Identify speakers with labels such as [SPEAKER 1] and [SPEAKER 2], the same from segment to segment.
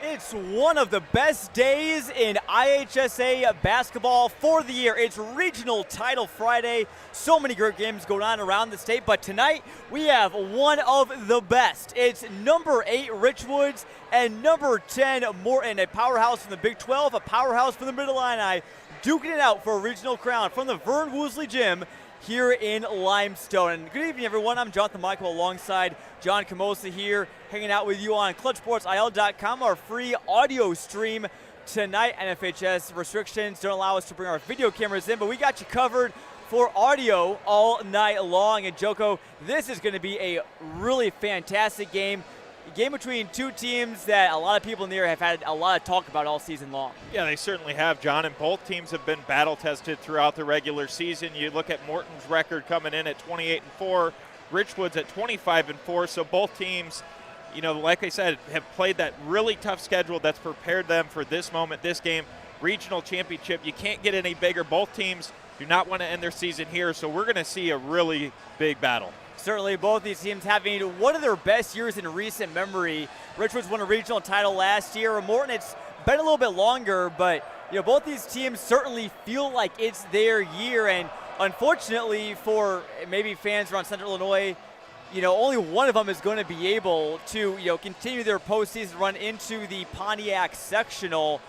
[SPEAKER 1] It's one of the best days in IHSA basketball for the year. It's Regional Title Friday. So many great games going on around the state, but tonight we have one of the best. It's number 8 Richwoods and number 10 Morton, a powerhouse from the Big 12, a powerhouse from the Mid-Illini, duking it out for a regional crown from the Vern Woosley Gym here in Limestone. And good evening, everyone. I'm Jonathan Michael alongside John Camosa here, hanging out with you on ClutchSportsIL.com, our free audio stream tonight. NFHS restrictions don't allow us to bring our video cameras in, but we got you covered for audio all night long. And Joko, this is going to be a really fantastic game. A game between two teams that a lot of people in the area have had a lot of talk about all season long. Yeah,
[SPEAKER 2] they certainly have, John, and both teams have been battle-tested throughout the regular season. You look at Morton's record coming in at 28-4, Richwoods at 25-4, so both teams, you know, like I said, have played that really tough schedule that's prepared them for this moment, this game, regional championship. You can't get any bigger. Both teams do not want to end their season here, so we're going to see a really big battle.
[SPEAKER 1] Certainly, both these teams having one of their best years in recent memory. Richwoods won a regional title last year. Morton, it's been a little bit longer, but you know, both these teams certainly feel like it's their year. And unfortunately for maybe fans around Central Illinois, you know, only one of them is going to be able to, you know, continue their postseason run into the Pontiac sectional.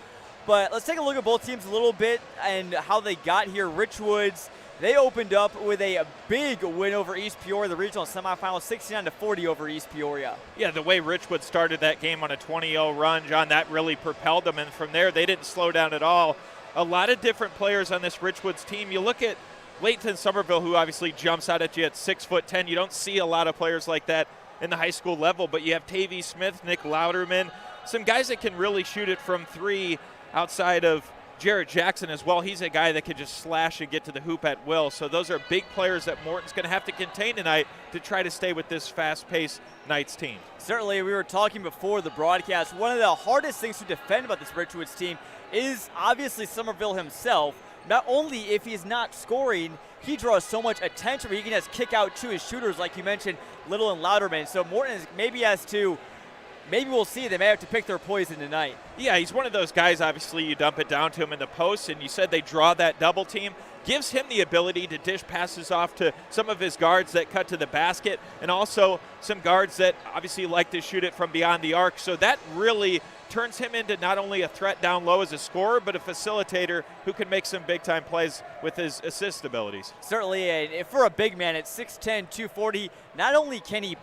[SPEAKER 1] But let's take a look at both teams a little bit and how they got here. Richwoods, they opened up with a big win over East Peoria, the regional semifinal, 69-40 over East Peoria.
[SPEAKER 2] Yeah, the way Richwood started that game on a 20-0 run, John, that really propelled them. And from there, they didn't slow down at all. A lot of different players on this Richwoods team. You look at Leighton Somerville, who obviously jumps out at you at 6'10". You don't see a lot of players like that in the high school level, but you have Tavy Smith, Nick Louderman, some guys that can really shoot it from three outside of Jared Jackson as well. He's a guy that can just slash and get to the hoop at will. So those are big players that Morton's going to have to contain tonight to try to stay with this fast-paced Knights team.
[SPEAKER 1] Certainly, we were talking before the broadcast, one of the hardest things to defend about this Richwoods team is obviously Somerville himself. Not only if he's not scoring, he draws so much attention, but he can just kick out to his shooters, like you mentioned, Little and Louderman. So Morton maybe has to, maybe we'll see, they may have to pick their poison tonight.
[SPEAKER 2] Yeah, he's one of those guys, obviously, you dump it down to him in the post, and you said they draw that double team. Gives him the ability to dish passes off to some of his guards that cut to the basket, and also some guards that obviously like to shoot it from beyond the arc. So that really turns him into not only a threat down low as a scorer, but a facilitator who can make some big-time plays with his assist abilities.
[SPEAKER 1] Certainly, and for a big man at 6'10", 240, not only can he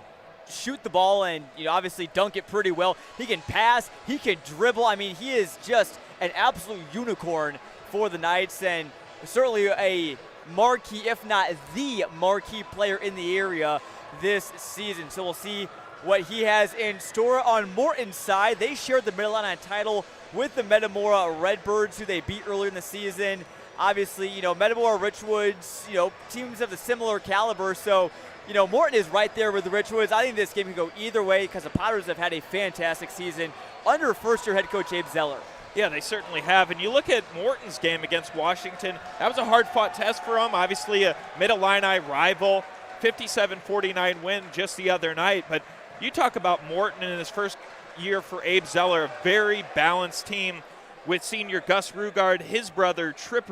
[SPEAKER 1] shoot the ball and, you know, obviously dunk it pretty well, he can pass, he can dribble. I mean, he is just an absolute unicorn for the Knights, and certainly a marquee, if not the marquee player in the area this season. So we'll see what he has in store on Morton's side. They shared the Mid-Illini title with the Metamora Redbirds, who they beat earlier in the season. Obviously, you know, Metamora, Richwoods, you know, teams of the similar caliber. So, you know, Morton is right there with the Richwoods. I think this game can go either way because the Potters have had a fantastic season under first-year head coach Abe Zeller.
[SPEAKER 2] Yeah, they certainly have. And you look at Morton's game against Washington, that was a hard-fought test for them. Obviously, a Mid-Illini rival, 57-49 win just the other night. But you talk about Morton in his first year for Abe Zeller, a very balanced team with senior Gus Rugard, his brother Trip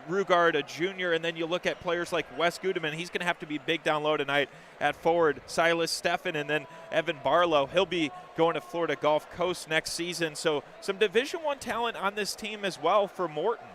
[SPEAKER 2] Rugard, a junior, and then you look at players like Wes Gudeman. He's going to have to be big down low tonight at forward. Silas Steffen, and then Evan Barlow. He'll be going to Florida Gulf Coast next season. So some Division I talent on this team as well for Morton.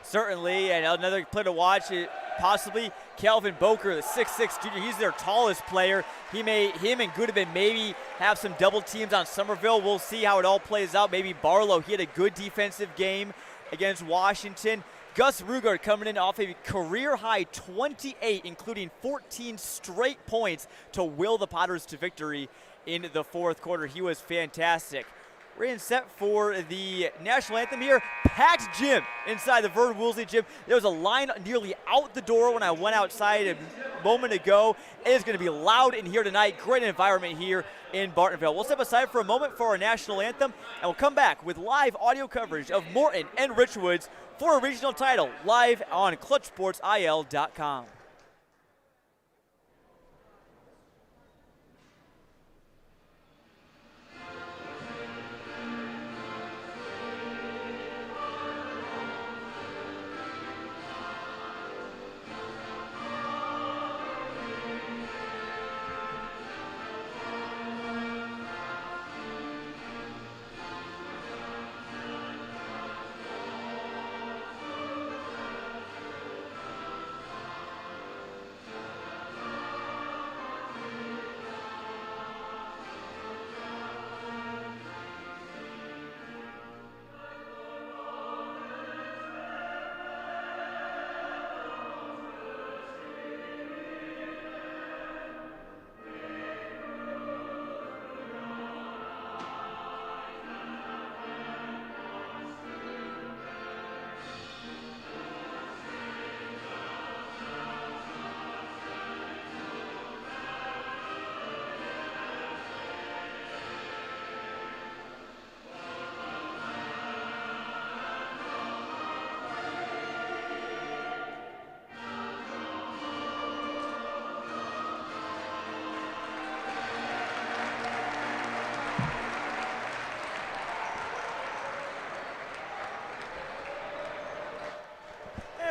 [SPEAKER 1] Certainly, and another player to watch, possibly Calvin Boker, the 6'6" junior. He's their tallest player. Him and Gudeman maybe have some double teams on Somerville. We'll see how it all plays out. Maybe Barlow, he had a good defensive game against Washington. Gus Rugard coming in off a career-high 28, including 14 straight points to will the Potters to victory in the fourth quarter. He was fantastic. We're in set for the national anthem here. Packed gym inside the Vern Woosley Gym. There was a line nearly out the door when I went outside a moment ago. It is going to be loud in here tonight. Great environment here in Bartonville. We'll step aside for a moment for our national anthem, and we'll come back with live audio coverage of Morton and Richwoods for a regional title live on ClutchSportsIL.com.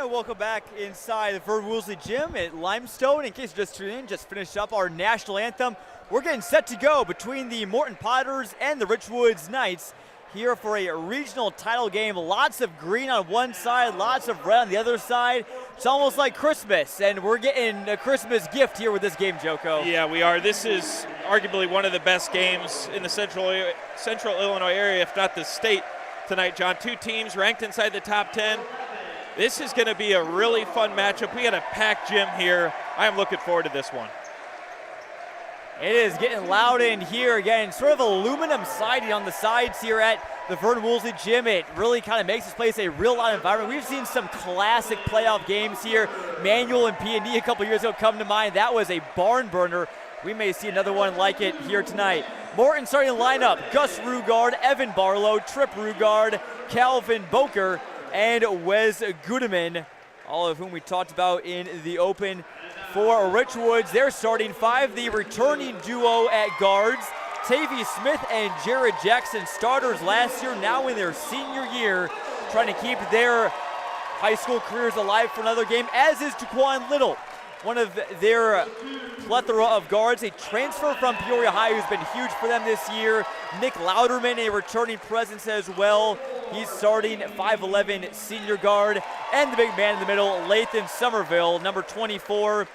[SPEAKER 1] And welcome back inside the Vern Woolsey Gym at Limestone. In case you're just tuning in, just finished up our national anthem. We're getting set to go between the Morton Potters and the Richwoods Knights here for a regional title game. Lots of green on one side, lots of red on the other side. It's almost like Christmas, and we're getting a Christmas gift here with this game, Joko.
[SPEAKER 2] Yeah, we are. This is arguably one of the best games in the central Illinois area, if not the state tonight, John. Two teams ranked inside the top 10. This is going to be a really fun matchup. We got a packed gym here. I am looking forward to this one.
[SPEAKER 1] It is getting loud in here again. Sort of aluminum siding on the sides here at the Vern Woolsey Gym. It really kind of makes this place a real loud environment. We've seen some classic playoff games here. Manual and P&D a couple years ago come to mind. That was a barn burner. We may see another one like it here tonight. Morton starting lineup: Gus Rugard, Evan Barlow, Trip Rugard, Calvin Boker, and Wes Goodeman, all of whom we talked about in the open. For Richwoods, they're starting five, the returning duo at guards, Tavy Smith and Jared Jackson, starters last year, now in their senior year, trying to keep their high school careers alive for another game, as is Jaquan Little, one of their plethora of guards, a transfer from Peoria High who's been huge for them this year. Nick Louderman, a returning presence as well. He's starting 5'11" senior guard. And the big man in the middle, Lathan Somerville, number 24.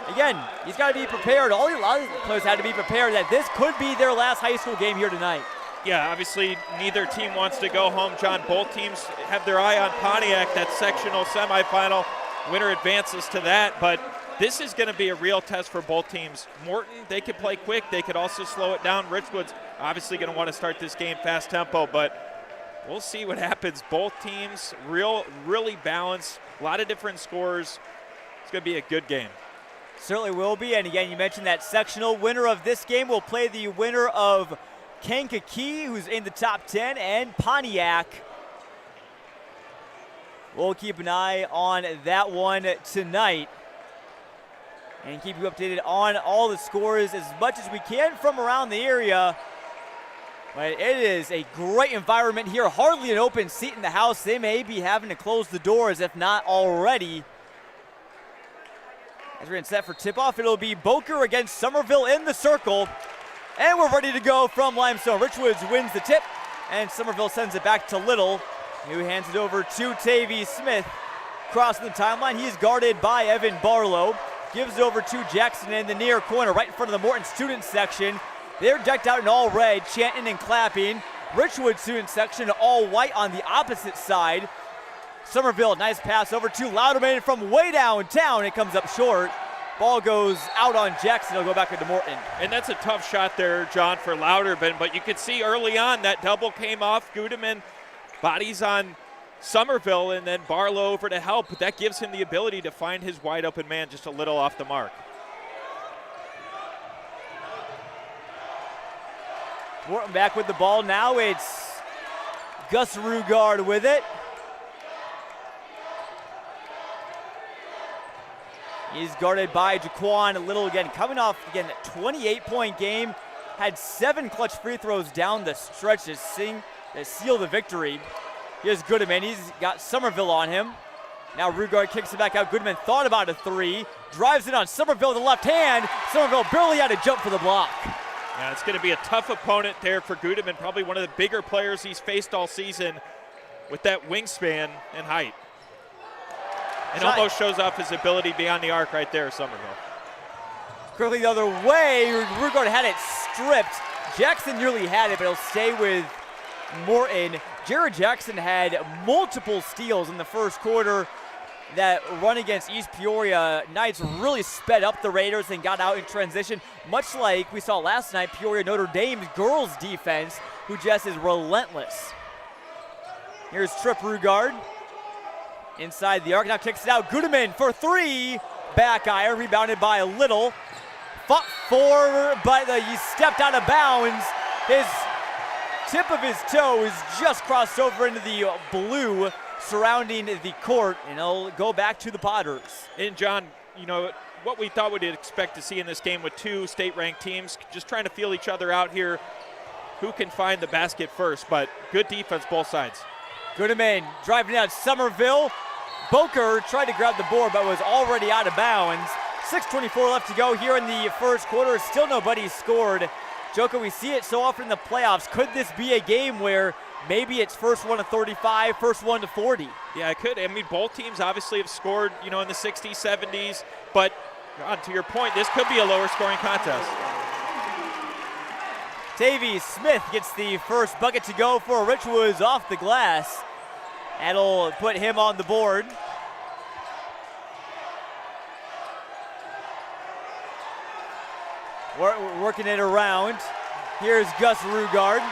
[SPEAKER 1] Again, he's got to be prepared. A lot of players had to be prepared that this could be their last high school game here tonight.
[SPEAKER 2] Yeah, obviously neither team wants to go home, John. Both teams have their eye on Pontiac, that sectional semifinal. Winner advances to that, but this is going to be a real test for both teams. Morton, they could play quick. They could also slow it down. Richwoods obviously going to want to start this game fast tempo, but we'll see what happens. Both teams really balanced. A lot of different scores. It's going to be a good game.
[SPEAKER 1] Certainly will be. And again, you mentioned that sectional winner of this game will play the winner of Kankakee, who's in the top 10, and Pontiac. We'll keep an eye on that one tonight and keep you updated on all the scores as much as we can from around the area. But it is a great environment here. Hardly an open seat in the house. They may be having to close the doors, if not already. As we're getting set for tip-off, it'll be Boker against Somerville in the circle. And we're ready to go from Limestone. Richwoods wins the tip, and Somerville sends it back to Little, who hands it over to Tavy Smith. Crossing the timeline, he's guarded by Evan Barlow. Gives it over to Jackson in the near corner, right in front of the Morton student section. They're decked out in all red, chanting and clapping. Richwood student section all white on the opposite side. Somerville, nice pass over to Louderman from way downtown. It comes up short. Ball goes out on Jackson. It'll go back into Morton.
[SPEAKER 2] And that's a tough shot there, John, for Louderman. But you could see early on that double came off. Goodeman bodies on Somerville, and then Barlow over to help. But that gives him the ability to find his wide open man just a little off the mark.
[SPEAKER 1] Morton back with the ball now. It's Gus Rugard with it. He's guarded by Jaquan Little again, coming off again a 28-point game. Had 7 clutch free throws down the stretch to seal the victory. Here's Goodeman. He's got Somerville on him. Now Rugard kicks it back out. Goodeman thought about a three. Drives it on Somerville with the left hand. Somerville barely had to jump for the block.
[SPEAKER 2] Yeah, it's going to be a tough opponent there for Goodeman. Probably one of the bigger players he's faced all season with that wingspan and height. And almost shows off his ability beyond the arc right there, Somerville.
[SPEAKER 1] Quickly the other way. Rugard had it stripped. Jackson nearly had it, but he'll stay with Morton. Jared Jackson had multiple steals in the first quarter. That run against East Peoria Knights really sped up the Raiders and got out in transition, much like we saw last night Peoria Notre Dame's girls defense, who just is relentless. Here's Trip Rugard inside the arc, now kicks it out. Goodeman for three, back iron, rebounded by Little. Fought for, but he stepped out of bounds. His tip of his toe is just crossed over into the blue surrounding the court, and it'll go back to the Potters.
[SPEAKER 2] And John, you know, what we thought we'd expect to see in this game with two state-ranked teams, just trying to feel each other out here, who can find the basket first, but good defense both sides.
[SPEAKER 1] Goodeman driving down Somerville, Boker tried to grab the board but was already out of bounds. 6:24 left to go here in the first quarter. Still nobody scored. Joko, we see it so often in the playoffs. Could this be a game where maybe it's first one to 35, first one to 40?
[SPEAKER 2] Yeah, it could. I mean, both teams obviously have scored, in the 60s, 70s, but to your point, this could be a lower scoring contest.
[SPEAKER 1] Tavy Smith gets the first bucket to go for Richwoods off the glass. That'll put him on the board. Working it around. Here's Gus Rugard.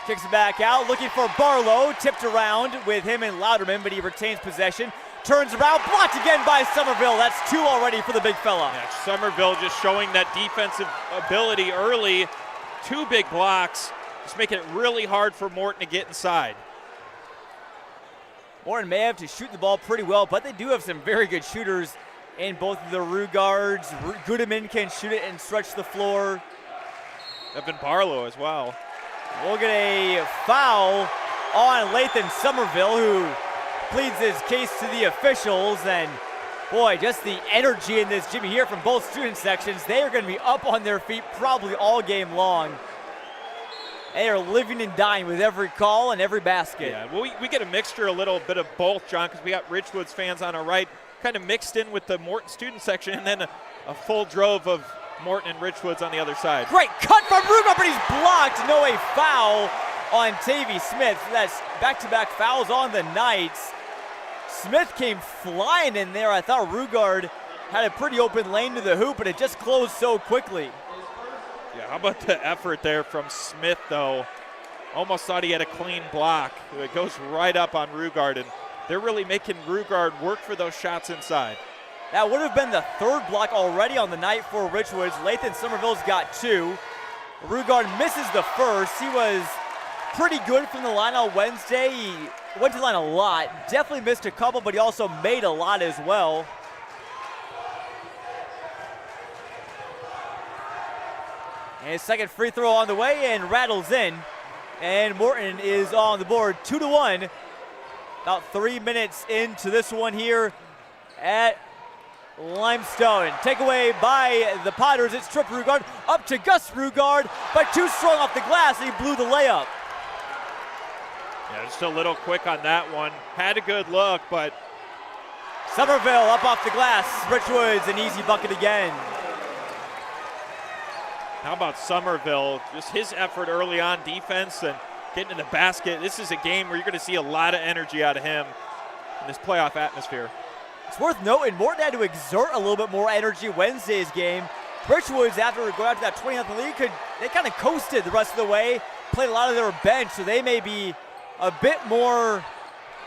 [SPEAKER 1] Kicks it back out, looking for Barlow. Tipped around with him and Louderman, but he retains possession. Turns around, blocked again by Somerville. That's 2 already for the big fella.
[SPEAKER 2] Yeah, Somerville just showing that defensive ability early. 2 big blocks, just making it really hard for Morton to get inside.
[SPEAKER 1] Morton may have to shoot the ball pretty well, but they do have some very good shooters in both of the Rugards. Goodeman can shoot it and stretch the floor.
[SPEAKER 2] Evan Barlow as well.
[SPEAKER 1] We'll get a foul on Lathan Somerville, who pleads his case to the officials. And boy, just the energy in this gym here from both student sections. They are going to be up on their feet probably all game long. They are living and dying with every call and every basket.
[SPEAKER 2] Yeah, well, we get a mixture, a little bit of both, John, because we got Richwoods fans on our right, kind of mixed in with the Morton student section, and then a full drove of Morton and Richwoods on the other side.
[SPEAKER 1] Great cut from Rugard, but he's blocked. No, a foul on Tavy Smith. That's back-to-back fouls on the Knights. Smith came flying in there. I thought Rugard had a pretty open lane to the hoop, but it just closed so quickly.
[SPEAKER 2] Yeah, how about the effort there from Smith, though? Almost thought he had a clean block. It goes right up on Rugard, and they're really making Rugard work for those shots inside.
[SPEAKER 1] That would have been the 3rd block already on the night for Richwoods. Lathan Somerville's got 2. Rugard misses the first. He was pretty good from the line on Wednesday. He went to the line a lot. Definitely missed a couple, but he also made a lot as well. And his second free throw on the way and rattles in. And Morton is on the board, 2-1. About 3 minutes into this one here at Limestone. Takeaway by the Potters. It's Trip Rugard up to Gus Rugard, but too strong off the glass, and he blew the layup.
[SPEAKER 2] Yeah, just a little quick on that one. Had a good look, but
[SPEAKER 1] Somerville up off the glass. Richwoods, an easy bucket again.
[SPEAKER 2] how about Somerville? Just his effort early on defense and getting to the basket. This is a game where you're going to see a lot of energy out of him in this playoff atmosphere.
[SPEAKER 1] It's worth noting, Morton had to exert a little bit more energy Wednesday's game. Richwoods, after going out to that 20th lead, they kind of coasted the rest of the way, played a lot of their bench, so they may be a bit more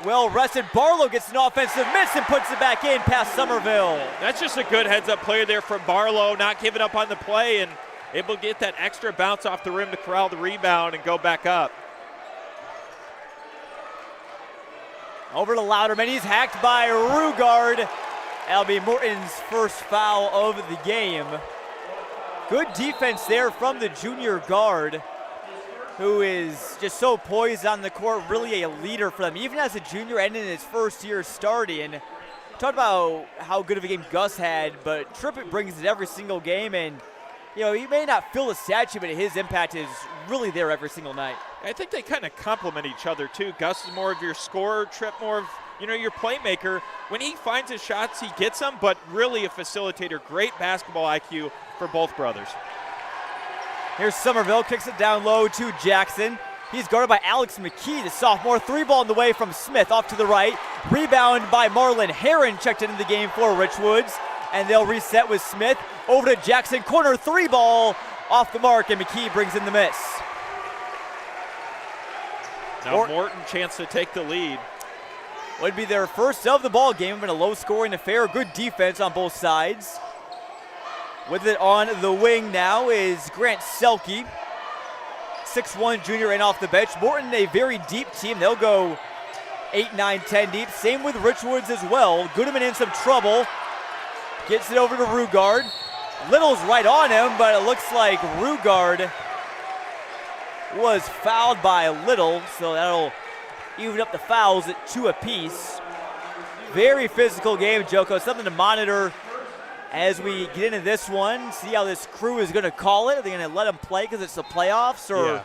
[SPEAKER 1] well-rested. Barlow gets an offensive miss and puts it back in past Somerville.
[SPEAKER 2] That's just a good heads-up player there from Barlow, not giving up on the play and able to get that extra bounce off the rim to corral the rebound and go back up.
[SPEAKER 1] Over to Louderman, he's hacked by Rugard. That'll be Morton's first foul of the game. Good defense there from the junior guard, who is just so poised on the court, really a leader for them, even as a junior and in his first year starting. Talked about how good of a game Gus had, but Trippett brings it every single game, and he may not fill the statue, but his impact is really there every single night.
[SPEAKER 2] I think they kind of complement each other too. Gus is more of your scorer, Tripp more of your playmaker. When he finds his shots, he gets them, but really a facilitator. Great basketball IQ for both brothers.
[SPEAKER 1] Here's Somerville, kicks it down low to Jackson. He's guarded by Alex McKee, the sophomore. 3-ball on the way from Smith off to the right. Rebound by Marlon Herron, checked into the game for Richwoods. And they'll reset with Smith. Over to Jackson, corner 3-ball off the mark, and McKee brings in the miss.
[SPEAKER 2] Now Morton chance to take the lead.
[SPEAKER 1] Would be their first of the ball game. Been a low-scoring affair. Good defense on both sides. With it on the wing now is Grant Selke, 6'1" junior and off the bench. Morton, a very deep team. They'll go 8, 9, 10 deep. Same with Richwoods as well. Goodeman in some trouble. Gets it over to Rugard. Little's right on him, but it looks like Rugard was fouled by Little, so that'll even up the fouls at 2 apiece. Very physical game, Joko. Something to monitor as we get into this one. See how this crew is going to call it. Are they going to let them play because it's the playoffs? Or
[SPEAKER 2] yeah.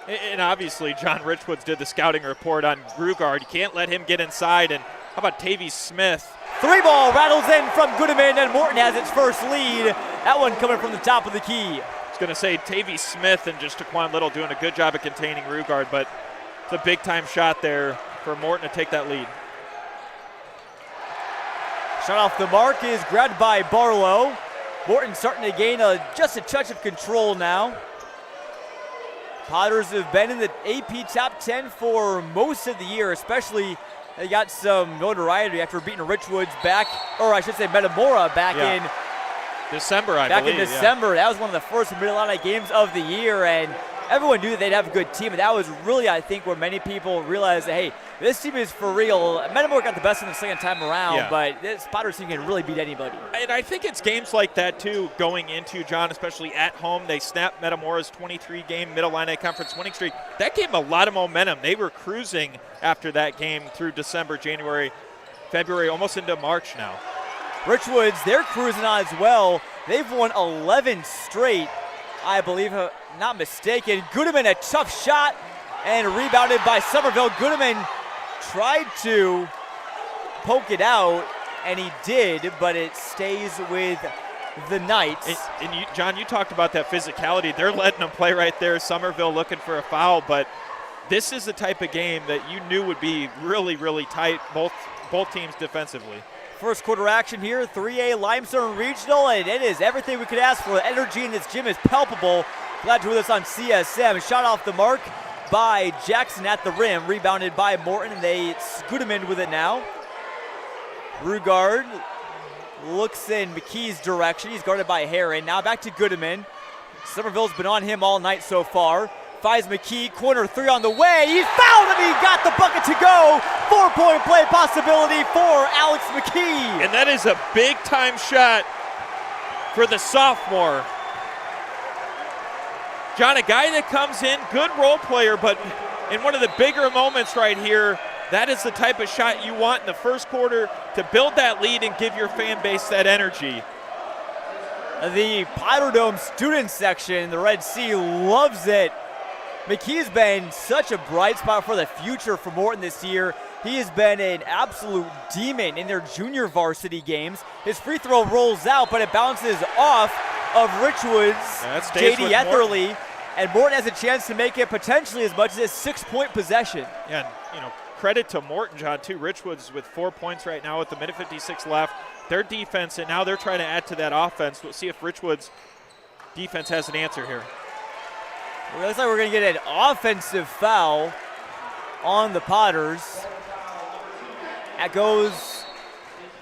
[SPEAKER 2] And obviously, John Richwoods did the scouting report on Grugard. You can't let him get inside. And how about Tavy Smith?
[SPEAKER 1] 3 ball rattles in from Goodeman, and Morton has its first lead. That one coming from the top of the key.
[SPEAKER 2] I was going to say Tavy Smith and just Taquan Little doing a good job of containing Grugard, but it's a big-time shot there for Morton to take that lead.
[SPEAKER 1] Shot off the mark is grabbed by Barlow. Morton starting to gain just a touch of control now. Potters have been in the AP top 10 for most of the year, especially they got some notoriety after beating Richwoods back, or I should say Metamora back in
[SPEAKER 2] December, I
[SPEAKER 1] believe.
[SPEAKER 2] Back in
[SPEAKER 1] December. That was one of the first Mid-Illini games of the year, and everyone knew that they'd have a good team, and that was really, I think, where many people realized that, hey, this team is for real. Metamora got the best in the second time around, but this Potters team can really beat anybody.
[SPEAKER 2] And I think it's games like that, too, going into, John, especially at home. They snapped Metamora's 23-game Mid-Illini Conference winning streak. That gave them a lot of momentum. They were cruising after that game through December, January, February, almost into March now.
[SPEAKER 1] Richwoods, they're cruising on as well. They've won 11 straight, I believe, not mistaken. Goodeman, a tough shot, and rebounded by Somerville. Goodeman tried to poke it out, and he did, but it stays with the Knights.
[SPEAKER 2] And you, John, you talked about that physicality. They're letting them play right there. Somerville looking for a foul, but this is the type of game that you knew would be really, really tight, both teams defensively.
[SPEAKER 1] First quarter action here, 3A Limestone Regional, and it is everything we could ask for. The energy in this gym is palpable. Glad you're with us on CSM. Shot off the mark by Jackson at the rim, rebounded by Morton, and they Goodeman with it now. Rugard looks in McKee's direction. He's guarded by Herron. Now back to Goodeman. Somerville's been on him all night so far. Finds McKee, corner 3 on the way. He's fouled and he got the bucket to go. 4-point play possibility for Alex McKee.
[SPEAKER 2] And that is a big-time shot for the sophomore. John, a guy that comes in, good role player, but in one of the bigger moments right here, that is the type of shot you want in the first quarter to build that lead and give your fan base that energy.
[SPEAKER 1] The Potter Dome student section, the Red Sea, loves it. McKee's been such a bright spot for the future for Morton this year. He has been an absolute demon in their junior varsity games. His free throw rolls out, but it bounces off of Richwoods' J.D. Etherly, and Morton has a chance to make it potentially as much as a 6-point possession.
[SPEAKER 2] Yeah, and, credit to Morton, John, too. Richwoods with 4 points right now with the minute 56 left. Their defense, and now they're trying to add to that offense. We'll see if Richwoods' defense has an answer here.
[SPEAKER 1] It looks like we're going to get an offensive foul on the Potters. That goes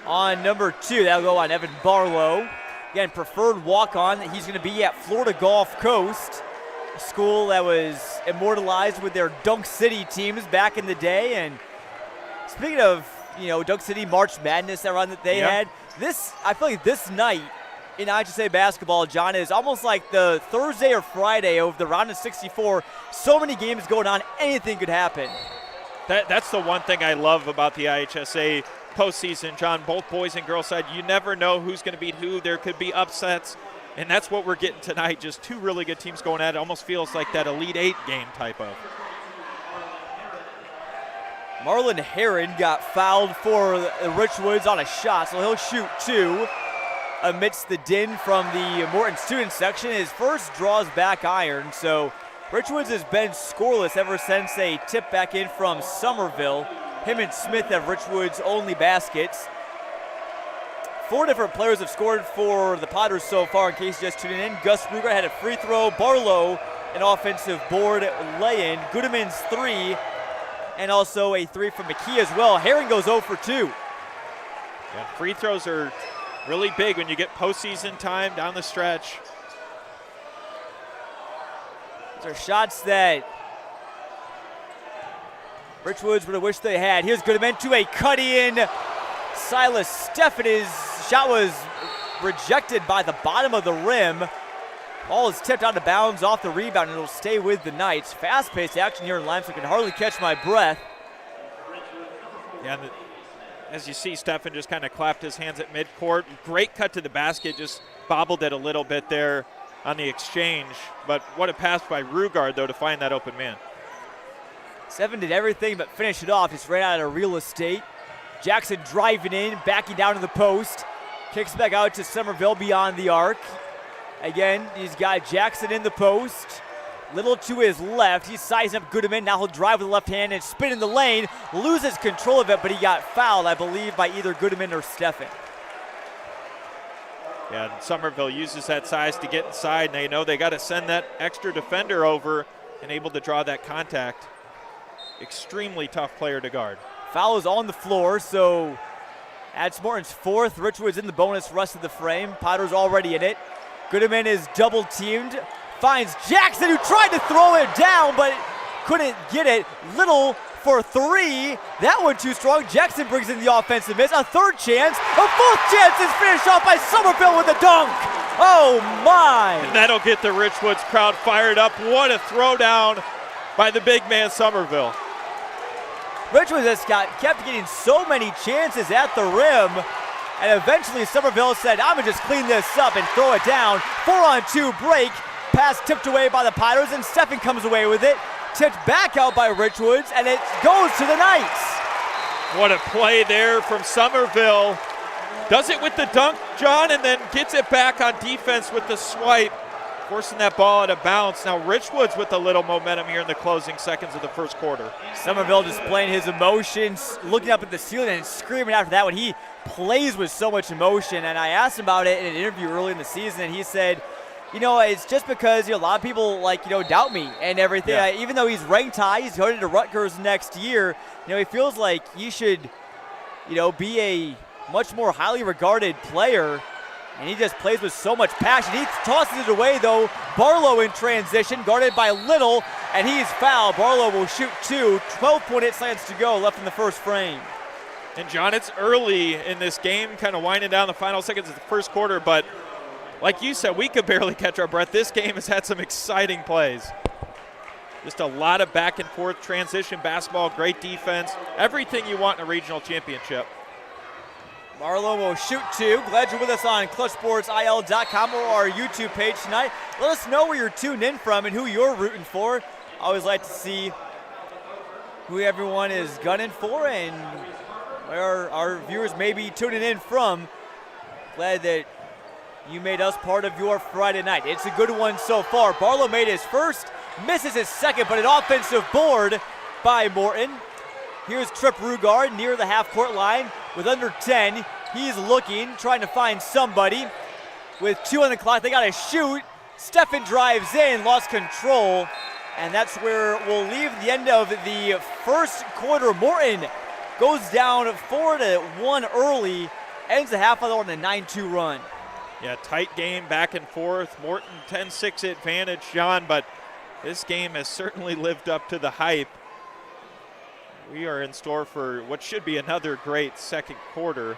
[SPEAKER 1] on number 2. That'll go on Evan Barlow. Again, preferred walk-on. He's going to be at Florida Gulf Coast, a school that was immortalized with their Dunk City teams back in the day. And speaking of, Dunk City March Madness, that run that they had, I feel like this night in IHSA basketball, John, is almost like the Thursday or Friday of the round of 64. So many games going on, anything could happen.
[SPEAKER 2] That's the one thing I love about the IHSA postseason, John. Both boys and girls side, you never know who's going to beat who. There could be upsets, and that's what we're getting tonight. Just two really good teams going at it. Almost feels like that Elite Eight game type of.
[SPEAKER 1] Marlon Herron got fouled for the Richwoods on a shot, so he'll shoot 2. Amidst the din from the Morton student section. His first draws back iron, so Richwoods has been scoreless ever since they tipped back in from Somerville. Him and Smith have Richwoods' only baskets. 4 different players have scored for the Potters so far, in case you're just tuning in. Gus Ruger had a free throw. Barlow, an offensive board lay-in. Goodeman's 3, and also a 3 from McKee as well. Herring goes 0 for 2.
[SPEAKER 2] Yeah, free throws are really big when you get postseason time down the stretch.
[SPEAKER 1] Those are shots that Richwoods would have wished they had. Here's Goodeman to a cut-in. Silas Steffen, his shot was rejected by the bottom of the rim. Ball is tipped out of bounds off the rebound, and it'll stay with the Knights. Fast-paced action here in Limestone. Can hardly catch my breath.
[SPEAKER 2] Yeah, as you see, Stefan just kind of clapped his hands at midcourt. Great cut to the basket, just bobbled it a little bit there on the exchange. But what a pass by Rugard, though, to find that open man.
[SPEAKER 1] Stefan did everything but finish it off. Just ran out of real estate. Jackson driving in, backing down to the post. Kicks back out to Somerville beyond the arc. Again, he's got Jackson in the post. Little to his left. He's sizing up Goodman. Now he'll drive with the left hand and spin in the lane. Loses control of it, but he got fouled, I believe, by either Goodman or Stefan.
[SPEAKER 2] Yeah, and Somerville uses that size to get inside. Now you know they got to send that extra defender over and able to draw that contact. Extremely tough player to guard.
[SPEAKER 1] Foul is on the floor, so that's Morton's fourth. Richwoods in the bonus, rest of the frame. Potter's already in it. Goodman is double teamed. Finds Jackson, who tried to throw it down, but couldn't get it. Little for three. That one too strong. Jackson brings in the offensive miss. A third chance. A fourth chance is finished off by Somerville with a dunk. Oh my.
[SPEAKER 2] And that'll get the Richwoods crowd fired up. What a throwdown by the big man Somerville.
[SPEAKER 1] Richwoods has kept getting so many chances at the rim. And eventually Somerville said, I'm gonna just clean this up and throw it down. 4-on-2 break. Pass tipped away by the Pirates, and Stefan comes away with it. Tipped back out by Richwoods, and it goes to the Knights.
[SPEAKER 2] What a play there from Somerville. Does it with the dunk, John, and then gets it back on defense with the swipe, forcing that ball out of bounds. Now Richwoods with a little momentum here in the closing seconds of the first quarter.
[SPEAKER 1] Somerville displaying his emotions, looking up at the ceiling and screaming after that one. He plays with so much emotion, and I asked him about it in an interview early in the season, and he said, you know, it's just because, a lot of people, doubt me and everything.
[SPEAKER 2] Yeah.
[SPEAKER 1] Even though he's ranked high, he's going to Rutgers next year, he feels like he should, be a much more highly regarded player, and he just plays with so much passion. He tosses it away, though. Barlow in transition, guarded by Little, and he's fouled. Barlow will shoot two. 12.8 seconds to go left in the first frame.
[SPEAKER 2] And, John, it's early in this game, kind of winding down the final seconds of the first quarter, but like you said, we could barely catch our breath. This game has had some exciting plays. Just a lot of back and forth transition basketball, great defense, everything you want in a regional championship.
[SPEAKER 1] Barlow will shoot two. Glad you're with us on ClutchSportsIL.com or our YouTube page tonight. Let us know where you're tuned in from and who you're rooting for. I always like to see who everyone is gunning for and where our viewers may be tuning in from. Glad that you made us part of your Friday night. It's a good one so far. Barlow made his first, misses his second, but an offensive board by Morton. Here's Trip Rugard near the half-court line with under 10. He's looking, trying to find somebody. With 2 on the clock, they got to shoot. Stefan drives in, lost control, and that's where we'll leave the end of the first quarter. Morton goes down 4-1 early, ends the half on a 9-2 run.
[SPEAKER 2] Yeah, tight game, back and forth. Morton 10-6 advantage, John, but this game has certainly lived up to the hype. We are in store for what should be another great second quarter.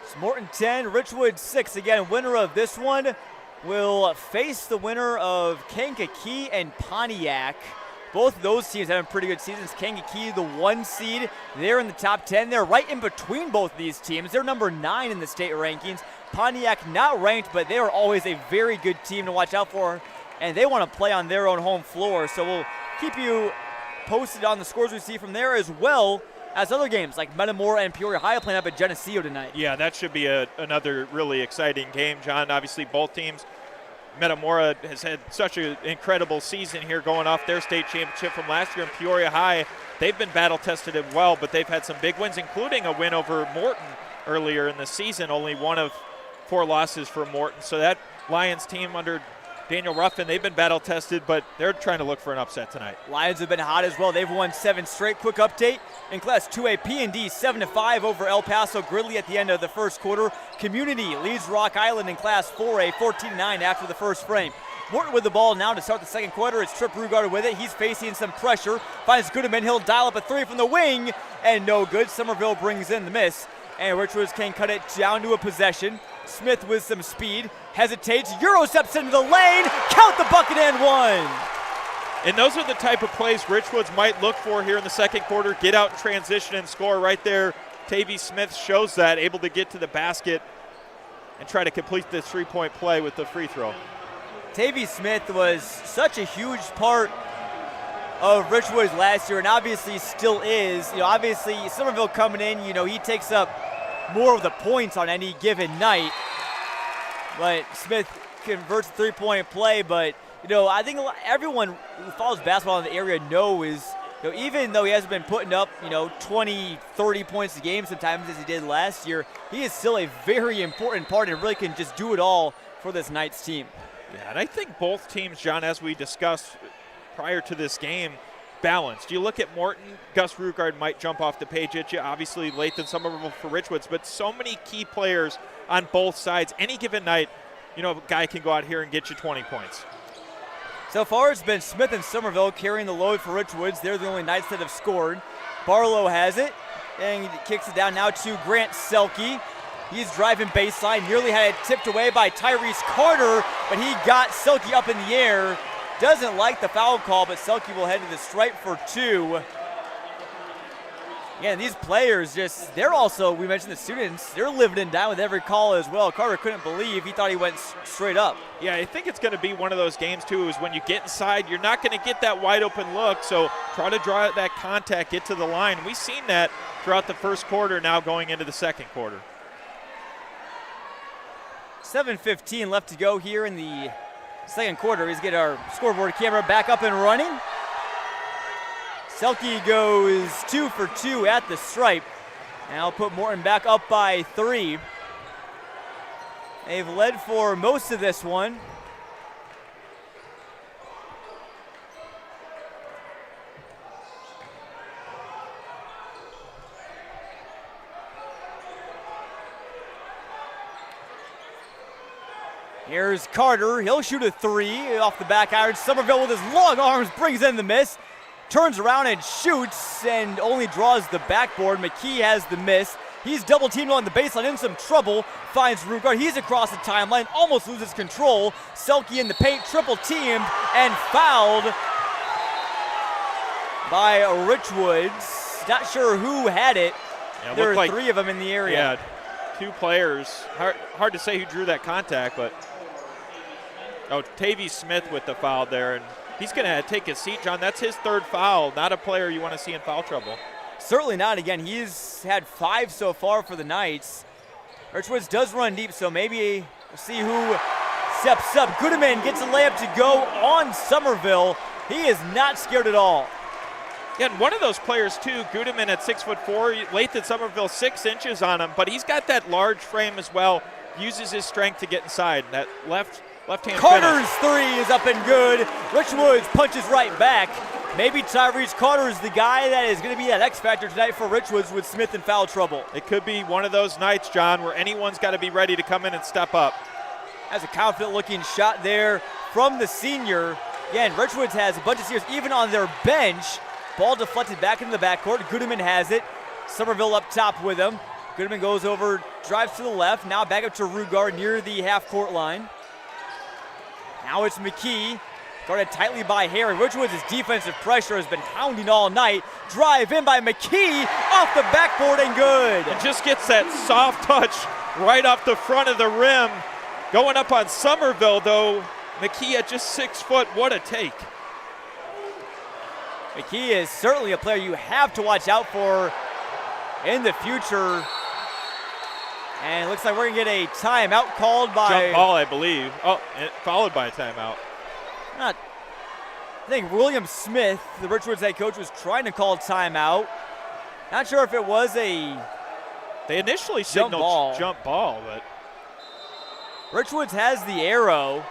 [SPEAKER 1] It's Morton 10, Richwoods 6. Again, winner of this one will face the winner of Kankakee and Pontiac. Both of those teams having pretty good seasons. Kankakee, the 1 seed, they're in the top 10. They're right in between both of these teams. They're number 9 in the state rankings. Pontiac not ranked, but they are always a very good team to watch out for, and they want to play on their own home floor. So we'll keep you posted on the scores we see from there, as well as other games like Metamora and Peoria High playing up at Geneseo tonight.
[SPEAKER 2] Yeah, that should be another really exciting game, John. Obviously, both teams. Metamora has had such an incredible season here going off their state championship from last year. In Peoria High, they've been battle-tested as well, but they've had some big wins, including a win over Morton earlier in the season, only one of 4 losses for Morton. So that Lions team under Daniel Ruffin, they've been battle-tested, but they're trying to look for an upset tonight.
[SPEAKER 1] Lions have been hot as well. They've won 7 straight. Quick update. In Class 2A, P&D 7-5 over El Paso Gridley at the end of the first quarter. Community leads Rock Island in Class 4A 14-9 after the first frame. Morton with the ball now to start the second quarter. It's Trip Rugard with it. He's facing some pressure. Finds Goodman. He'll dial up a 3 from the wing, and no good. Somerville brings in the miss, and Richwoods can cut it down to a possession. Smith with some speed, hesitates, Euro steps into the lane, count the bucket and one.
[SPEAKER 2] And those are the type of plays Richwoods might look for here in the second quarter. Get out in transition and score right there. Tavy Smith shows that, able to get to the basket and try to complete this three-point play with the free throw.
[SPEAKER 1] Tavy Smith was such a huge part of Richwoods last year, and obviously still is. Obviously Somerville coming in, he takes up more of the points on any given night. But Smith converts the three-point play, but I think everyone who follows basketball in the area knows, even though he hasn't been putting up, 20, 30 points a game sometimes as he did last year, he is still a very important part and really can just do it all for this Knights team.
[SPEAKER 2] Yeah, and I think both teams, John, as we discussed prior to this game, balanced. You look at Morton, Gus Rugard might jump off the page at you. Obviously, Lathan Somerville for Richwoods, but so many key players on both sides. Any given night, a guy can go out here and get you 20 points.
[SPEAKER 1] So far, it's been Smith and Somerville carrying the load for Richwoods. They're the only Knights that have scored. Barlow has it, and he kicks it down now to Grant Selke. He's driving baseline, nearly had it tipped away by Tyrese Carter, but he got Selke up in the air. Doesn't like the foul call, but Selke will head to the stripe for two. Yeah, and these players they're also, we mentioned the students, they're living and dying with every call as well. Carter couldn't believe, he thought he went straight up.
[SPEAKER 2] Yeah, I think it's going to be one of those games too, is when you get inside, you're not going to get that wide open look, so try to draw that contact, get to the line. We've seen that throughout the first quarter, now going into the second quarter.
[SPEAKER 1] 7:15 left to go here in the second quarter. Let's get our scoreboard camera back up and running. Selke goes 2 for 2 at the stripe. And I'll put Morton back up by 3. They've led for most of this one. Here's Carter. He'll shoot a 3 off the back iron. Somerville with his long arms brings in the miss. Turns around and shoots and only draws the backboard. McKee has the miss. He's double teamed on the baseline, in some trouble. Finds Rugard. He's across the timeline, almost loses control. Selke in the paint, triple teamed and fouled by Richwoods. Not sure who had it.
[SPEAKER 2] Yeah,
[SPEAKER 1] there are 3 of them in the area.
[SPEAKER 2] Yeah, 2 players. Hard to say who drew that contact, but Tavy Smith with the foul there, and he's going to take his seat, John. That's his 3rd foul. Not a player you want to see in foul trouble.
[SPEAKER 1] Certainly not. Again, he's had 5 so far for the Knights. Richwoods does run deep, so maybe we'll see who steps up. Goodeman gets a layup to go on Somerville. He is not scared at all.
[SPEAKER 2] Yeah, and one of those players, too, Goodeman at 6'4", Lathan Somerville 6 inches on him, but he's got that large frame as well. Uses his strength to get inside. That left-hand
[SPEAKER 1] Carter's
[SPEAKER 2] finish.
[SPEAKER 1] 3 is up and good. Richwoods punches right back. Maybe Tyrese Carter is the guy that is going to be that X factor tonight for Richwoods with Smith in foul trouble.
[SPEAKER 2] It could be one of those nights, John, where anyone's got to be ready to come in and step up.
[SPEAKER 1] That's a confident-looking shot there from the senior. Again, Richwoods has a bunch of seniors even on their bench. Ball deflected back into the backcourt. Goodeman has it. Somerville up top with him. Goodeman goes over, drives to the left. Now back up to Rugard near the half-court line. Now it's McKee, guarded tightly by Harry. Richwoods' defensive pressure has been hounding all night. Drive in by McKee, off the backboard and good.
[SPEAKER 2] And just gets that soft touch right off the front of the rim. Going up on Somerville, though. McKee at just 6 foot. What a take.
[SPEAKER 1] McKee is certainly a player you have to watch out for in the future. And it looks like we're going to get a timeout called by...
[SPEAKER 2] Jump ball, I believe. Oh, followed by a timeout.
[SPEAKER 1] I think William Smith, the Richwoods head coach, was trying to call timeout. Not sure if it was a...
[SPEAKER 2] They initially signaled jump ball, but...
[SPEAKER 1] Richwoods has the arrow.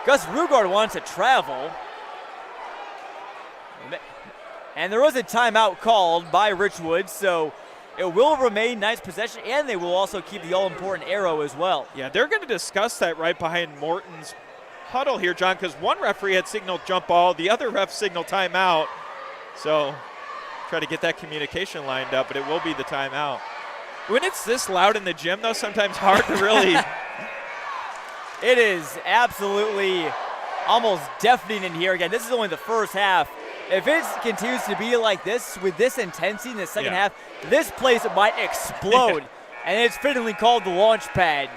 [SPEAKER 1] Gus Rugard wants to travel. And there was a timeout called by Richwoods, so it will remain Knights possession, and they will also keep the all-important arrow as well.
[SPEAKER 2] Yeah, they're going to discuss that right behind Morton's huddle here, John, because one referee had signaled jump ball, the other ref signaled timeout. So try to get that communication lined up, but it will be the timeout. When it's this loud in the gym, though, sometimes hard to really...
[SPEAKER 1] It is absolutely almost deafening in here. Again, this is only the first half. If it continues to be like this with this intensity in the second half, this place might explode. And it's fittingly called the launch pad.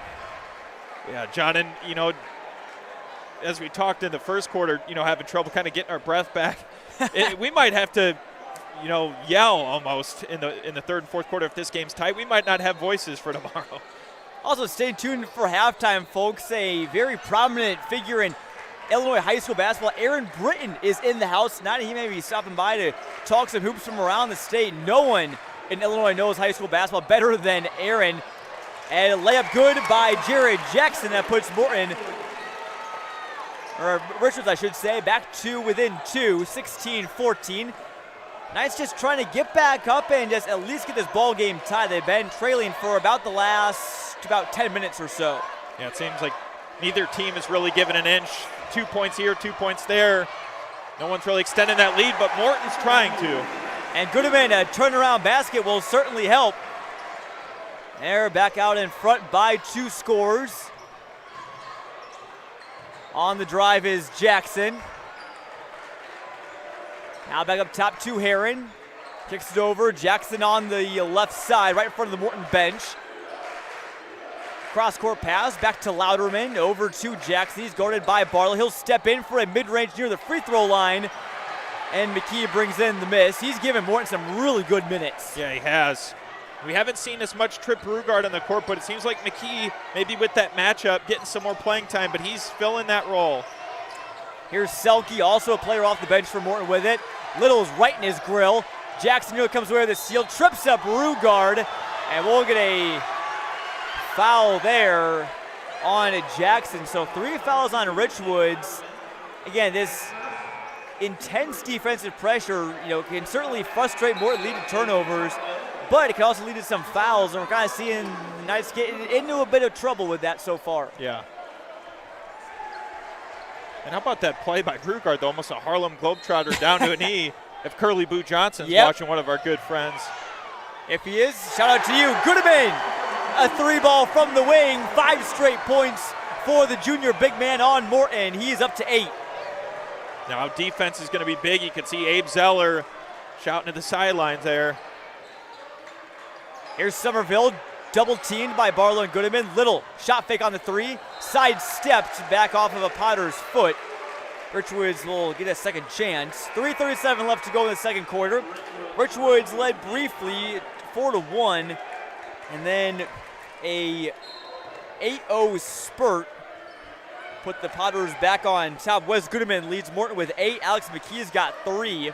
[SPEAKER 2] Yeah, John, and as we talked in the first quarter, having trouble kind of getting our breath back. We might have to, yell almost in the third and fourth quarter if this game's tight. We might not have voices for tomorrow.
[SPEAKER 1] Also, stay tuned for halftime, folks. A very prominent figure in Illinois high school basketball, Aaron Britton, is in the house. Now he may be stopping by to talk some hoops from around the state. No one in Illinois knows high school basketball better than Aaron. And a layup good by Jared Jackson that puts Morton, or Richwoods, I should say, back to within 2, 16-14. Knights just trying to get back up and just at least get this ball game tied. They've been trailing for about the last 10 minutes or so.
[SPEAKER 2] Yeah, it seems like neither team is really given an inch. 2 points here, 2 points there. No one's really extending that lead, but Morton's trying to.
[SPEAKER 1] And Goodman, a turnaround basket will certainly help. They're back out in front by 2 scores. On the drive is Jackson. Now back up top to Heron. Kicks it over. Jackson on the left side, right in front of the Morton bench. Cross-court pass back to Louderman, over to Jackson. He's guarded by Barlow. He'll step in for a mid-range near the free throw line, and McKee brings in the miss. He's given Morton some really good minutes.
[SPEAKER 2] Yeah, he has. We haven't seen as much Trip Rugard on the court, but it seems like McKee, maybe with that matchup, getting some more playing time, but he's filling that role.
[SPEAKER 1] Here's Selke, also a player off the bench for Morton with it. Little's right in his grill. Jackson comes away with a steal, trips up Rugard, and we'll get a foul there on Jackson. So 3 fouls on Richwoods. Again, this intense defensive pressure, can certainly frustrate Morton, lead to turnovers, but it can also lead to some fouls, and we're kind of seeing the Knights get into a bit of trouble with that so far.
[SPEAKER 2] Yeah. And how about that play by Rugard, though, almost a Harlem Globetrotter down to a knee, if Curly Boo Johnson's watching, one of our good friends.
[SPEAKER 1] If he is, shout out to you. Goodman, a 3-ball from the wing, 5 straight points for the junior big man on Morton. He's up to 8.
[SPEAKER 2] Now defense is going to be big. You can see Abe Zeller shouting to the sidelines there.
[SPEAKER 1] Here's Somerville, double teamed by Barlow and Goodman. Little shot fake on the 3, sidestepped back off of a Potter's foot. Richwoods will get a second chance. 3:37 left to go in the second quarter. Richwoods led briefly 4-1, and then a 8-0 spurt put the Potters back on top. Wes Goodman leads Morton with 8. Alex McKee's got 3.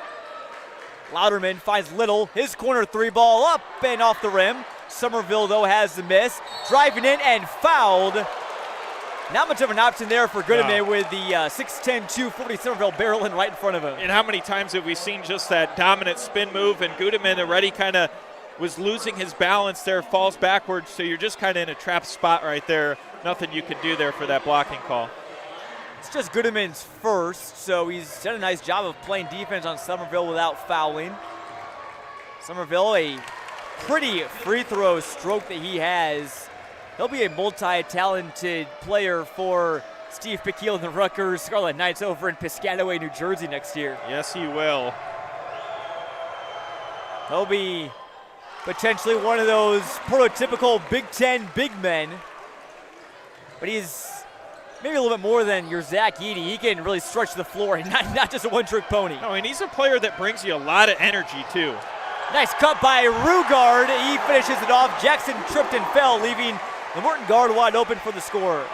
[SPEAKER 1] Louderman finds Little. His corner 3-ball up and off the rim. Somerville, though, has the miss. Driving in and fouled. Not much of an option there for Goodman with the 6'10", 240 Somerville barreling right in front of him.
[SPEAKER 2] And how many times have we seen just that dominant spin move, and Goodman already kind of was losing his balance there, falls backwards, so you're just kind of in a trap spot right there. Nothing you can do there for that blocking call.
[SPEAKER 1] It's just Goodman's first, so he's done a nice job of playing defense on Somerville without fouling. Somerville, a pretty free throw stroke that he has. He'll be a multi-talented player for Steve Piquille and the Rutgers Scarlet Knights over in Piscataway, New Jersey next year.
[SPEAKER 2] Yes, he will.
[SPEAKER 1] He'll be potentially one of those prototypical Big Ten big men, but he's maybe a little bit more than your Zach Eady. He can really stretch the floor and not just a one-trick pony.
[SPEAKER 2] No, and he's a player that brings you a lot of energy, too.
[SPEAKER 1] Nice cut by Rugard. He finishes it off. Jackson tripped and fell, leaving the Morton guard wide open for the score.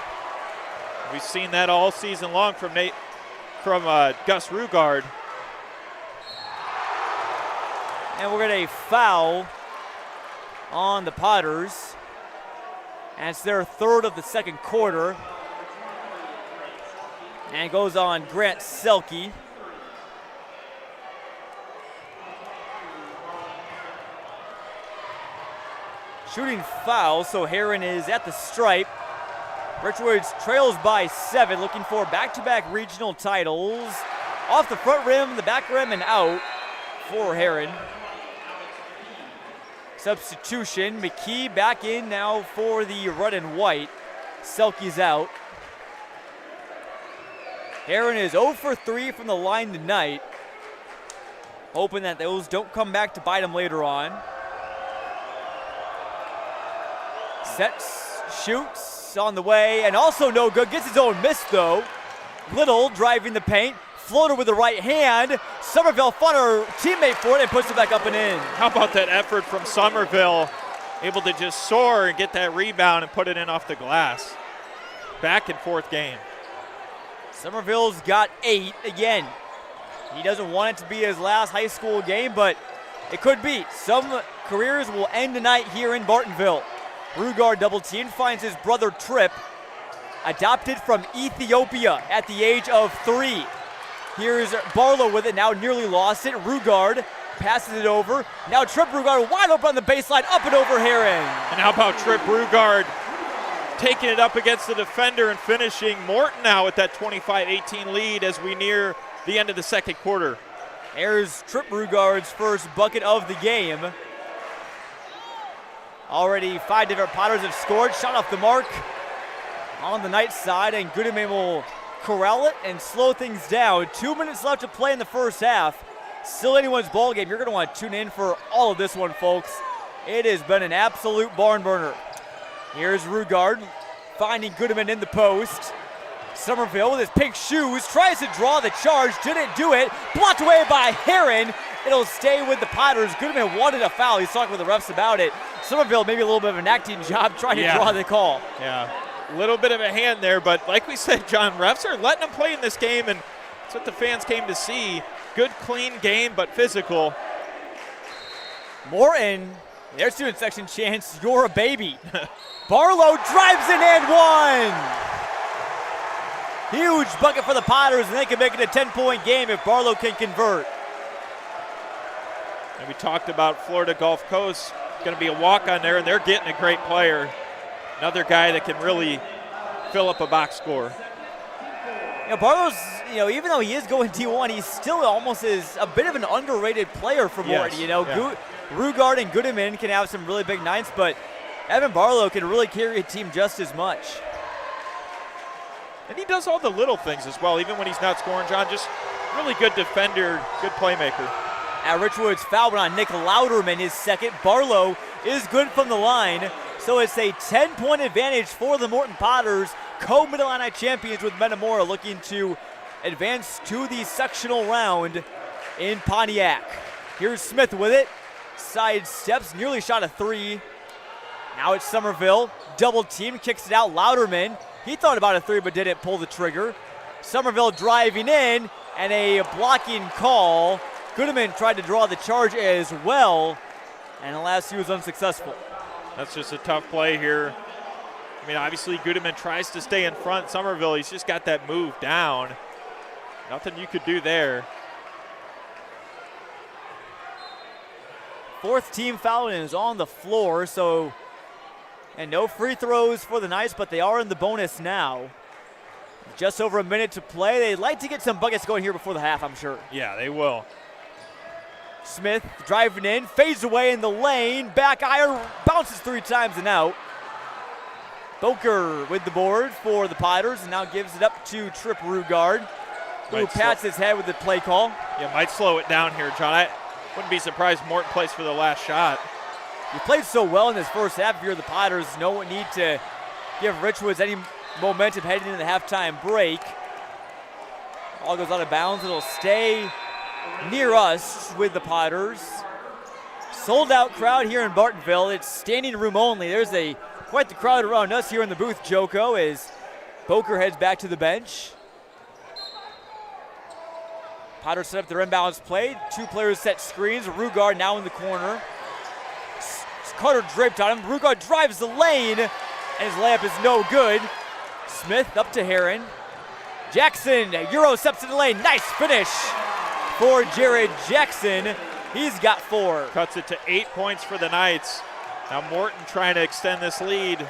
[SPEAKER 2] We've seen that all season long from Gus Rugard.
[SPEAKER 1] And we're going to foul on the Potters. And it's their third of the second quarter. And it goes on Grant Selke. Shooting foul, so Heron is at the stripe. Richwoods trails by 7, looking for back-to-back regional titles. Off the front rim, the back rim, and out for Heron. Substitution, McKee back in now for the red and white. Selke's out. Heron is 0 for 3 from the line tonight. Hoping that those don't come back to bite him later on. Sets, shoots on the way, and also no good. Gets his own miss though. Little driving the paint. Floater with the right hand. Somerville fought her teammate for it and puts it back up and in.
[SPEAKER 2] How about that effort from Somerville? Able to just soar and get that rebound and put it in off the glass. Back and forth game.
[SPEAKER 1] Somerville's got 8 again. He doesn't want it to be his last high school game, but it could be. Some careers will end tonight here in Bartonville. Rugard double team finds his brother Tripp, adopted from Ethiopia at the age of 3. Here's Barlow with it, now nearly lost it. Rugard passes it over. Now Tripp Rugard wide open on the baseline, up and over Heron.
[SPEAKER 2] And how about Tripp Rugard taking it up against the defender and finishing. Morton now with that 25-18 lead as we near the end of the second quarter.
[SPEAKER 1] There's Tripp Rugard's first bucket of the game. Already 5 different Potters have scored. Shot off the mark on the night side, and Goodman will corral it and slow things down. 2 minutes left to play in the first half. Still anyone's ball game. You're going to want to tune in for all of this one, folks. It has been an absolute barn burner. Here's Rugard finding Goodman in the post. Somerville with his pink shoes tries to draw the charge, didn't do it. Blocked away by Heron. It'll stay with the Potters. Goodman wanted a foul. He's talking with the refs about it. Somerville maybe a little bit of an acting job trying to draw the call.
[SPEAKER 2] Yeah, a little bit of a hand there, but like we said, John, refs are letting them play in this game, and that's what the fans came to see. Good, clean game, but physical.
[SPEAKER 1] Morton, their student section chants, "You're a baby." Barlow drives in and one. Huge bucket for the Potters, and they can make it a 10-point game if Barlow can convert.
[SPEAKER 2] And we talked about Florida Gulf Coast. Going to be a walk-on there, and they're getting a great player. Another guy that can really fill up a box score.
[SPEAKER 1] Barlow's, even though he is going D1, he's still almost is a bit of an underrated player for Morton. Rugard and Goodman can have some really big nights, but Evan Barlow can really carry a team just as much.
[SPEAKER 2] And he does all the little things as well, even when he's not scoring, John. Just really good defender, good playmaker.
[SPEAKER 1] At Richwoods foul on Nick Louderman, his second. Barlow is good from the line, so it's a 10-point advantage for the Morton Potters, co-Mid-Illini champions with Metamora, looking to advance to the sectional round in Pontiac. Here's Smith with it, side steps, nearly shot a 3. Now it's Somerville, double team, kicks it out. Louderman, he thought about a 3 but didn't pull the trigger. Somerville driving in, and a blocking call. Goodman tried to draw the charge as well, and alas, he was unsuccessful.
[SPEAKER 2] That's just a tough play here. I mean, obviously Goodman tries to stay in front. Somerville, he's just got that move down. Nothing you could do there.
[SPEAKER 1] Fourth team foul is on the floor, and no free throws for the Knights, but they are in the bonus now. Just over a minute to play. They'd like to get some buckets going here before the half, I'm sure.
[SPEAKER 2] Yeah, they will.
[SPEAKER 1] Smith driving in, fades away in the lane, back iron, bounces 3 times and out. Boker with the board for the Potters, and now gives it up to Tripp Rugard, who pats his head with the play call.
[SPEAKER 2] Yeah, might slow it down here, John. I wouldn't be surprised Morton plays for the last shot.
[SPEAKER 1] He played so well in this first half. If you're the Potters, no need to give Richwoods any momentum heading into the halftime break. Ball goes out of bounds. It'll stay near us with the Potters. Sold out crowd here in Bartonville. It's standing room only. There's quite the crowd around us here in the booth, Joko, as Boker heads back to the bench. Potters set up their inbounds play. 2 players set screens. Rugard now in the corner. Carter draped on him. Rugard drives the lane, and his layup is no good. Smith up to Heron. Jackson, Euro steps in the lane. Nice finish for Jared Jackson. He's got 4.
[SPEAKER 2] Cuts it to 8 points for the Knights. Now Morton trying to extend this lead in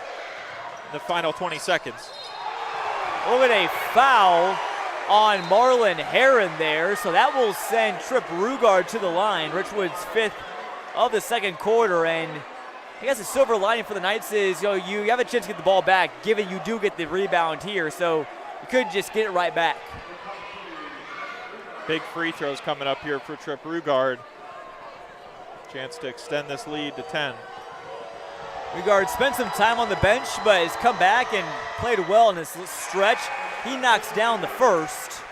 [SPEAKER 2] the final 20 seconds.
[SPEAKER 1] Look at a foul on Marlon Heron there, so that will send Tripp Rugard to the line. Richwoods' 5th of the second quarter, and I guess the silver lining for the Knights is you have a chance to get the ball back, given you do get the rebound here, so you could just get it right back.
[SPEAKER 2] Big free throws coming up here for Trip Rugard. Chance to extend this lead to 10.
[SPEAKER 1] Rugard spent some time on the bench, but has come back and played well in this stretch. He knocks down the first.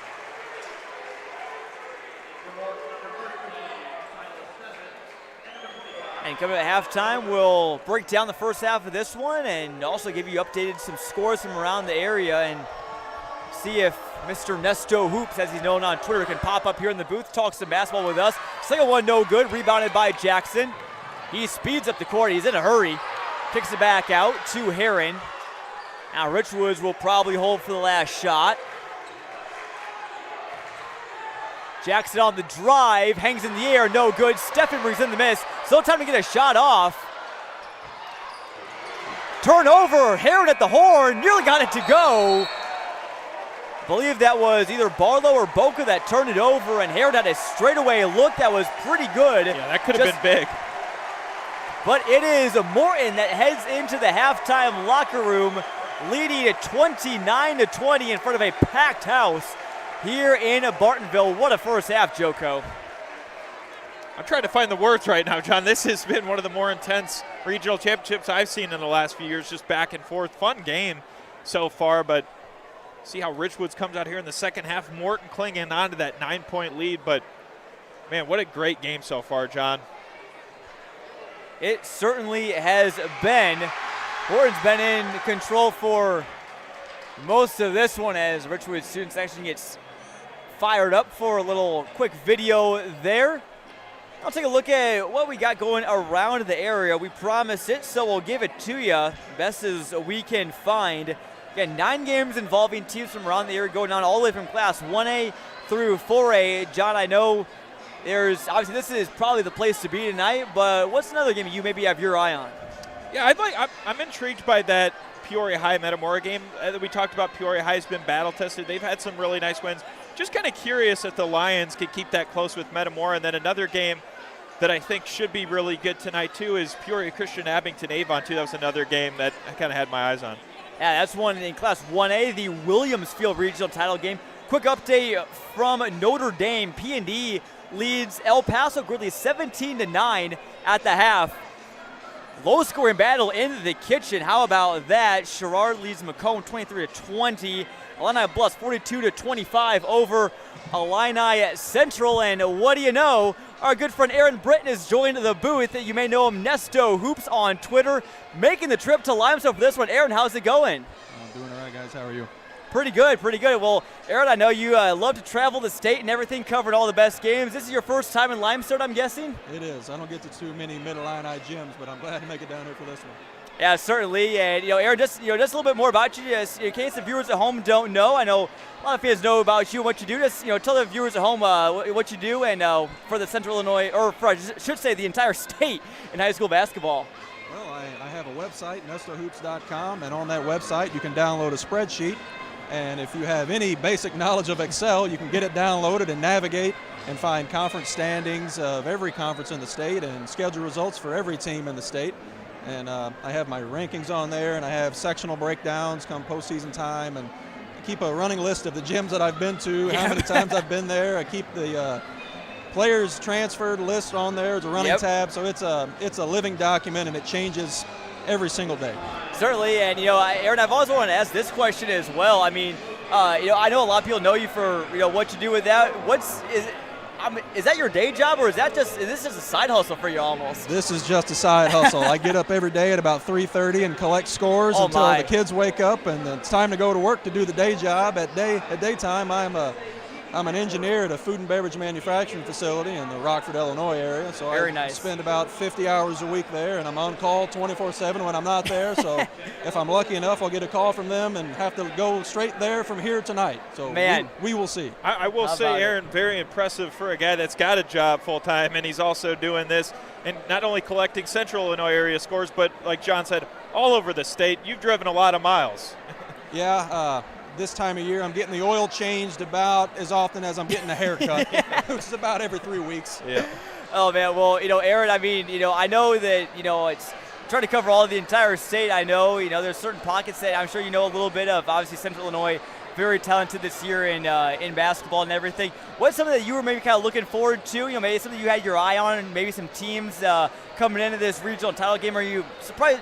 [SPEAKER 1] And coming at halftime, we'll break down the first half of this one and also give you updated some scores from around the area and see if Mr. Nesto Hoops, as he's known on Twitter, can pop up here in the booth, talk some basketball with us. Second one, no good, rebounded by Jackson. He speeds up the court, he's in a hurry. Kicks it back out to Heron. Now Richwoods will probably hold for the last shot. Jackson on the drive, hangs in the air, no good. Steffen brings in the miss. Still time to get a shot off. Turnover, Heron at the horn, nearly got it to go. I believe that was either Barlow or Boca that turned it over, and Heron had a straightaway look that was pretty good.
[SPEAKER 2] Yeah, that could have been big.
[SPEAKER 1] But it is Morton that heads into the halftime locker room, leading at 29-20 in front of a packed house here in Bartonville. What a first half, Joko.
[SPEAKER 2] I'm trying to find the words right now, John. This has been one of the more intense regional championships I've seen in the last few years, just back and forth. Fun game so far, but see how Richwoods comes out here in the second half. Morton clinging on to that 9-point lead, but man, what a great game so far, John.
[SPEAKER 1] It certainly has been. Morton's been in control for most of this one as Richwoods student section gets fired up for a little quick video there. I'll take a look at what we got going around the area. We promised it, so we'll give it to you best as we can find. Again, 9 games involving teams from around the area going on all the way from Class 1A through 4A. John, I know obviously this is probably the place to be tonight, but what's another game you maybe have your eye on?
[SPEAKER 2] Yeah, I'm intrigued by that Peoria High Metamora game that we talked about. Peoria High has been battle tested. They've had some really nice wins. Just kind of curious if the Lions could keep that close with Metamora. And then another game that I think should be really good tonight too is Peoria Christian Abington Avon too. That was another game that I kind of had my eyes on.
[SPEAKER 1] Yeah, that's one in Class 1A, the Williamsfield Regional Title game. Quick update from Notre Dame. P&D leads El Paso Grizzlies 17-9 at the half. Low scoring battle in the kitchen. How about that? Sherrard leads Macomb 23-20. Illini Bluffs 42-25 over Illini Central. And what do you know? Our good friend Aaron Britton has joined the booth. You may know him, Nesto Hoops on Twitter, making the trip to Limestone for this one. Aaron, how's it going?
[SPEAKER 3] I'm doing all right, guys. How are you?
[SPEAKER 1] Pretty good, pretty good. Well, Aaron, I know you love to travel the state and everything, covered all the best games. This is your first time in Limestone, I'm guessing?
[SPEAKER 3] It is. I don't get to too many Mid-Illini gyms, but I'm glad to make it down here for this one.
[SPEAKER 1] Yeah, certainly. And Aaron, just a little bit more about you, just in case the viewers at home don't know. I know a lot of fans know about you and what you do. Just tell the viewers at home what you do, and for the Central Illinois, or for, I should say, the entire state in high school basketball.
[SPEAKER 3] Well, I have a website, nestohoops.com, and on that website you can download a spreadsheet. And if you have any basic knowledge of Excel, you can get it downloaded and navigate and find conference standings of every conference in the state and schedule results for every team in the state. And I have my rankings on there, and I have sectional breakdowns come postseason time, and I keep a running list of the gyms that I've been to, how many times I've been there. I keep the players transferred list on there as a running tab, so it's a living document, and it changes every single day.
[SPEAKER 1] Certainly, and Aaron, I've always wanted to ask this question as well. I mean, I know a lot of people know you for what you do with that. Is that your day job, or is this just a side hustle for you almost?
[SPEAKER 3] This is just a side hustle. I get up every day at about 3:30 and collect scores until the kids wake up, and it's time to go to work to do the day job. At daytime, I'm an engineer at a food and beverage manufacturing facility in the Rockford, Illinois area. So I spend about 50 hours a week there, and I'm on call 24/7 when I'm not there. So if I'm lucky enough, I'll get a call from them and have to go straight there from here tonight. So we will see.
[SPEAKER 2] I will say, Aaron, very impressive for a guy that's got a job full-time, and he's also doing this and not only collecting Central Illinois area scores, but like John said, all over the state. You've driven a lot of miles.
[SPEAKER 3] Yeah. This time of year, I'm getting the oil changed about as often as I'm getting a haircut, which is about every 3 weeks.
[SPEAKER 2] Yeah.
[SPEAKER 1] Oh, man. Well, Aaron, I mean, I know that, it's trying to cover all of the entire state. I know, there's certain pockets that I'm sure you know a little bit of. Obviously, Central Illinois very talented this year in basketball and everything. What's something that you were maybe kind of looking forward to? You know, maybe something you had your eye on, and maybe some teams coming into this regional title game. Are you surprised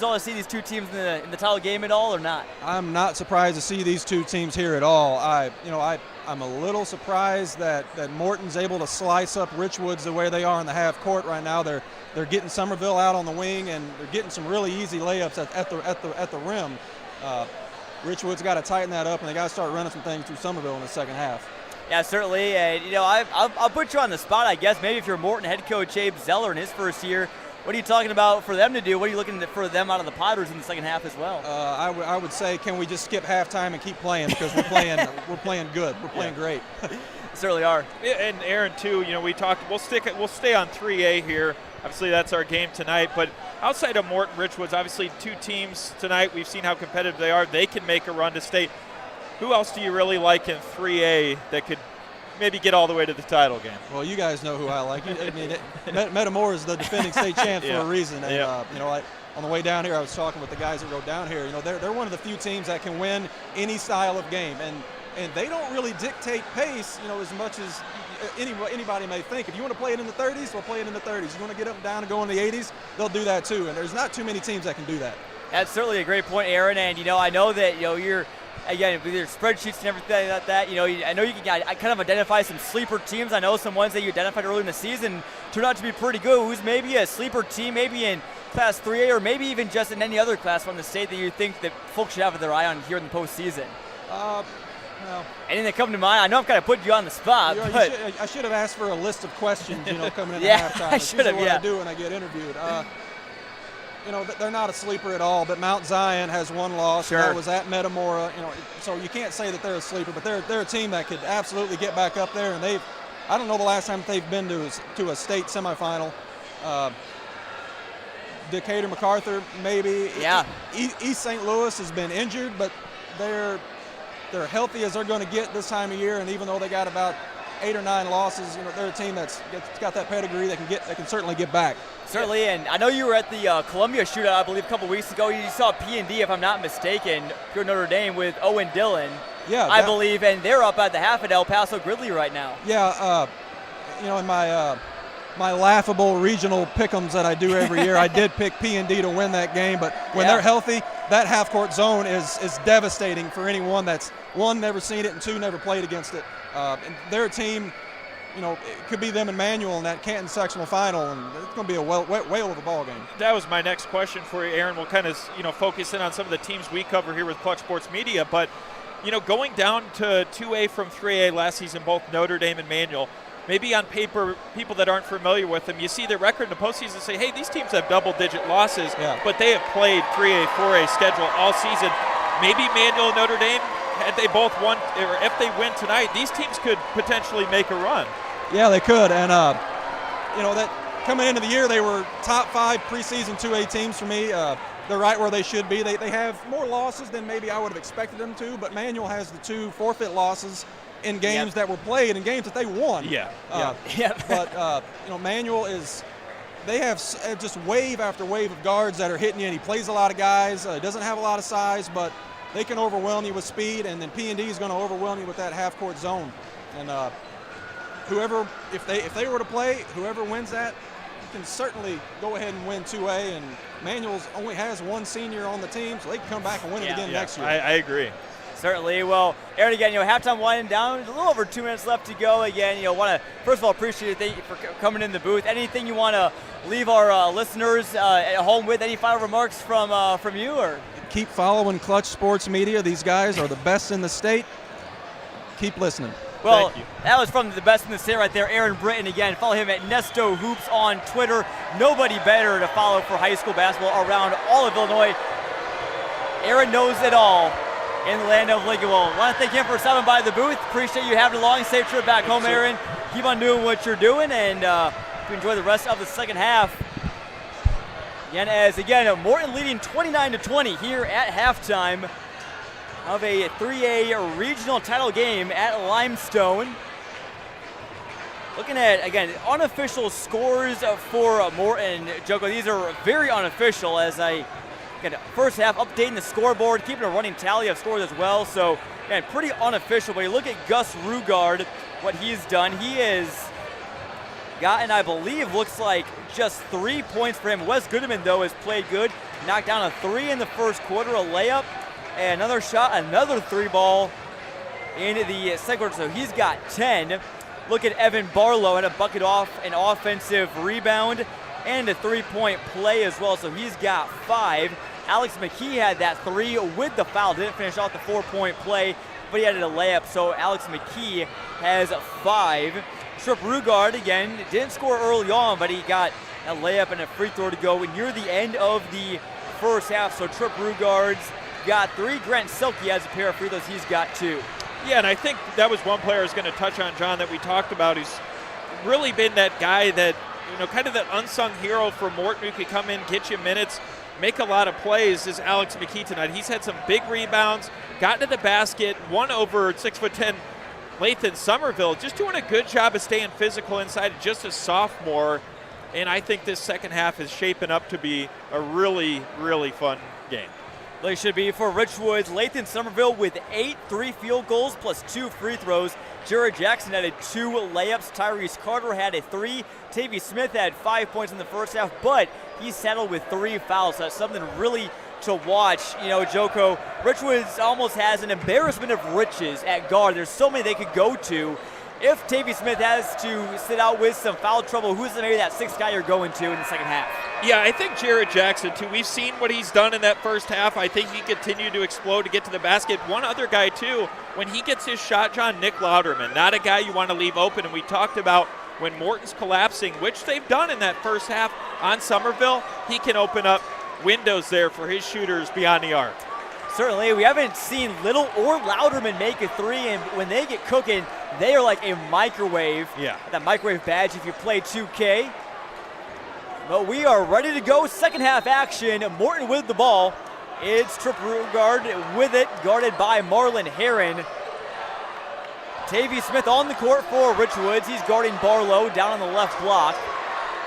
[SPEAKER 1] at all to see these two teams in the title game at all, or not?
[SPEAKER 3] I'm not surprised to see these two teams here at all. I'm a little surprised that Morton's able to slice up Richwoods the way they are in the half court right now. They're getting Somerville out on the wing, and they're getting some really easy layups at the rim. Richwoods got to tighten that up, and they got to start running some things through Somerville in the second half.
[SPEAKER 1] Yeah, certainly. And I'll put you on the spot, I guess. Maybe if you're Morton head coach Abe Zeller in his first year, what are you talking about for them to do? What are you looking for them out of the Potters in the second half as well?
[SPEAKER 3] I would say, can we just skip halftime and keep playing, because we're playing good. We're playing great.
[SPEAKER 1] Certainly are.
[SPEAKER 2] And Aaron, too, we'll stay on 3A here. Obviously, that's our game tonight. But outside of Morton, Richwoods, obviously two teams tonight. We've seen how competitive they are. They can make a run to state. Who else do you really like in 3A that could maybe get all the way to the title game?
[SPEAKER 3] Well, you guys know who I like. I mean, Metamora is the defending state champ for a reason. And, on the way down here, I was talking with the guys that rode down here. They're one of the few teams that can win any style of game. And they don't really dictate pace, as much as anybody may think. If you want to play it in the 30s, we'll play it in the 30s. You want to get up and down and go in the 80s, they'll do that too. And there's not too many teams that can do that.
[SPEAKER 1] That's certainly a great point, Aaron. And, I know that, you're, again, with your spreadsheets and everything like that, I know you can kind of identify some sleeper teams. I know some ones that you identified early in the season turned out to be pretty good. Who's maybe a sleeper team, maybe in Class 3A or maybe even just in any other class from the state that you think that folks should have their eye on here in the postseason?
[SPEAKER 3] Well,
[SPEAKER 1] anything that come to mind? I know I'm kind of putting you on the spot. But
[SPEAKER 3] I should have asked for a list of questions, coming into
[SPEAKER 1] yeah,
[SPEAKER 3] halftime.
[SPEAKER 1] I should have.
[SPEAKER 3] What I do when I get interviewed. They're not a sleeper at all. But Mount Zion has one loss.
[SPEAKER 1] Sure.
[SPEAKER 3] That was at Metamora. So you can't say that they're a sleeper, but they're a team that could absolutely get back up there. And I don't know the last time they've been to a state semifinal. Decatur MacArthur, maybe.
[SPEAKER 1] Yeah.
[SPEAKER 3] East St. Louis has been injured, but they're healthy as they're going to get this time of year. And even though they got about 8 or 9 losses, they're a team that's got that pedigree. They can certainly get back.
[SPEAKER 1] Certainly, and I know you were at the Columbia shootout, I believe, a couple weeks ago. You saw P&D, if I'm not mistaken, here at Notre Dame with Owen Dillon.
[SPEAKER 3] Yeah,
[SPEAKER 1] I believe, and they're up at the half at El Paso Gridley right now.
[SPEAKER 3] Yeah, in my laughable regional pick'ems that I do every year, I did pick P&D to win that game. But when they're healthy, that half-court zone is devastating for anyone that's, one, never seen it, and two, never played against it. And they're a team, it could be them and Manual in that Canton sectional final, and it's going to be a whale of a ball game.
[SPEAKER 2] That was my next question for you, Aaron. We'll kind of, focus in on some of the teams we cover here with Clutch Sports Media. But, going down to 2A from 3A last season, both Notre Dame and Manual, maybe on paper, people that aren't familiar with them, you see their record in the postseason and say, hey, these teams have double-digit losses, but they have played 3A, 4A schedule all season. Maybe Manual and Notre Dame, had they both won, or if they win tonight, these teams could potentially make a run.
[SPEAKER 3] Yeah, they could. And, that coming into the year, they were top 5 preseason 2A teams for me. They're right where they should be. They have more losses than maybe I would have expected them to, but Manual has the 2 forfeit losses in games that were played and games that they won. But Manual they have just wave after wave of guards that are hitting you, and he plays a lot of guys. Doesn't have a lot of size, but they can overwhelm you with speed, and then P&D is going to overwhelm you with that half-court zone. And whoever, if they were to play, whoever wins that can certainly go ahead and win 2A. And Manual's only has 1 senior on the team, so they can come back and win it again next year.
[SPEAKER 2] I agree.
[SPEAKER 1] Certainly. Well, Aaron, again, halftime winding down. There's a little over 2 minutes left to go. Again, want to first of all appreciate it. Thank you for coming in the booth. Anything you want to leave our listeners at home with? Any final remarks from you? Or
[SPEAKER 3] keep following Clutch Sports Media. These guys are the best in the state. Keep listening.
[SPEAKER 1] Well, that was from the best in the state right there, Aaron Britton. Again, follow him at Nesto Hoops on Twitter. Nobody better to follow for high school basketball around all of Illinois. Aaron knows it all in the land of Lincoln. Well, I want to thank him for stopping by the booth. Appreciate you having a long, safe trip back home, Aaron. Keep on doing what you're doing, and enjoy the rest of the second half. Again, Morton leading 29-20 here at halftime of a 3A regional title game at Limestone. Looking at, again, unofficial scores for Morton. Joko, these are very unofficial as I get first half updating the scoreboard, keeping a running tally of scores as well. So And pretty unofficial, but you look at Gus Rugard, what he's done. He has gotten, I believe, looks like just 3 points for him. Wes Goodman, though, has played good. Knocked down a 3 in the first quarter, a layup, and another shot, another 3-ball in the second quarter. So he's got 10. Look at Evan Barlow, had a bucket off an offensive rebound and a 3-point play as well. So he's got 5. Alex McKee had that 3 with the foul. Didn't finish off the 4-point play, but he had a layup. So Alex McKee has 5. Trip Rugard, again, didn't score early on, but he got a layup and a free throw to go near the end of the first half. So Trip Rugard's got 3. Grant Selke has a pair of free throws. He's got 2.
[SPEAKER 2] Yeah, and I think that was one player I was going to touch on, John, that we talked about. He's really been that guy that, kind of that unsung hero for Morton who could come in, get you minutes, make a lot of plays, is Alex McKee tonight. He's had some big rebounds, got to the basket, won over 6'10" Lathan Somerville, just doing a good job of staying physical inside, just a sophomore. And I think this second half is shaping up to be a really, really fun game.
[SPEAKER 1] They should be for Richwoods. Lathan Somerville with 8 3 field goals plus 2 free throws. Jared Jackson had 2 layups. Tyrese Carter had a 3. Tavy Smith had 5 points in the first half, but he settled with 3 fouls. So that's something really to watch. Joko, Richwoods almost has an embarrassment of riches at guard. There's so many they could go to. If Tavy Smith has to sit out with some foul trouble, who's maybe that 6th guy you're going to in the second half?
[SPEAKER 2] Yeah, I think Jared Jackson, too. We've seen what he's done in that first half. I think he continued to explode to get to the basket. One other guy, too, when he gets his shot, John, Nick Louderman, not a guy you want to leave open. And we talked about when Morton's collapsing, which they've done in that first half on Somerville, he can open up windows there for his shooters beyond the arc.
[SPEAKER 1] Certainly, we haven't seen Little or Louderman make a 3, and when they get cooking, they are like a microwave.
[SPEAKER 2] Yeah.
[SPEAKER 1] That microwave badge if you play 2K. But we are ready to go. Second half action. Morton with the ball. It's Trip Rugard with it, guarded by Marlon Heron. Tavy Smith on the court for Richwoods. He's guarding Barlow down on the left block.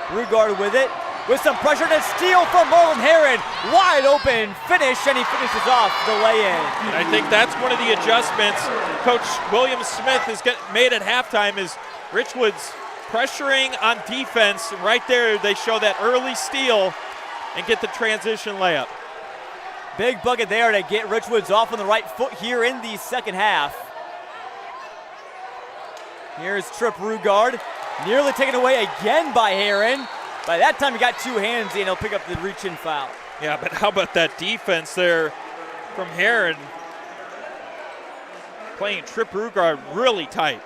[SPEAKER 1] Rugard with it. With some pressure to steal from Marlon Heron. Wide open finish, and he finishes off the lay-in.
[SPEAKER 2] And I think that's one of the adjustments Coach William Smith has made at halftime is Richwoods pressuring on defense. Right there, they show that early steal and get the transition layup.
[SPEAKER 1] Big bucket there to get Richwoods off on the right foot here in the second half. Here's Trip Rugard. Nearly taken away again by Heron. By that time, he got 2 hands in. He'll pick up the reach-in foul.
[SPEAKER 2] Yeah, but how about that defense there from Heron? Playing Trip Rugard really tight.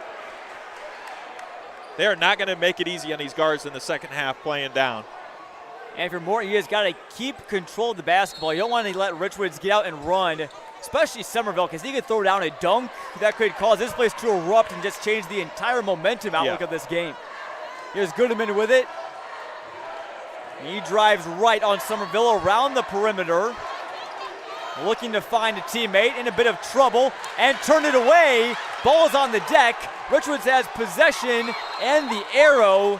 [SPEAKER 2] They are not going to make it easy on these guards in the second half playing down.
[SPEAKER 1] And for Morton, you guys got to keep control of the basketball. You don't want to let Richwoods get out and run, especially Somerville, because he could throw down a dunk that could cause this place to erupt and just change the entire momentum outlook of this game. Here's Goodman with it. He drives right on Somerville around the perimeter. Looking to find a teammate in a bit of trouble and turn it away. Ball's on the deck. Richwoods has possession and the arrow.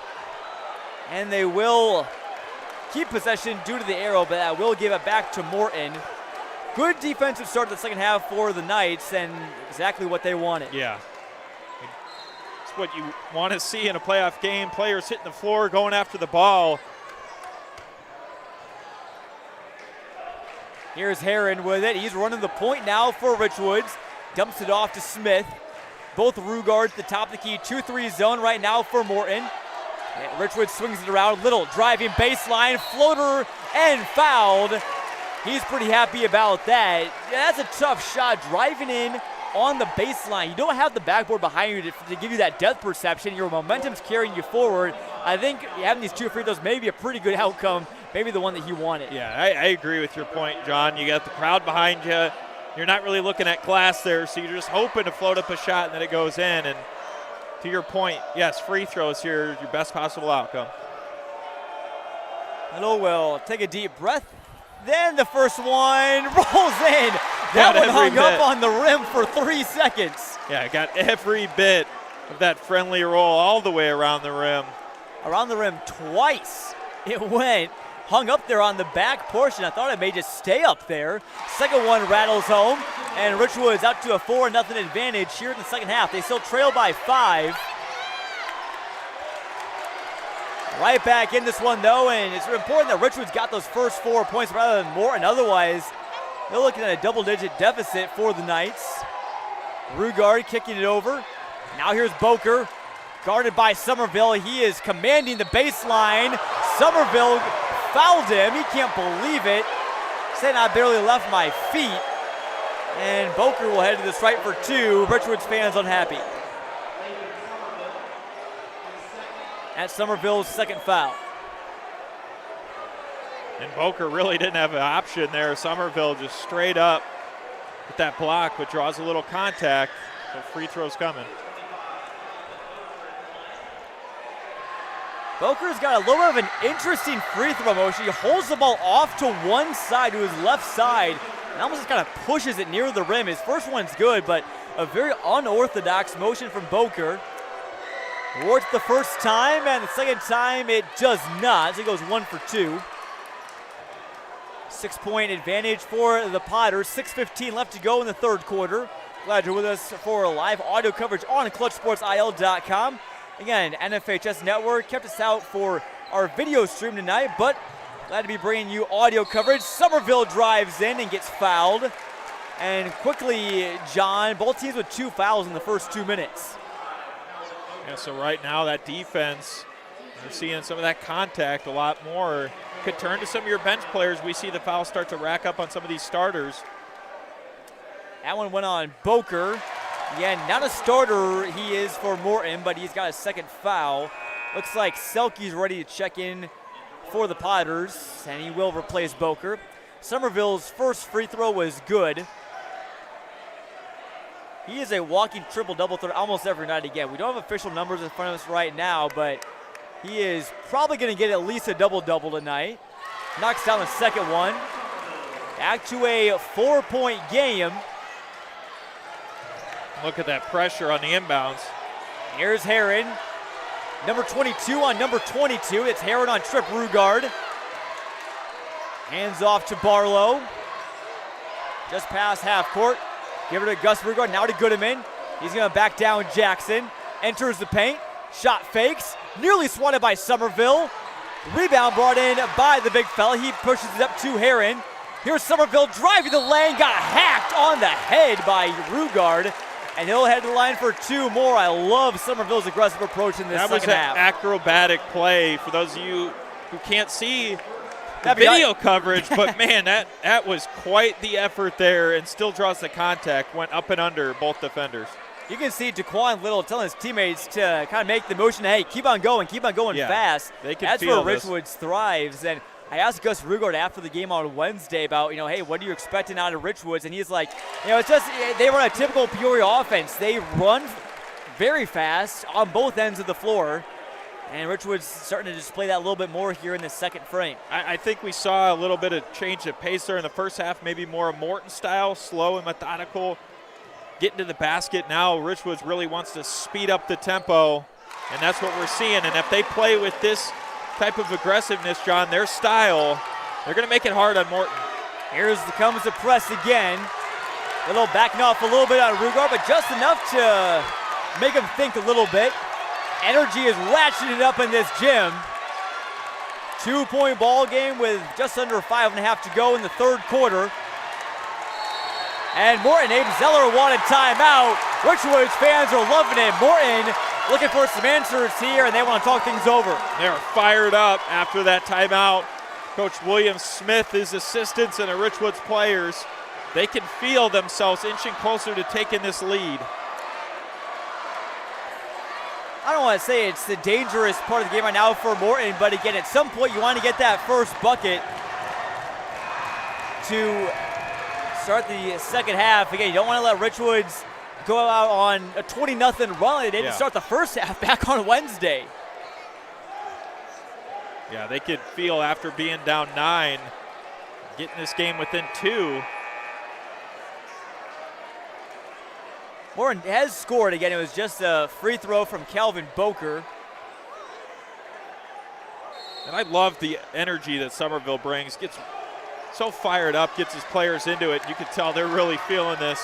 [SPEAKER 1] And they will keep possession due to the arrow, but that will give it back to Morton. Good defensive start to the second half for the Knights, and exactly what they wanted.
[SPEAKER 2] Yeah. It's what you want to see in a playoff game. Players hitting the floor, going after the ball.
[SPEAKER 1] Here's Heron with it. He's running the point now for Richwoods. Dumps it off to Smith. Both Rugards at the top of the key. 2-3 zone right now for Morton. And Richwoods swings it around. Little driving baseline. Floater and fouled. He's pretty happy about that. Yeah, that's a tough shot. Driving in on the baseline. You don't have the backboard behind you to give you that depth perception. Your momentum's carrying you forward. I think having these 2 free throws may be a pretty good outcome. Maybe the one that he wanted.
[SPEAKER 2] Yeah, I agree with your point, John. You got the crowd behind you. You're not really looking at glass there, so you're just hoping to float up a shot and then it goes in. And to your point, yes, free throws here, your best possible outcome.
[SPEAKER 1] Little will take a deep breath. Then the first one rolls in. That one hung up on the rim for 3 seconds.
[SPEAKER 2] Yeah, got every bit of that friendly roll all the way around the rim.
[SPEAKER 1] Around the rim twice it went. hung up there on the back portion. I thought it may just stay up there. Second one rattles home, and Richwoods out to a 4-0 advantage here in the second half. They still trail by 5. Right back in this one, though, and it's important that Richwoods got those first 4 points rather than Morton. Otherwise, they're looking at a double-digit deficit for the Knights. Rugard kicking it over. Now here's Boker, guarded by Somerville. He is commanding the baseline. Somerville fouled him. He can't believe it. Saying I barely left my feet. And Boker will head to the stripe for 2. Richwoods fans unhappy. That's Somerville's second foul.
[SPEAKER 2] And Boker really didn't have an option there. Somerville just straight up with that block, but draws a little contact. So free throw's coming.
[SPEAKER 1] Boker's got a little bit of an interesting free throw motion. He holds the ball off to one side, to his left side, and almost just kind of pushes it near the rim. His first one's good, but a very unorthodox motion from Boker. Worked the first time, and the second time it does not. So he goes 1 for 2. 6-point advantage for the Potters. 6:15 left to go in the third quarter. Glad you're with us for live audio coverage on ClutchSportsIL.com. Again, NFHS Network kept us out for our video stream tonight, but glad to be bringing you audio coverage. Somerville drives in and gets fouled. And quickly, John, both teams with 2 fouls in the first 2 minutes.
[SPEAKER 2] Yeah, so right now that defense, we're seeing some of that contact a lot more. Could turn to some of your bench players. We see the fouls start to rack up on some of these starters.
[SPEAKER 1] That one went on Boker. Yeah, not a starter he is for Morton, but he's got a second foul. Looks like Selke's ready to check in for the Potters, and he will replace Boker. Somerville's first free throw was good. He is a walking triple-double threat almost every night again. We don't have official numbers in front of us right now, but he is probably going to get at least a double-double tonight. Knocks down the second one. Back to a 4-point game.
[SPEAKER 2] Look at that pressure on the inbounds.
[SPEAKER 1] Here's Heron. Number 22 on number 22. It's Heron on Trip Rugard. Hands off to Barlow. Just past half court. Give it to Gus Rugard, now to Goodeman. He's going to back down Jackson. Enters the paint. Shot fakes. Nearly swatted by Somerville. Rebound brought in by the big fella. He pushes it up to Heron. Here's Somerville driving the lane. Got hacked on the head by Rugard. And he'll head to the line for 2 more. I love Somerville's aggressive approach in this second half.
[SPEAKER 2] That was an acrobatic play for those of you who can't see the video coverage, but man, that was quite the effort there and still draws the contact. Went up and under both defenders.
[SPEAKER 1] You can see Daquan Little telling his teammates to kind of make the motion, hey, keep on going fast.
[SPEAKER 2] They can
[SPEAKER 1] That's
[SPEAKER 2] feel
[SPEAKER 1] where
[SPEAKER 2] this.
[SPEAKER 1] Richwoods thrives. And I asked Gus Rugard after the game on Wednesday about, hey, what are you expecting out of Richwoods? And he's like, it's just they run a typical Peoria offense. They run very fast on both ends of the floor. And Richwoods starting to display that a little bit more here in the second frame.
[SPEAKER 2] I think we saw a little bit of change of pace there in the first half, maybe more Morton style, slow and methodical, getting to the basket. Now Richwoods really wants to speed up the tempo, and that's what we're seeing. And if they play with this type of aggressiveness, John, their style, they're going to make it hard on Morton.
[SPEAKER 1] Comes the press again. Little backing off a little bit on Rugard, but just enough to make him think a little bit. Energy is ratcheted up in this gym. 2-point ball game with just under 5.5 to go in the third quarter. And Morton, Abe Zeller wanted timeout. Richwoods fans are loving it. Morton looking for some answers here, and they want to talk things over.
[SPEAKER 2] They're fired up after that timeout. Coach William Smith, his assistants, and the Richwoods players, they can feel themselves inching closer to taking this lead.
[SPEAKER 1] I don't want to say it's the dangerous part of the game right now for Morton, but again, at some point you want to get that first bucket to start the second half. Again, you don't want to let Richwoods go out on a 20-0 run. They didn't start the first half back on Wednesday.
[SPEAKER 2] Yeah, they could feel after being down 9, getting this game within 2.
[SPEAKER 1] Morton has scored again. It was just a free throw from Calvin Boker.
[SPEAKER 2] And I love the energy that Somerville brings. Gets so fired up, gets his players into it. You can tell they're really feeling this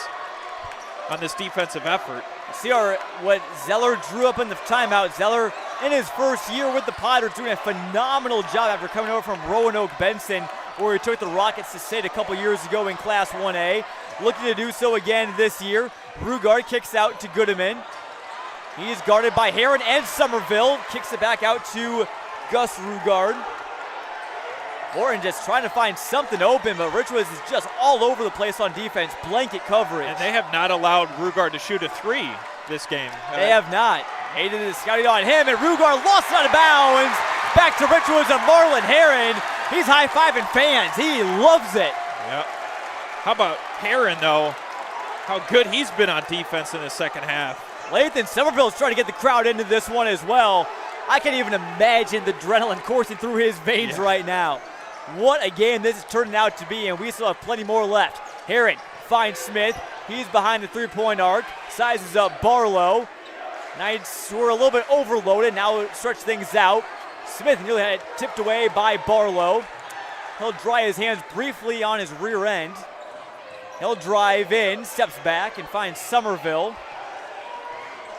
[SPEAKER 2] on this defensive effort.
[SPEAKER 1] See what Zeller drew up in the timeout. Zeller, in his first year with the Pirates, doing a phenomenal job after coming over from Roanoke Benson, where he took the Rockets to state a couple years ago in Class 1A. Looking to do so again this year. Rugard kicks out to Goodeman. He is guarded by Heron and Somerville. Kicks it back out to Gus Rugard. Morton just trying to find something open, but Richwoods is just all over the place on defense. Blanket coverage.
[SPEAKER 2] And they have not allowed Rugard to shoot a three this game.
[SPEAKER 1] They have not. Hayden is scouting on him, and Rugard lost it out of bounds. Back to Richwoods and Marlon Heron. He's high-fiving fans. He loves it.
[SPEAKER 2] Yep. How about Heron, though? How good he's been on defense in the second half.
[SPEAKER 1] Lathan Somerville's trying to get the crowd into this one as well. I can't even imagine the adrenaline coursing through his veins right now. What a game this is turning out to be, and we still have plenty more left. Heron finds Smith. He's behind the three-point arc. Sizes up Barlow. Knights were a little bit overloaded. Now stretch things out. Smith nearly had it tipped away by Barlow. He'll dry his hands briefly on his rear end. He'll drive in, steps back, and finds Somerville.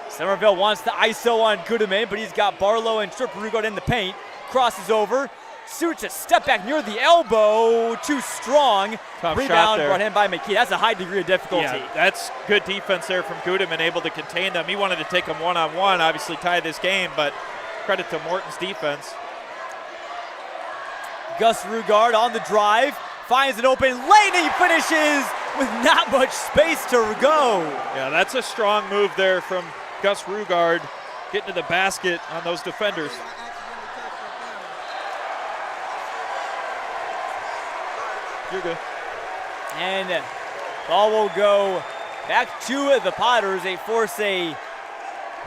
[SPEAKER 1] Somerville wants the ISO on Goodeman, but he's got Barlow and Trip Rugard in the paint. Crosses over. Suits a step back near the elbow. Too strong.
[SPEAKER 2] Tough
[SPEAKER 1] Rebound
[SPEAKER 2] shot
[SPEAKER 1] brought in by McKee. That's a high degree of difficulty.
[SPEAKER 2] Yeah, that's good defense there from Goodeman, able to contain them. He wanted to take them one-on-one, obviously tie this game, but credit to Morton's defense.
[SPEAKER 1] Gus Rugard on the drive. Finds an open lane, and he finishes with not much space to go.
[SPEAKER 2] Yeah, that's a strong move there from Gus Rugard, getting to the basket on those defenders. You're good.
[SPEAKER 1] And ball will go back to the Potters. They force a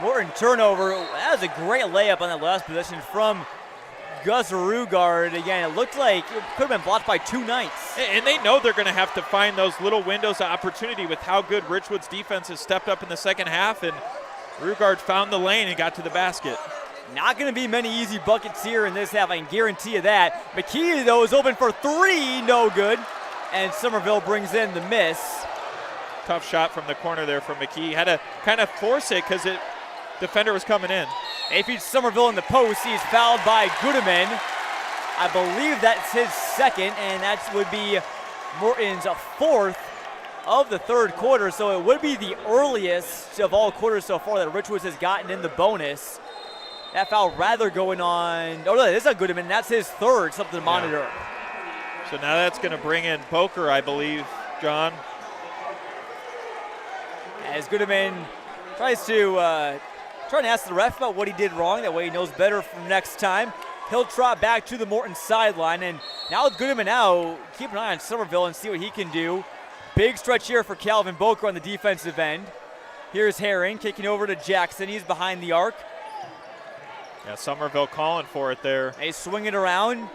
[SPEAKER 1] Morton turnover. That was a great layup on that last possession from Gus Rugard. Again, it looked like it could have been blocked by two Knights.
[SPEAKER 2] And they know they're going to have to find those little windows of opportunity with how good Richwood's defense has stepped up in the second half, and Rugard found the lane and got to the basket.
[SPEAKER 1] Not going to be many easy buckets here in this half, I can guarantee you that. McKee, though, is open for three, no good. And Somerville brings in the miss.
[SPEAKER 2] Tough shot from the corner there from McKee. Had to kind of force it because the defender was coming in.
[SPEAKER 1] They feed Somerville in the post. He's fouled by Goodeman. I believe that's his second, and that would be Morton's fourth of the third quarter. So it would be the earliest of all quarters so far that Richwoods has gotten in the bonus. That foul rather going on. Oh, no, this is a Goodeman. That's his third, something to monitor.
[SPEAKER 2] So now that's going to bring in Boker, I believe, John.
[SPEAKER 1] As Goodeman tries to ask the ref about what he did wrong. That way he knows better from next time. He'll trot back to the Morton sideline. And now with Goodeman out, keep an eye on Somerville and see what he can do. Big stretch here for Calvin Boker on the defensive end. Here's Herring kicking over to Jackson. He's behind the arc.
[SPEAKER 2] Yeah, Somerville calling for it there.
[SPEAKER 1] They swing it around.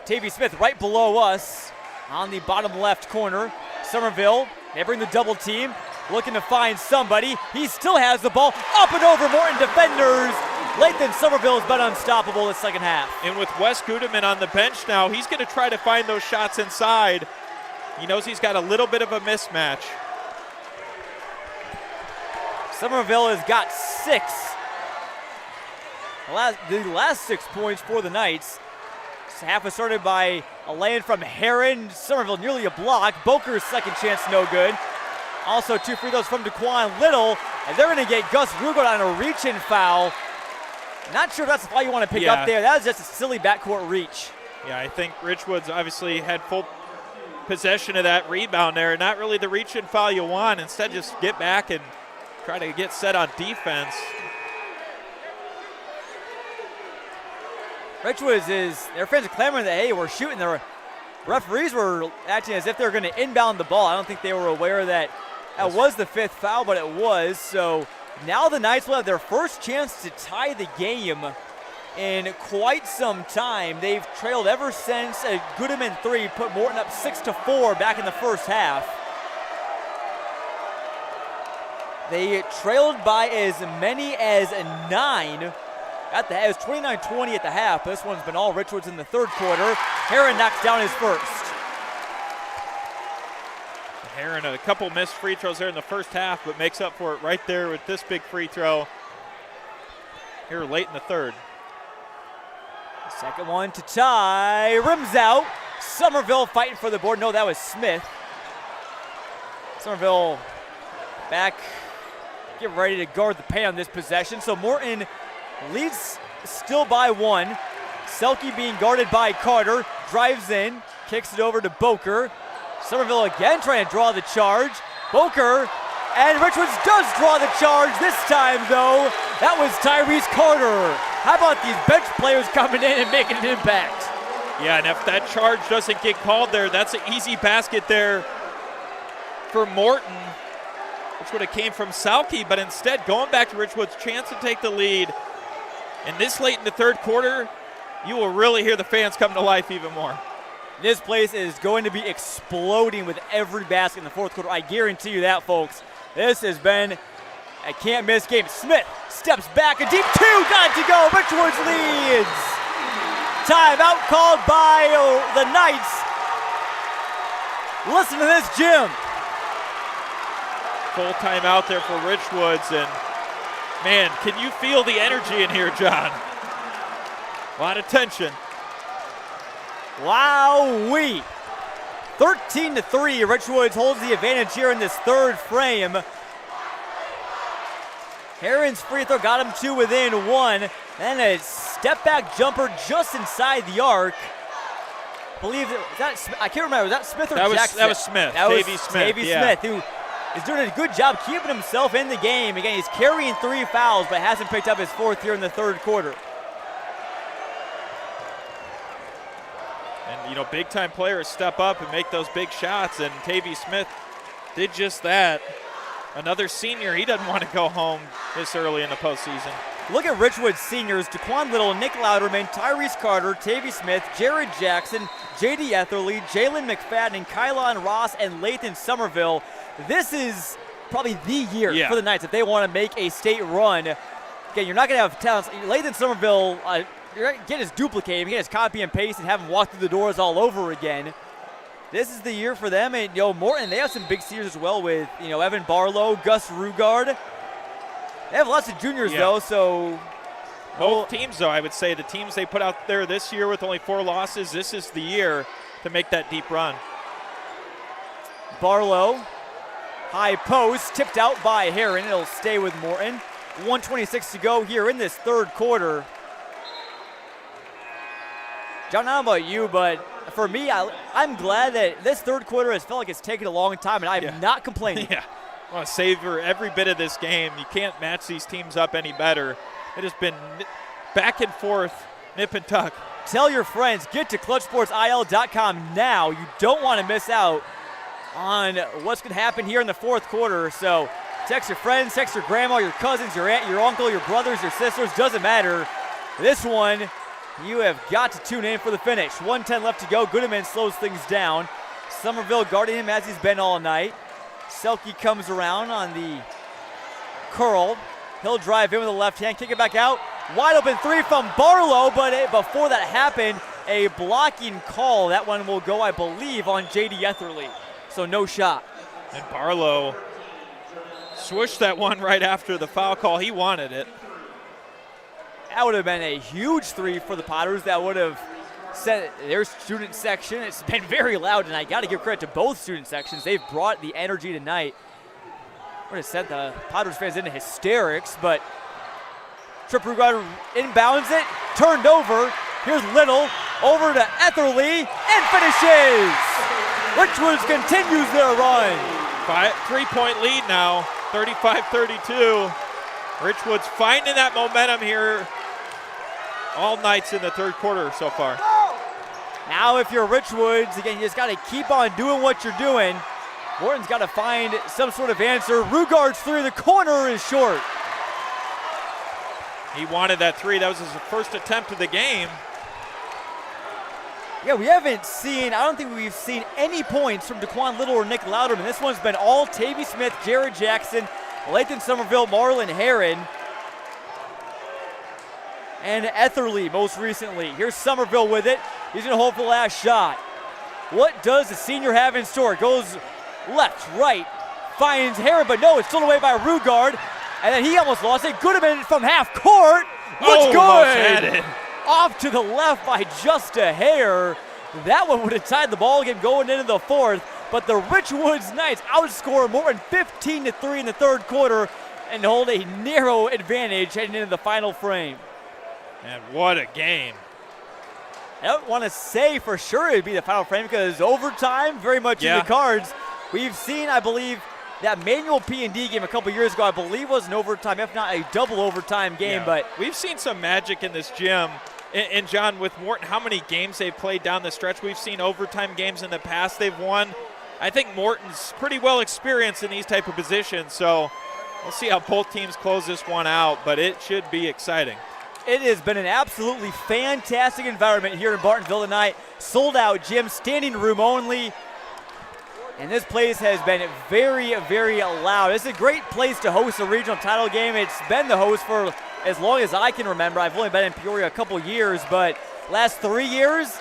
[SPEAKER 1] Tavy Smith right below us on the bottom left corner. Somerville, they bring the double team, looking to find somebody. He still has the ball. Up and over Morton defenders. Lathan Somerville has been unstoppable this second half.
[SPEAKER 2] And with Wes Goodeman on the bench now, he's going to try to find those shots inside. He knows he's got a little bit of a mismatch.
[SPEAKER 1] Somerville has got six. The last 6 points for the Knights. This half was started by a lay-in from Heron. Somerville nearly a block. Boker's second chance no good. Also 2 free throws from DeQuan Little. And they're going to get Gus Rugard on a reach-in foul. Not sure if that's the foul you want to pick up there. That was just a silly backcourt reach.
[SPEAKER 2] Yeah, I think Richwoods obviously had full possession of that rebound there. Not really the reach-in foul you want. Instead, just get back and try to get set on defense.
[SPEAKER 1] Richwoods their fans are clamoring that, hey, we're shooting. The referees were acting as if they were going to inbound the ball. I don't think they were aware that was the 5th foul, but it was. So now the Knights will have their first chance to tie the game in quite some time. They've trailed ever since a Goodeman 3 put Morton up 6-4 back in the first half. They trailed by as many as 9 At the, it was 29-20 at the half. This one's been all Richwoods in the third quarter. Heron knocks down his first.
[SPEAKER 2] Heron, a couple missed free throws there in the first half, but makes up for it right there with this big free throw here late in the third.
[SPEAKER 1] Second one to tie, rims out. Somerville fighting for the board. No, that was Smith. Somerville back, get ready to guard the paint on this possession. So Morton leads still by one. Selke being guarded by Carter, drives in, kicks it over to Boker. Somerville again trying to draw the charge. Boker, and Richwoods does draw the charge this time though. That was Tyrese Carter. How about these bench players coming in and making an impact?
[SPEAKER 2] Yeah, and if that charge doesn't get called there, that's an easy basket there for Morton, which would have came from Selke, but instead going back to Richwoods, chance to take the lead. And this late in the third quarter, you will really hear the fans come to life even more.
[SPEAKER 1] This place is going to be exploding with every basket in the fourth quarter. I guarantee you that, folks. This has been a can't-miss game. Smith steps back, a deep two, got it to go. Richwoods leads. Timeout called by the Knights. Listen to this, Jim.
[SPEAKER 2] Full timeout there for Richwoods, and man, can you feel the energy in here, John? A lot of tension.
[SPEAKER 1] Wowee. 13-3, Richwoods holds the advantage here in this third frame. Heron's free throw got him two within one. Then a step back jumper just inside the arc. I can't remember, was that Smith or Jackson?
[SPEAKER 2] That was Smith, Davey Smith.
[SPEAKER 1] Davey Smith, who is doing a good job keeping himself in the game. Again, he's carrying 3 fouls, but hasn't picked up his fourth here in the third quarter.
[SPEAKER 2] And, you know, big-time players step up and make those big shots, and Tavy Smith did just that. Another senior, he doesn't want to go home this early in the postseason.
[SPEAKER 1] Look at Richwoods seniors: Daquan Little, Nick Louderman, Tyrese Carter, Tavy Smith, Jared Jackson, J.D. Etherly, Jalen McFadden, Kylon Ross, and Lathan Somerville. This is probably the year for the Knights if they want to make a state run. Again, you're not going to have talents. Lathan Somerville, you're going to get his duplicate, get his copy and paste, and have him walk through the doors all over again. This is the year for them. And, Morton, they have some big seniors as well with, Evan Barlow, Gus Rugard. They have lots of juniors, though, so.
[SPEAKER 2] Both teams, though, I would say the teams they put out there this year with only 4 losses, this is the year to make that deep run.
[SPEAKER 1] Barlow, high post, tipped out by Heron. It'll stay with Morton. 1:26 to go here in this third quarter. John, I don't know about you, but for me, I'm glad that this third quarter has felt like it's taken a long time, and I'm not complaining.
[SPEAKER 2] I want to savor every bit of this game. You can't match these teams up any better. It has been back and forth, nip and tuck.
[SPEAKER 1] Tell your friends, get to clutchsportsil.com now. You don't want to miss out on what's going to happen here in the fourth quarter. So text your friends, text your grandma, your cousins, your aunt, your uncle, your brothers, your sisters, doesn't matter. This one, you have got to tune in for the finish. 1:10 left to go. Goodeman slows things down. Somerville guarding him as he's been all night. Selke comes around on the curl. He'll drive in with the left hand, kick it back out. Wide open three from Barlow, but before that happened, a blocking call. That one will go, I believe, on J.D. Etherly. So no shot.
[SPEAKER 2] And Barlow swooshed that one right after the foul call. He wanted it.
[SPEAKER 1] That would have been a huge three for the Potters. That would have set their student section. It's been very loud, and I got to give credit to both student sections. They've brought the energy tonight. Would have sent the Potters fans into hysterics, but Trip Rugard inbounds it, turned over. Here's Little, over to Etherly, and finishes! Richwoods continues their run.
[SPEAKER 2] 3-point lead now, 35-32. Richwoods finding that momentum here all nights in the third quarter so far.
[SPEAKER 1] Now if you're Richwoods, again, you just got to keep on doing what you're doing. Morton's got to find some sort of answer. Rugard's three, the corner is short.
[SPEAKER 2] He wanted that three. That was his first attempt of the game.
[SPEAKER 1] Yeah, we haven't seen, I don't think we've seen any points from Daquan Little or Nick Louderman. This one's been all Tavy Smith, Jared Jackson, Lathan Somerville, Marlon Heron. and Etherly most recently. Here's Somerville with it. He's going to hold for the last shot. What does the senior have in store? Goes left, right, finds Heron, but no, it's stolen away by Rugard. And then he almost lost it. Goodman from half court. Looks good. Off to the left by just a hair. That one would have tied the ball game going into the fourth. But the Richwoods Knights outscore Morton 15-3 in the third quarter and hold a narrow advantage heading into the final frame.
[SPEAKER 2] And what a game.
[SPEAKER 1] I don't want to say for sure it would be the final frame because overtime very much in the cards. We've seen, I believe, that Manual P&D game a couple years ago, I believe was an overtime, if not a double overtime game. But
[SPEAKER 2] we've seen some magic in this gym. And John, with Morton, how many games they've played down the stretch? We've seen overtime games in the past they've won. I think Morton's pretty well experienced in these type of positions, so we'll see how both teams close this one out, but it should be exciting.
[SPEAKER 1] It has been an absolutely fantastic environment here in Bartonville tonight. Sold out gym, standing room only. And this place has been very, very loud. It's a great place to host a regional title game. It's been the host for as long as I can remember. I've only been in Peoria a couple years, but last 3 years,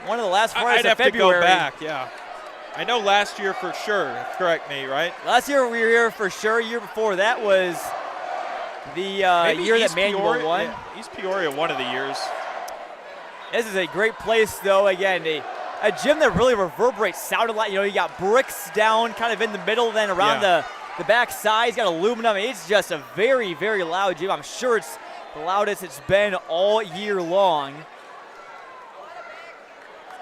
[SPEAKER 1] one of the last Fridays of February.
[SPEAKER 2] I'd have to go back, I know last year for sure, correct me, right?
[SPEAKER 1] Last year we were here for sure. Year before that was the year that Manual won.
[SPEAKER 2] Yeah, East Peoria one of the years.
[SPEAKER 1] This is a great place, though. Again, a gym that really reverberates sound a lot. You know, you got bricks down kind of in the middle, then around the back side. He's got aluminum. It's just a very, very loud gym. I'm sure it's the loudest it's been all year long.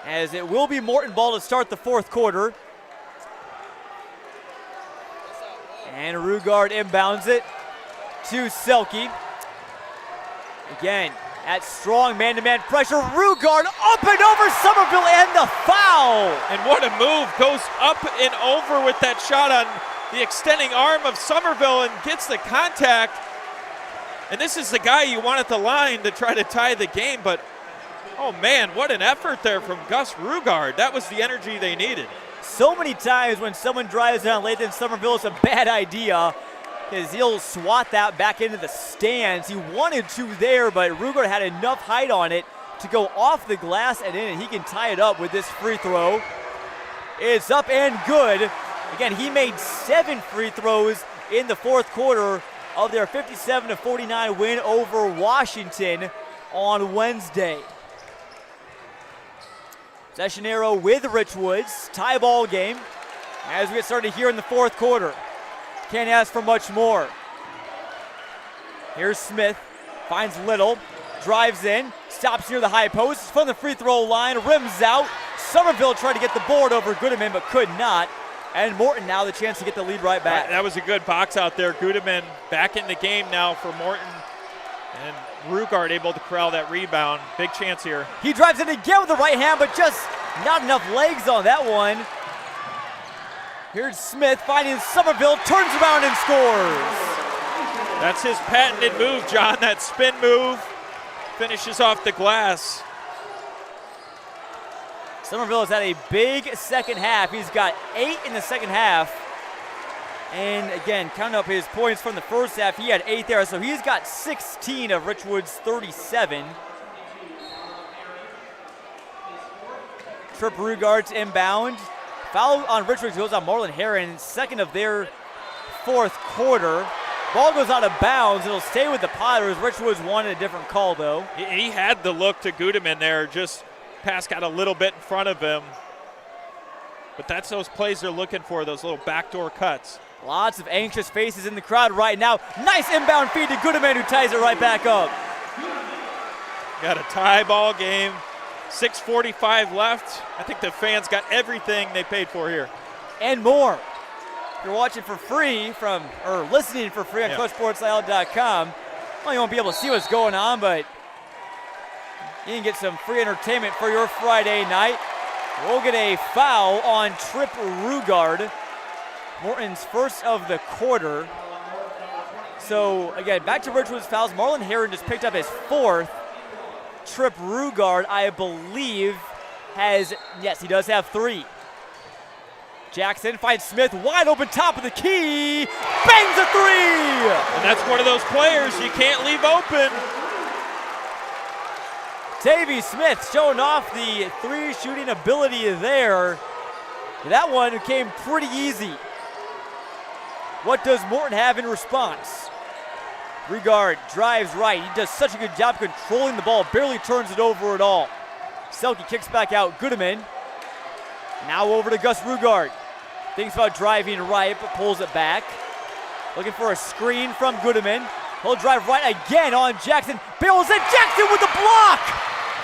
[SPEAKER 1] As it will be Morton ball to start the fourth quarter. And Rugard inbounds it to Selke. Again, at strong man-to-man pressure, Rugard up and over Somerville and the foul.
[SPEAKER 2] And what a move, goes up and over with that shot on the extending arm of Somerville and gets the contact. And this is the guy you want at the line to try to tie the game, but oh man, what an effort there from Gus Rugard. That was the energy they needed.
[SPEAKER 1] So many times when someone drives down late in Somerville, it's a bad idea because he'll swat that back into the stands. He wanted to there, but Rugard had enough height on it to go off the glass and in, and he can tie it up with this free throw. It's up and good. Again, he made 7 free throws in the fourth quarter of their 57-49 win over Washington on Wednesday. Possession arrow with Richwoods. Tie ball game as we get started here in the fourth quarter. Can't ask for much more. Here's Smith. Finds Little. Drives in. Stops near the high post. From the free throw line. Rims out. Somerville tried to get the board over Goodman but could not. And Morton now the chance to get the lead right back.
[SPEAKER 2] That was a good box out there. Goodman back in the game now for Morton. And Rugard able to corral that rebound. Big chance here.
[SPEAKER 1] He drives it again with the right hand, but just not enough legs on that one. Here's Smith finding Somerville, turns around and scores.
[SPEAKER 2] That's his patented move, John, that spin move. Finishes off the glass.
[SPEAKER 1] Somerville has had a big second half. He's got 8 in the second half. And again, counting up his points from the first half, he had 8 there, so he's got 16 of Richwoods' 37. Trip Rugard's inbound. Foul on Richwoods goes on Marlon Heron, second of their fourth quarter. Ball goes out of bounds. It'll stay with the Potters. Richwoods wanted a different call, though.
[SPEAKER 2] He had the look to Goodman there, just pass got a little bit in front of him. But that's those plays they're looking for, those little backdoor cuts.
[SPEAKER 1] Lots of anxious faces in the crowd right now. Nice inbound feed to Goodman, who ties it right back up.
[SPEAKER 2] Got a tie ball game. 6:45 left. I think the fans got everything they paid for here.
[SPEAKER 1] And more. If you're watching for free or listening for free on CoachSportsIsle.com, well, you won't be able to see what's going on, but you can get some free entertainment for your Friday night. We'll get a foul on Trip Rugard. Morton's first of the quarter. So, again, back to Richwoods fouls. Marlon Heron just picked up his 4th. Trip Rugard, I believe, has, yes, he does have 3. Jackson finds Smith wide open top of the key. Bangs a 3!
[SPEAKER 2] And that's one of those players you can't leave open.
[SPEAKER 1] Tavy Smith showing off the 3 shooting ability there. That one came pretty easy. What does Morton have in response? Rugard drives right. He does such a good job controlling the ball, barely turns it over at all. Selke kicks back out. Goodeman. Now over to Gus Rugard. Thinks about driving right, but pulls it back. Looking for a screen from Goodeman. He'll drive right again on Jackson. Bails it. Jackson with the block!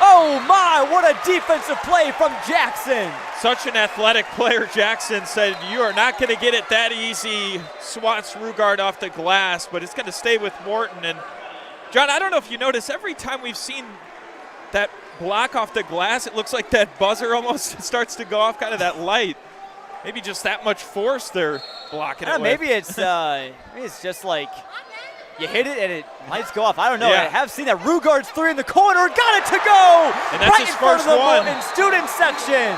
[SPEAKER 1] Oh my, what a defensive play from Jackson.
[SPEAKER 2] Such an athletic player. Jackson said, you are not going to get it that easy. Swats Rugard off the glass, but it's going to stay with Morton. And John, I don't know if you notice, every time we've seen that block off the glass, it looks like that buzzer almost starts to go off, kind of that light. Maybe just that much force they're blocking it with.
[SPEAKER 1] Maybe it's just like you hit it and it lights go off. I don't know.
[SPEAKER 2] Yeah.
[SPEAKER 1] I have seen that. Rugard's 3 in the corner. Got it to go!
[SPEAKER 2] And that's
[SPEAKER 1] right
[SPEAKER 2] his
[SPEAKER 1] in front
[SPEAKER 2] first
[SPEAKER 1] of the
[SPEAKER 2] one.
[SPEAKER 1] Morton student section.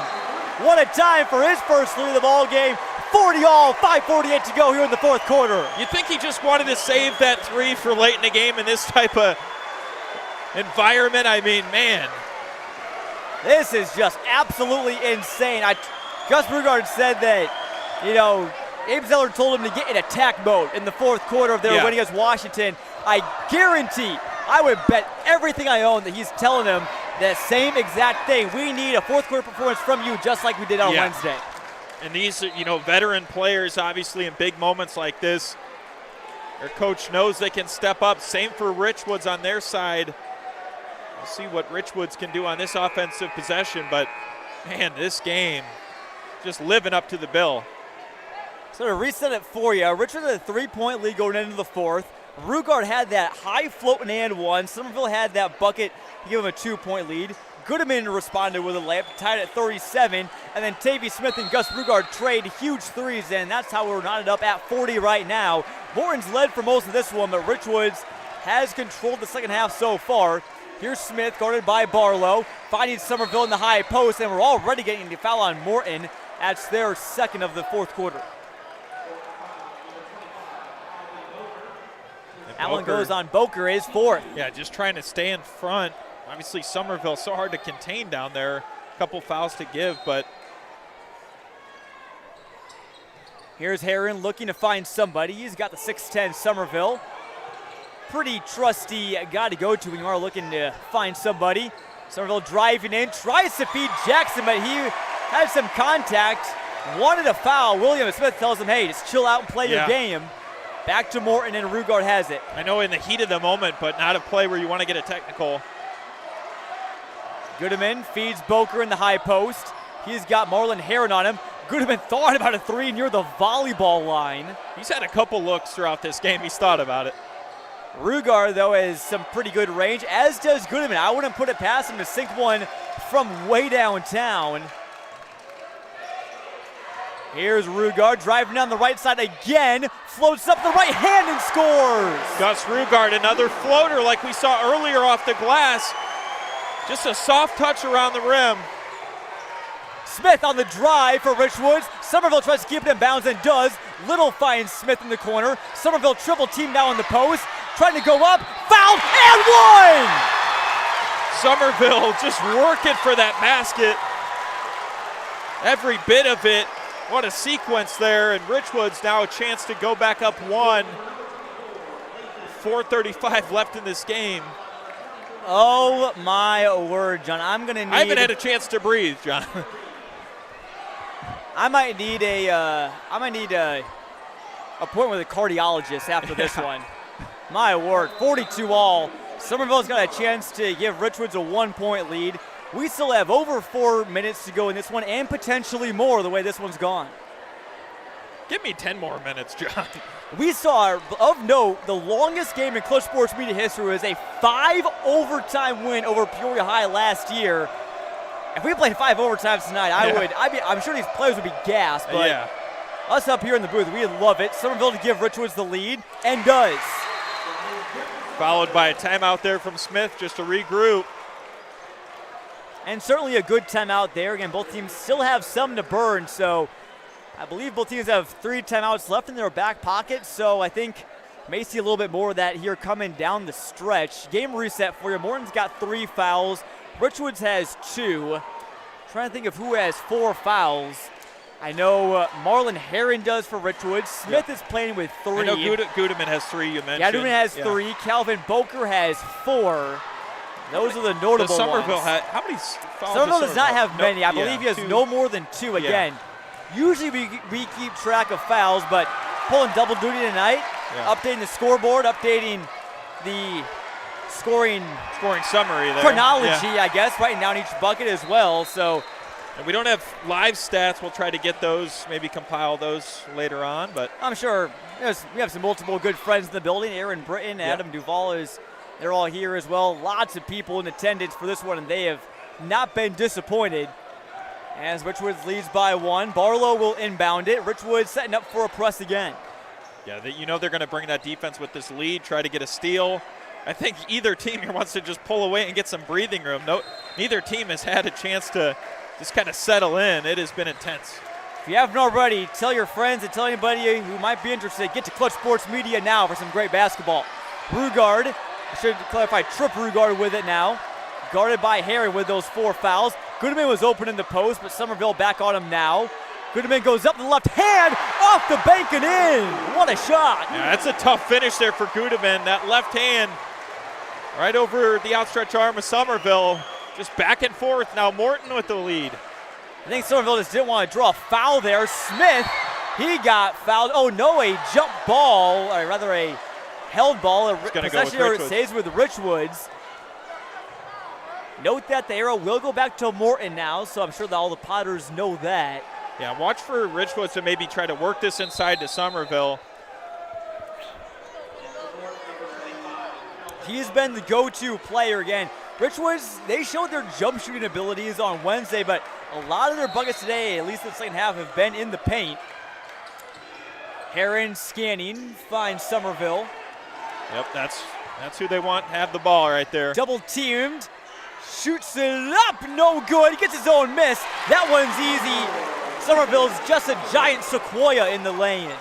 [SPEAKER 1] What a time for his first 3 of the ball game. 40 all, 5:48 to go here in the 4th quarter.
[SPEAKER 2] You think he just wanted to save that 3 for late in the game in this type of environment? I mean, man.
[SPEAKER 1] This is just absolutely insane. Gus Rugard said that, Abe Zeller told him to get in attack mode in the 4th quarter of their win against Washington. I guarantee, I would bet everything I own that he's telling him that same exact thing. We need a 4th quarter performance from you, just like we did on Wednesday.
[SPEAKER 2] And these, veteran players, obviously in big moments like this, their coach knows they can step up. Same for Richwoods on their side. We'll see what Richwoods can do on this offensive possession, but man, this game just living up to the bill.
[SPEAKER 1] So to reset it for you, Richwoods had a 3-point lead going into the 4th. Rugard had that high float and one. Somerville had that bucket to give him a 2-point lead. Goodeman responded with a layup, tied at 37, and then Tavy Smith and Gus Rugard trade huge threes, and that's how we're knotted up at 40 right now. Morton's led for most of this one, but Richwoods has controlled the second half so far. Here's Smith, guarded by Barlow, finding Somerville in the high post, and we're already getting the foul on Morton. That's their 2nd of the 4th quarter. That one goes on Boker, his 4th.
[SPEAKER 2] Yeah, just trying to stay in front. Obviously, Somerville so hard to contain down there. A couple fouls to give, but.
[SPEAKER 1] Here's Heron looking to find somebody. He's got the 6'10 Somerville. Pretty trusty guy to go to when you are looking to find somebody. Somerville driving in, tries to feed Jackson, but he had some contact, wanted a foul. William Smith tells him, hey, just chill out and play your game. Back to Morton, and Rugard has it.
[SPEAKER 2] I know in the heat of the moment, but not a play where you want to get a technical.
[SPEAKER 1] Goodeman feeds Boker in the high post. He's got Marlon Heron on him. Goodeman thought about a 3 near the volleyball line.
[SPEAKER 2] He's had a couple looks throughout this game. He's thought about it.
[SPEAKER 1] Rugard, though, has some pretty good range, as does Goodeman. I wouldn't put it past him to sink one from way downtown. Here's Rugard driving down the right side again, floats up the right hand and scores.
[SPEAKER 2] Gus Rugard, another floater like we saw earlier off the glass. Just a soft touch around the rim.
[SPEAKER 1] Smith on the drive for Richwoods. Somerville tries to keep it in bounds and does. Little finds Smith in the corner. Somerville triple team now on the post. Trying to go up, fouled, and one!
[SPEAKER 2] Somerville just working for that basket. Every bit of it. What a sequence there, and Richwoods now a chance to go back up 1. 4:35 left in this game.
[SPEAKER 1] Oh my word, John! I
[SPEAKER 2] haven't had a chance to breathe, John.
[SPEAKER 1] I might need a appointment with a cardiologist after this one. My word, 42 all. Somerville's got a chance to give Richwoods a 1-point lead. We still have over 4 minutes to go in this one, and potentially more the way this one's gone.
[SPEAKER 2] Give me 10 more minutes, John.
[SPEAKER 1] We saw, of note, the longest game in Clutch Sports Media history was a 5-overtime win over Peoria High last year. If we played 5 overtimes tonight, I'm sure these players would be gassed, but us up here in the booth, we'd love it. Somerville to give Richwoods the lead, and does.
[SPEAKER 2] Followed by a timeout there from Smith just to regroup.
[SPEAKER 1] And certainly a good timeout there. Again, both teams still have some to burn, so I believe both teams have 3 timeouts left in their back pocket, so I think may see a little bit more of that here coming down the stretch. Game reset for you. Morton's got 3 fouls. Richwoods has 2. Trying to think of who has 4 fouls. I know Marlon Herron does for Richwoods. Smith is playing with 3.
[SPEAKER 2] I know Gudeman has 3, you mentioned.
[SPEAKER 1] Gudeman has 3. Calvin Boker has 4. Those are the notable ones.
[SPEAKER 2] Somerville how many fouls?
[SPEAKER 1] Somerville does not have many. I believe he has
[SPEAKER 2] 2.
[SPEAKER 1] no more than 2 again. Usually we keep track of fouls, but pulling double duty tonight, updating the scoreboard, updating the scoring
[SPEAKER 2] summary there.
[SPEAKER 1] Chronology, I guess, writing down each bucket as well. So,
[SPEAKER 2] and we don't have live stats. We'll try to get those, maybe compile those later on. But
[SPEAKER 1] I'm sure we have some multiple good friends in the building. Aaron Britton, Adam Duvall they're all here as well. Lots of people in attendance for this one, and they have not been disappointed. As Richwoods leads by 1. Barlow will inbound it. Richwoods setting up for a press again.
[SPEAKER 2] Yeah, they're going to bring that defense with this lead, try to get a steal. I think either team here wants to just pull away and get some breathing room. Neither team has had a chance to just kind of settle in. It has been intense.
[SPEAKER 1] If you haven't already, tell your friends and tell anybody who might be interested, get to Clutch Sports Media now for some great basketball. Rugard, I should clarify, Trip Rugard with it now. Guarded by Herring with those 4 fouls. Goodman was open in the post, but Somerville back on him now. Goodman goes up to the left hand, off the bank and in. What a shot.
[SPEAKER 2] Yeah, that's a tough finish there for Goodman. That left hand right over the outstretched arm of Somerville. Just back and forth. Now Morton with the lead.
[SPEAKER 1] I think Somerville just didn't want to draw a foul there. Smith, he got fouled. Oh no, a jump ball, or rather a held ball. Possession stays with Richwoods. Note that the arrow will go back to Morton now, so I'm sure that all the Potters know that.
[SPEAKER 2] Yeah, watch for Richwoods to maybe try to work this inside to Somerville.
[SPEAKER 1] He's been the go-to player again. Richwoods, they showed their jump shooting abilities on Wednesday, but a lot of their buckets today, at least in the second half, have been in the paint. Herron scanning, finds Somerville.
[SPEAKER 2] Yep, that's who they want to have the ball right there.
[SPEAKER 1] Double teamed. Shoots it up, no good. He gets his own miss. That one's easy. Somerville's just a giant sequoia in the lane.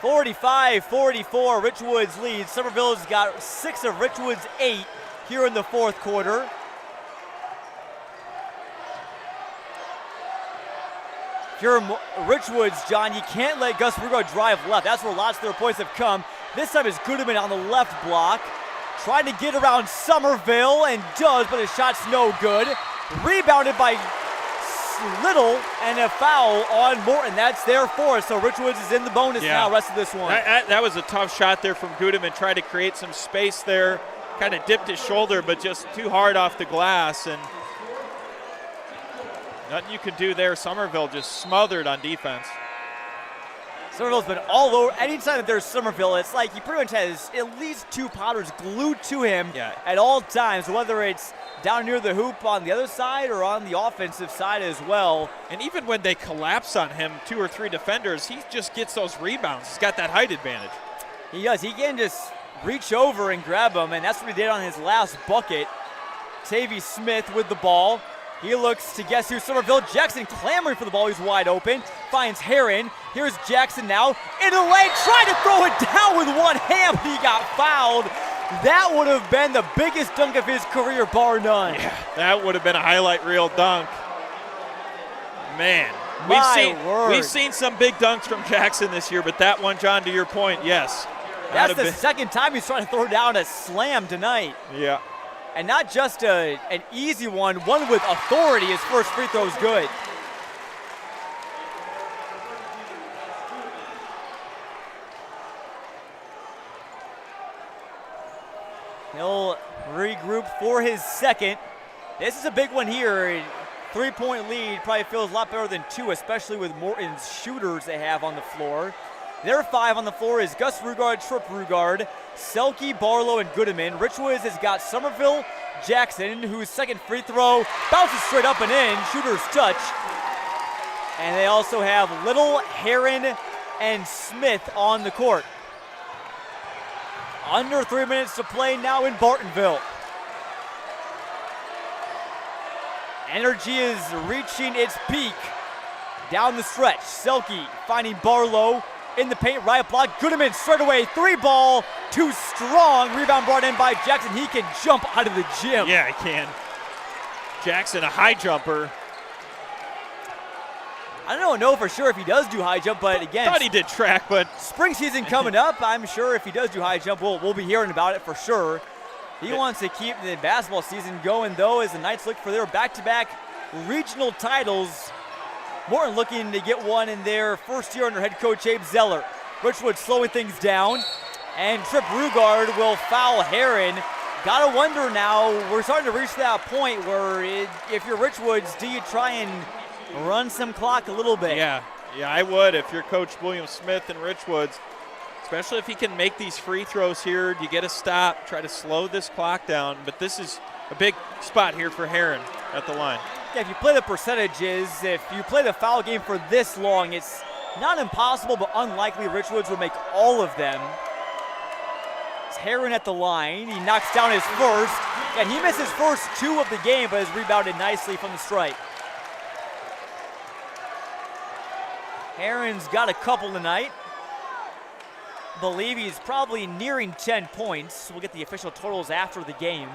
[SPEAKER 1] 45-44, Richwoods leads. Somerville's got 6 of Richwoods' 8 here in the 4th quarter. If you're Richwoods, John, you can't let Gus Rugard drive left. That's where lots of their points have come. This time it's Goodman on the left block. Trying to get around Somerville and does, but his shot's no good. Rebounded by Little and a foul on Morton. That's their 4th, so Richwoods is in the bonus now, rest of this one.
[SPEAKER 2] That was a tough shot there from Goodman. Tried to create some space there. Kind of dipped his shoulder, but just too hard off the glass. And nothing you could do there. Somerville just smothered on defense.
[SPEAKER 1] Somerville's been all over. Anytime that there's Somerville, it's like he pretty much has at least 2 Potters glued to him at all times, whether it's down near the hoop on the other side or on the offensive side as well.
[SPEAKER 2] And even when they collapse on him, 2 or 3 defenders, he just gets those rebounds. He's got that height advantage.
[SPEAKER 1] He does. He can just reach over and grab them, and that's what he did on his last bucket. Tavy Smith with the ball. He looks to guess who, Somerville. Jackson clamoring for the ball. He's wide open. Finds Herron. Here's Jackson now. Into the lane. Trying to throw it down with one hand, but he got fouled. That would have been the biggest dunk of his career, bar none.
[SPEAKER 2] Yeah, that would have been a highlight reel dunk. Man, we've seen some big dunks from Jackson this year, but that one, John, to your point, yes.
[SPEAKER 1] That's the second time he's trying to throw down a slam tonight.
[SPEAKER 2] Yeah.
[SPEAKER 1] And not just an easy one with authority. His first free throw is good. He'll regroup for his second. This is a big one here. 3-point lead probably feels a lot better than 2, especially with Morton's shooters they have on the floor. Their 5 on the floor is Gus Rugard, Trip Rugard, Selke, Barlow, and Goodman. Richwoods has got Somerville, Jackson, whose second free throw bounces straight up and in. Shooters touch. And they also have Little, Herron, and Smith on the court. Under 3 minutes to play now in Bartonville. Energy is reaching its peak down the stretch. Selke finding Barlow in the paint, right block. Goodman straight away, 3 ball, too strong. Rebound brought in by Jackson. He can jump out of the gym.
[SPEAKER 2] Yeah, he can. Jackson, a high jumper.
[SPEAKER 1] I don't know for sure if he does do high jump, but again,
[SPEAKER 2] Thought he did track, but
[SPEAKER 1] spring season coming up. I'm sure if he does do high jump, we'll be hearing about it for sure. He wants to keep the basketball season going, though, as the Knights look for their back-to-back regional titles. Morton looking to get one in their first year under head coach Abe Zeller. Richwood slowing things down, and Trip Rugard will foul Heron. Gotta wonder now, we're starting to reach that point where if you're Richwoods, do you try and run some clock a little bit?
[SPEAKER 2] Yeah, I would if you're Coach William Smith and Richwoods, especially if he can make these free throws here. You get a stop, try to slow this clock down, but this is a big spot here for Heron at the line.
[SPEAKER 1] Yeah, if you play the percentages, if you play the foul game for this long, it's not impossible, but unlikely Richwoods would make all of them. It's Heron at the line. He knocks down his first, and he missed his first 2 of the game, but has rebounded nicely from the stripe. Heron's got a couple tonight. Believe he's probably nearing 10 points. We'll get the official totals after the game.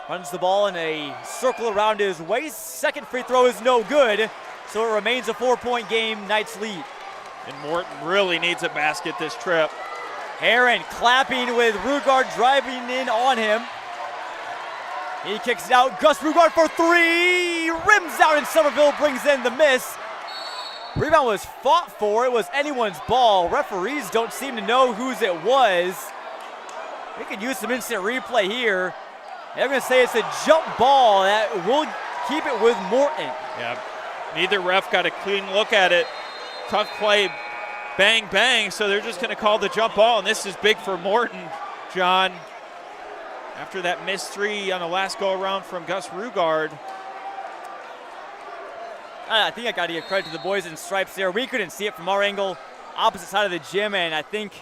[SPEAKER 1] Runs the ball in a circle around his waist. Second free throw is no good, so it remains a 4-point game. Knights lead.
[SPEAKER 2] And Morton really needs a basket this trip.
[SPEAKER 1] Heron clapping with Rugard driving in on him. He kicks it out. Gus Rugard for 3. Rims out, and Somerville brings in the miss. Rebound was fought for. It was anyone's ball. Referees don't seem to know whose it was. We could use some instant replay here. They're going to say it's a jump ball that will keep it with Morton.
[SPEAKER 2] Yeah, neither ref got a clean look at it. Tough play, bang, bang, so they're just going to call the jump ball, and this is big for Morton, John. After that missed 3 on the last go-around from Gus Rugard.
[SPEAKER 1] I think I got to give credit to the boys in stripes there. We couldn't see it from our angle, opposite side of the gym, and I think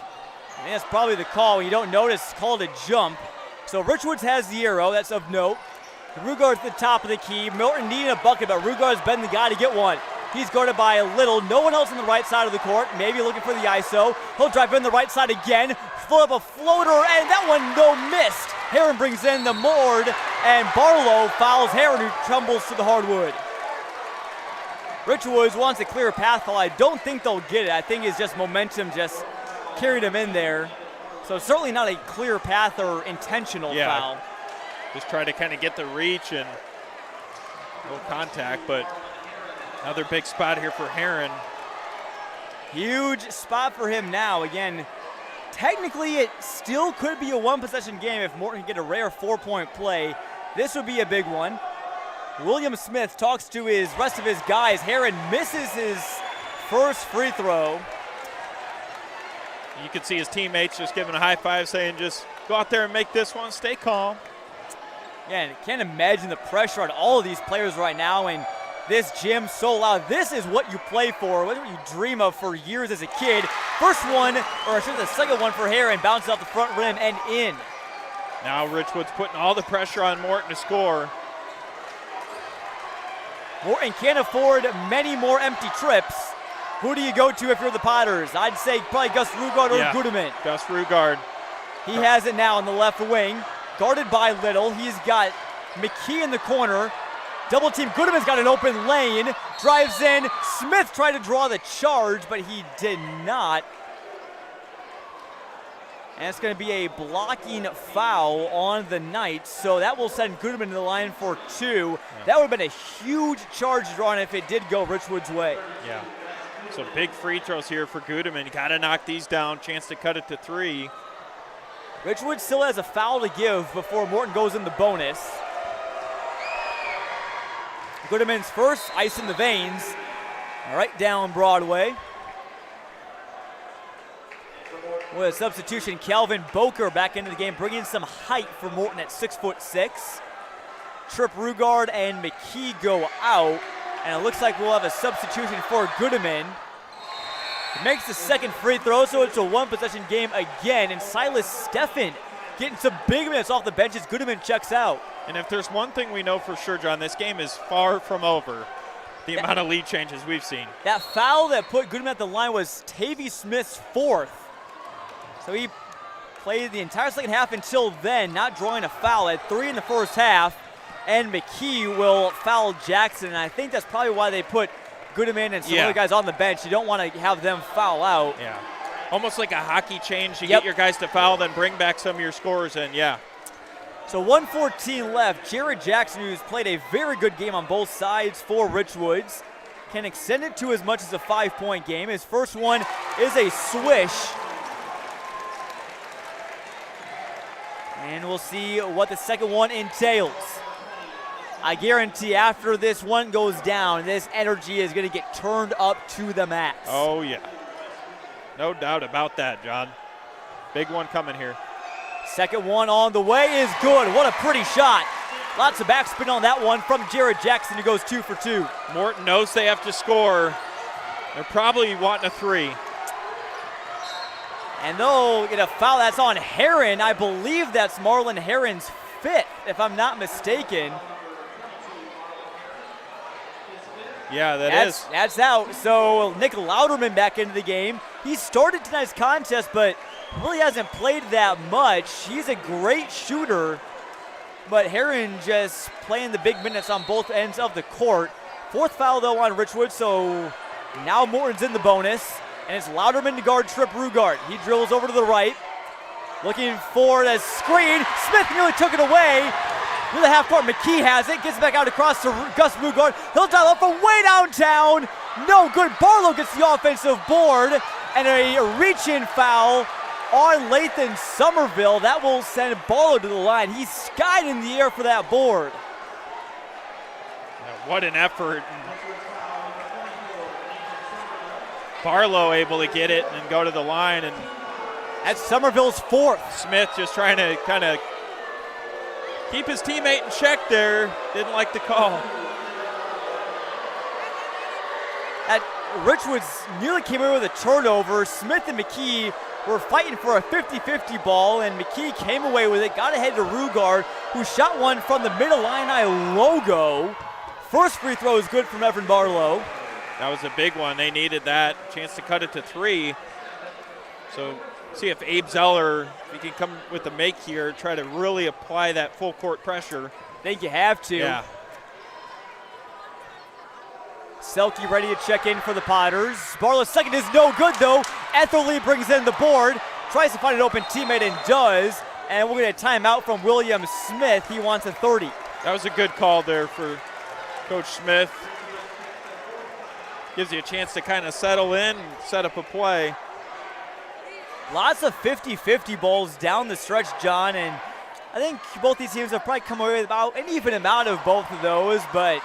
[SPEAKER 1] that's probably the call. When you don't notice, called a jump. So Richwoods has the arrow, that's of note. Rugard's at the top of the key. Morton needing a bucket, but Rugard's been the guy to get one. He's guarded by a little. No one else on the right side of the court, maybe looking for the ISO. He'll drive in the right side again, pull up a floater, and that one no missed. Heron brings in the board, and Barlow fouls Heron, who tumbles to the hardwood. Richwoods wants a clear path foul. I don't think they'll get it. I think it's just momentum just carried him in there. So certainly not a clear path or intentional foul.
[SPEAKER 2] Just try to kind of get the reach and no contact, but another big spot here for Heron.
[SPEAKER 1] Huge spot for him now. Again, technically it still could be a 1-possession game if Morton can get a rare 4-point play. This would be a big one. William Smith talks to his rest of his guys. Heron misses his first free throw.
[SPEAKER 2] You can see his teammates just giving a high five saying just go out there and make this one, stay calm.
[SPEAKER 1] Yeah, and I can't imagine the pressure on all of these players right now, and this gym so loud. This is what you play for, what you dream of for years as a kid. First one, or I should say the second one for Heron, bounces off the front rim and in.
[SPEAKER 2] Now Richwood's putting all the pressure on Morton to score.
[SPEAKER 1] Morton can't afford many more empty trips. Who do you go to if you're the Potters? I'd say probably Gus Rugard or Goodeman.
[SPEAKER 2] Gus Rugard.
[SPEAKER 1] He has it now on the left wing, guarded by Little. He's got McKee in the corner. Double team, Goodeman's got an open lane, drives in. Smith tried to draw the charge, but he did not. And it's going to be a blocking foul on the Knights, so that will send Goodeman to the line for 2. Yeah. That would have been a huge charge drawn if it did go Richwood's way.
[SPEAKER 2] Yeah. So big free throws here for Goodeman. Got to knock these down. Chance to cut it to 3.
[SPEAKER 1] Richwood still has a foul to give before Morton goes in the bonus. Goodeman's first, ice in the veins, right down Broadway. With a substitution, Calvin Boker back into the game, bringing some height for Morton at 6'6". Trip Rugard and McKee go out, and it looks like we'll have a substitution for Goodeman. He makes the second free throw, so it's a 1-possession game again, and Silas Steffen getting some big minutes off the bench as Goodeman checks out.
[SPEAKER 2] And if there's one thing we know for sure, John, this game is far from over. The amount of lead changes we've seen.
[SPEAKER 1] That foul that put Goodeman at the line was Tavy Smith's 4th. So he played the entire second half until then, not drawing a foul at 3 in the first half. And McKee will foul Jackson, and I think that's probably why they put Goodman and some other guys on the bench. You don't want to have them foul out.
[SPEAKER 2] Yeah. Almost like a hockey change. You get your guys to foul, then bring back some of your scores, and
[SPEAKER 1] So 1:14 left. Jared Jackson, who's played a very good game on both sides for Richwoods, can extend it to as much as a 5-point game. His first one is a swish. And we'll see what the second one entails. I guarantee after this one goes down, this energy is going to get turned up to the max.
[SPEAKER 2] Oh, yeah. No doubt about that, John. Big one coming here.
[SPEAKER 1] Second one on the way is good. What a pretty shot. Lots of backspin on that one from Jared Jackson, who goes 2 for 2.
[SPEAKER 2] Morton knows they have to score. They're probably wanting a 3.
[SPEAKER 1] And they'll get a foul. That's on Heron. I believe that's Marlon Heron's 5th, if I'm not mistaken.
[SPEAKER 2] Yeah, that's
[SPEAKER 1] That's out. So Nick Louderman back into the game. He started tonight's contest, but really hasn't played that much. He's a great shooter, but Heron just playing the big minutes on both ends of the court. 4th foul, though, on Richwood, so now Morton's in the bonus, and it's Louderman to guard Trip Rugard. He drills over to the right, looking for the screen. Smith nearly took it away. Near the half court, McKee has it, gets back out across to Gus Rugard. He'll dial up from way downtown. No good. Barlow gets the offensive board, and a reach-in foul on Lathan Somerville. That will send Barlow to the line. He skied in the air for that board.
[SPEAKER 2] Yeah, what an effort. Barlow able to get it and go to the line. And
[SPEAKER 1] that's Somerville's 4th.
[SPEAKER 2] Smith just trying to kind of keep his teammate in check there. Didn't like the call.
[SPEAKER 1] Richwoods nearly came away with a turnover. Smith and McKee were fighting for a 50-50 ball, and McKee came away with it, got ahead to Rugard, who shot one from the Mid-Illini logo. First free throw is good from Evan Barlow.
[SPEAKER 2] That was a big one. They needed that chance to cut it to 3. So see if Abe Zeller, if he can come with a make here, try to really apply that full court pressure.
[SPEAKER 1] I think you have to.
[SPEAKER 2] Yeah.
[SPEAKER 1] Selke ready to check in for the Potters. Barlow's second is no good, though. Etherly brings in the board, tries to find an open teammate and does. And we're going to timeout from William Smith. He wants a 30.
[SPEAKER 2] That was a good call there for Coach Smith. Gives you a chance to kind of settle in and set up a play.
[SPEAKER 1] Lots of 50-50 balls down the stretch, John, and I think both these teams have probably come away with about an even amount of both of those, but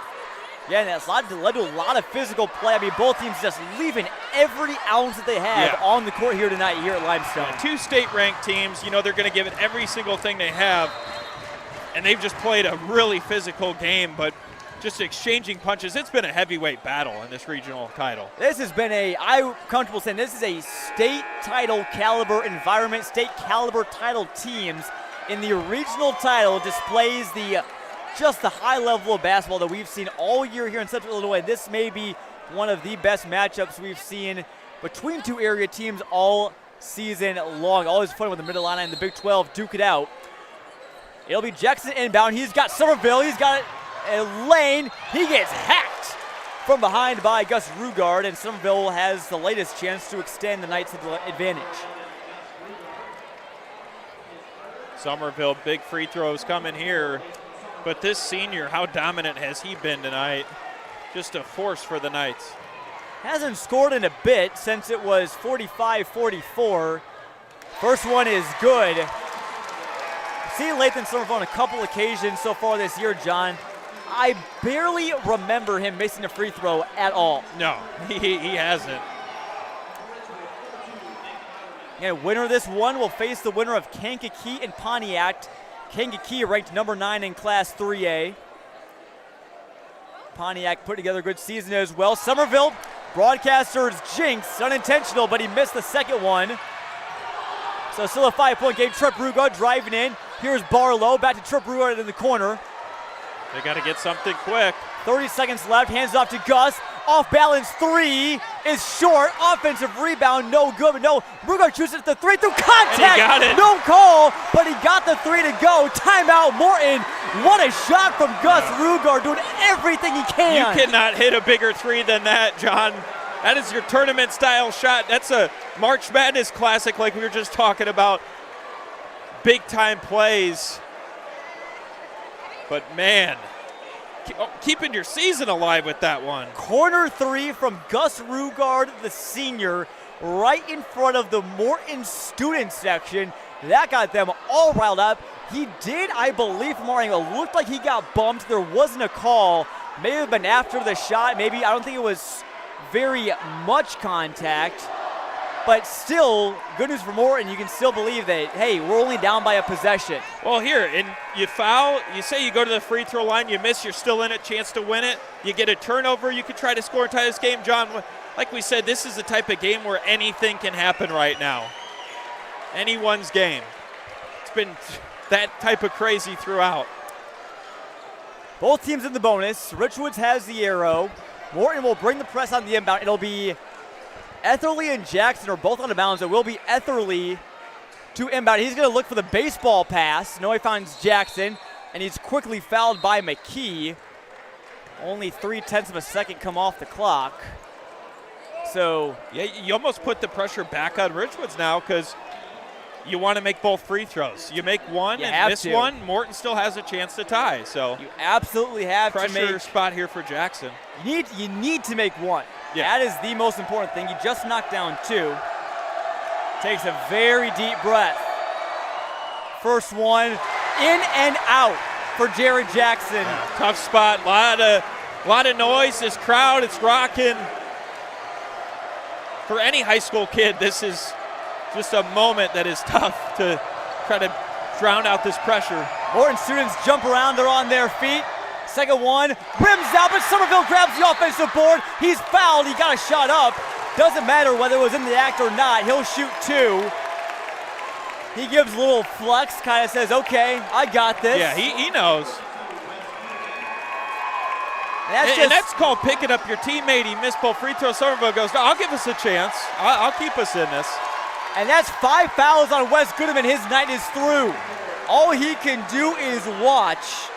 [SPEAKER 1] yeah, that's led to a lot of physical play. I mean, both teams just leaving every ounce that they have on the court here tonight here at Limestone.
[SPEAKER 2] Yeah, 2 state-ranked teams, you know they're going to give it every single thing they have, and they've just played a really physical game, but just exchanging punches. It's been a heavyweight battle in this regional title.
[SPEAKER 1] This has been I'm comfortable saying this is a state title caliber environment. State caliber title teams in the regional title displays just the high level of basketball that we've seen all year here in Central Illinois. This may be one of the best matchups we've seen between 2 area teams all season long. Always fun with the Mid-Illini and the Big 12 duke it out. It'll be Jackson inbound. He's got Somerville. He's got a lane. He gets hacked from behind by Gus Rugard, and Somerville has the latest chance to extend the Knights' advantage.
[SPEAKER 2] Somerville, big free throws coming here. But this senior, how dominant has he been tonight? Just a force for the Knights.
[SPEAKER 1] Hasn't scored in a bit since it was 45-44. First one is good. Seen Lathan Somerville on a couple occasions so far this year, John. I barely remember him missing a free throw at all.
[SPEAKER 2] No, he hasn't.
[SPEAKER 1] And winner of this one will face the winner of Kankakee and Pontiac. Kankakee ranked number 9 in Class 3A. Pontiac put together a good season as well. Somerville, broadcaster's jinx, unintentional, but he missed the second one. So still a 5-point game. Trip Rugard driving in. Here's Barlow, back to Trip Rugard in the corner.
[SPEAKER 2] They got to get something quick.
[SPEAKER 1] 30 seconds left, hands off to Gus. Off balance three is short. Offensive rebound, no good. But no, Rugard shoots it at the three through contact.
[SPEAKER 2] And he got it.
[SPEAKER 1] No call, but he got the three to go. Timeout, Morton. What a shot from Gus Rugard, doing everything he can.
[SPEAKER 2] You cannot hit a bigger three than that, John. That is your tournament-style shot. That's a March Madness classic like we were just talking about. Big-time plays. But, man, keeping your season alive with that one.
[SPEAKER 1] Corner three from Gus Rugard, the senior, right in front of the Morton student section. That got them all riled up. He did, I believe, from our angle, looked like he got bumped. There wasn't a call. May have been after the shot. Maybe, I don't think it was very much contact. But still, good news for Morton. You can still believe that, hey, we're only down by a possession.
[SPEAKER 2] Well, here, and you foul, you say you go to the free throw line, you miss, you're still in it, chance to win it. You get a turnover, you could try to score and tie this game. John, like we said, this is the type of game where anything can happen right now. Anyone's game. It's been that type of crazy throughout.
[SPEAKER 1] Both teams in the bonus. Richwoods has the arrow. Morton will bring the press on the inbound. It'll be Etherly and Jackson are both on the bounds. It will be Etherly to inbound. He's going to look for the baseball pass. No, he finds Jackson, and he's quickly fouled by McKee. Only 0.3 of a second come off the clock. So,
[SPEAKER 2] yeah, you almost put the pressure back on Richwoods now because you want to make both free throws. You make one and miss one, Morton still has a chance to tie. So
[SPEAKER 1] you absolutely have to make
[SPEAKER 2] pressure spot here for Jackson.
[SPEAKER 1] You need to make one.
[SPEAKER 2] Yeah.
[SPEAKER 1] That is the most important thing. You just knocked down two. Takes a very deep breath. First one, in and out for Jared Jackson.
[SPEAKER 2] Tough spot, lot of noise. This crowd, it's rocking. For any high school kid, this is just a moment that is tough to try to drown out this pressure.
[SPEAKER 1] Morton students jump around, they're on their feet. Second one, rims out, but Somerville grabs the offensive board. He's fouled, he got a shot up. Doesn't matter whether it was in the act or not, he'll shoot two. He gives a little flex, kind of says, okay, I got this.
[SPEAKER 2] Yeah, he knows. And that's called picking up your teammate. He missed both free throws. Somerville goes, no, I'll give us a chance. I'll keep us in this.
[SPEAKER 1] And that's 5 fouls on Wes Goodman. His night is through. All he can do is watch.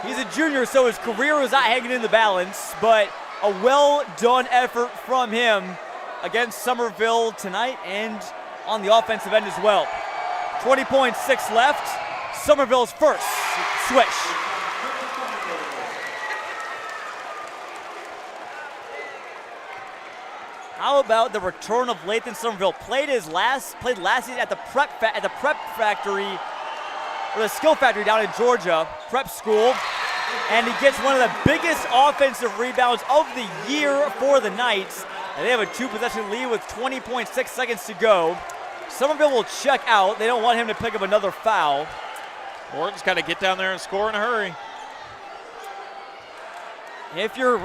[SPEAKER 1] He's a junior, so his career is not hanging in the balance, but a well-done effort from him against Somerville tonight and on the offensive end as well. 20.6 left. Somerville's first. Swish. How about the return of Lathan Somerville? Played last season at the prep factory, or the skill factory down in Georgia, prep school, and he gets one of the biggest offensive rebounds of the year for the Knights. And they have a 2-possession lead with 20.6 seconds to go. Somerville will check out. They don't want him to pick up another foul.
[SPEAKER 2] Morton's got to get down there and score in a hurry.
[SPEAKER 1] If you're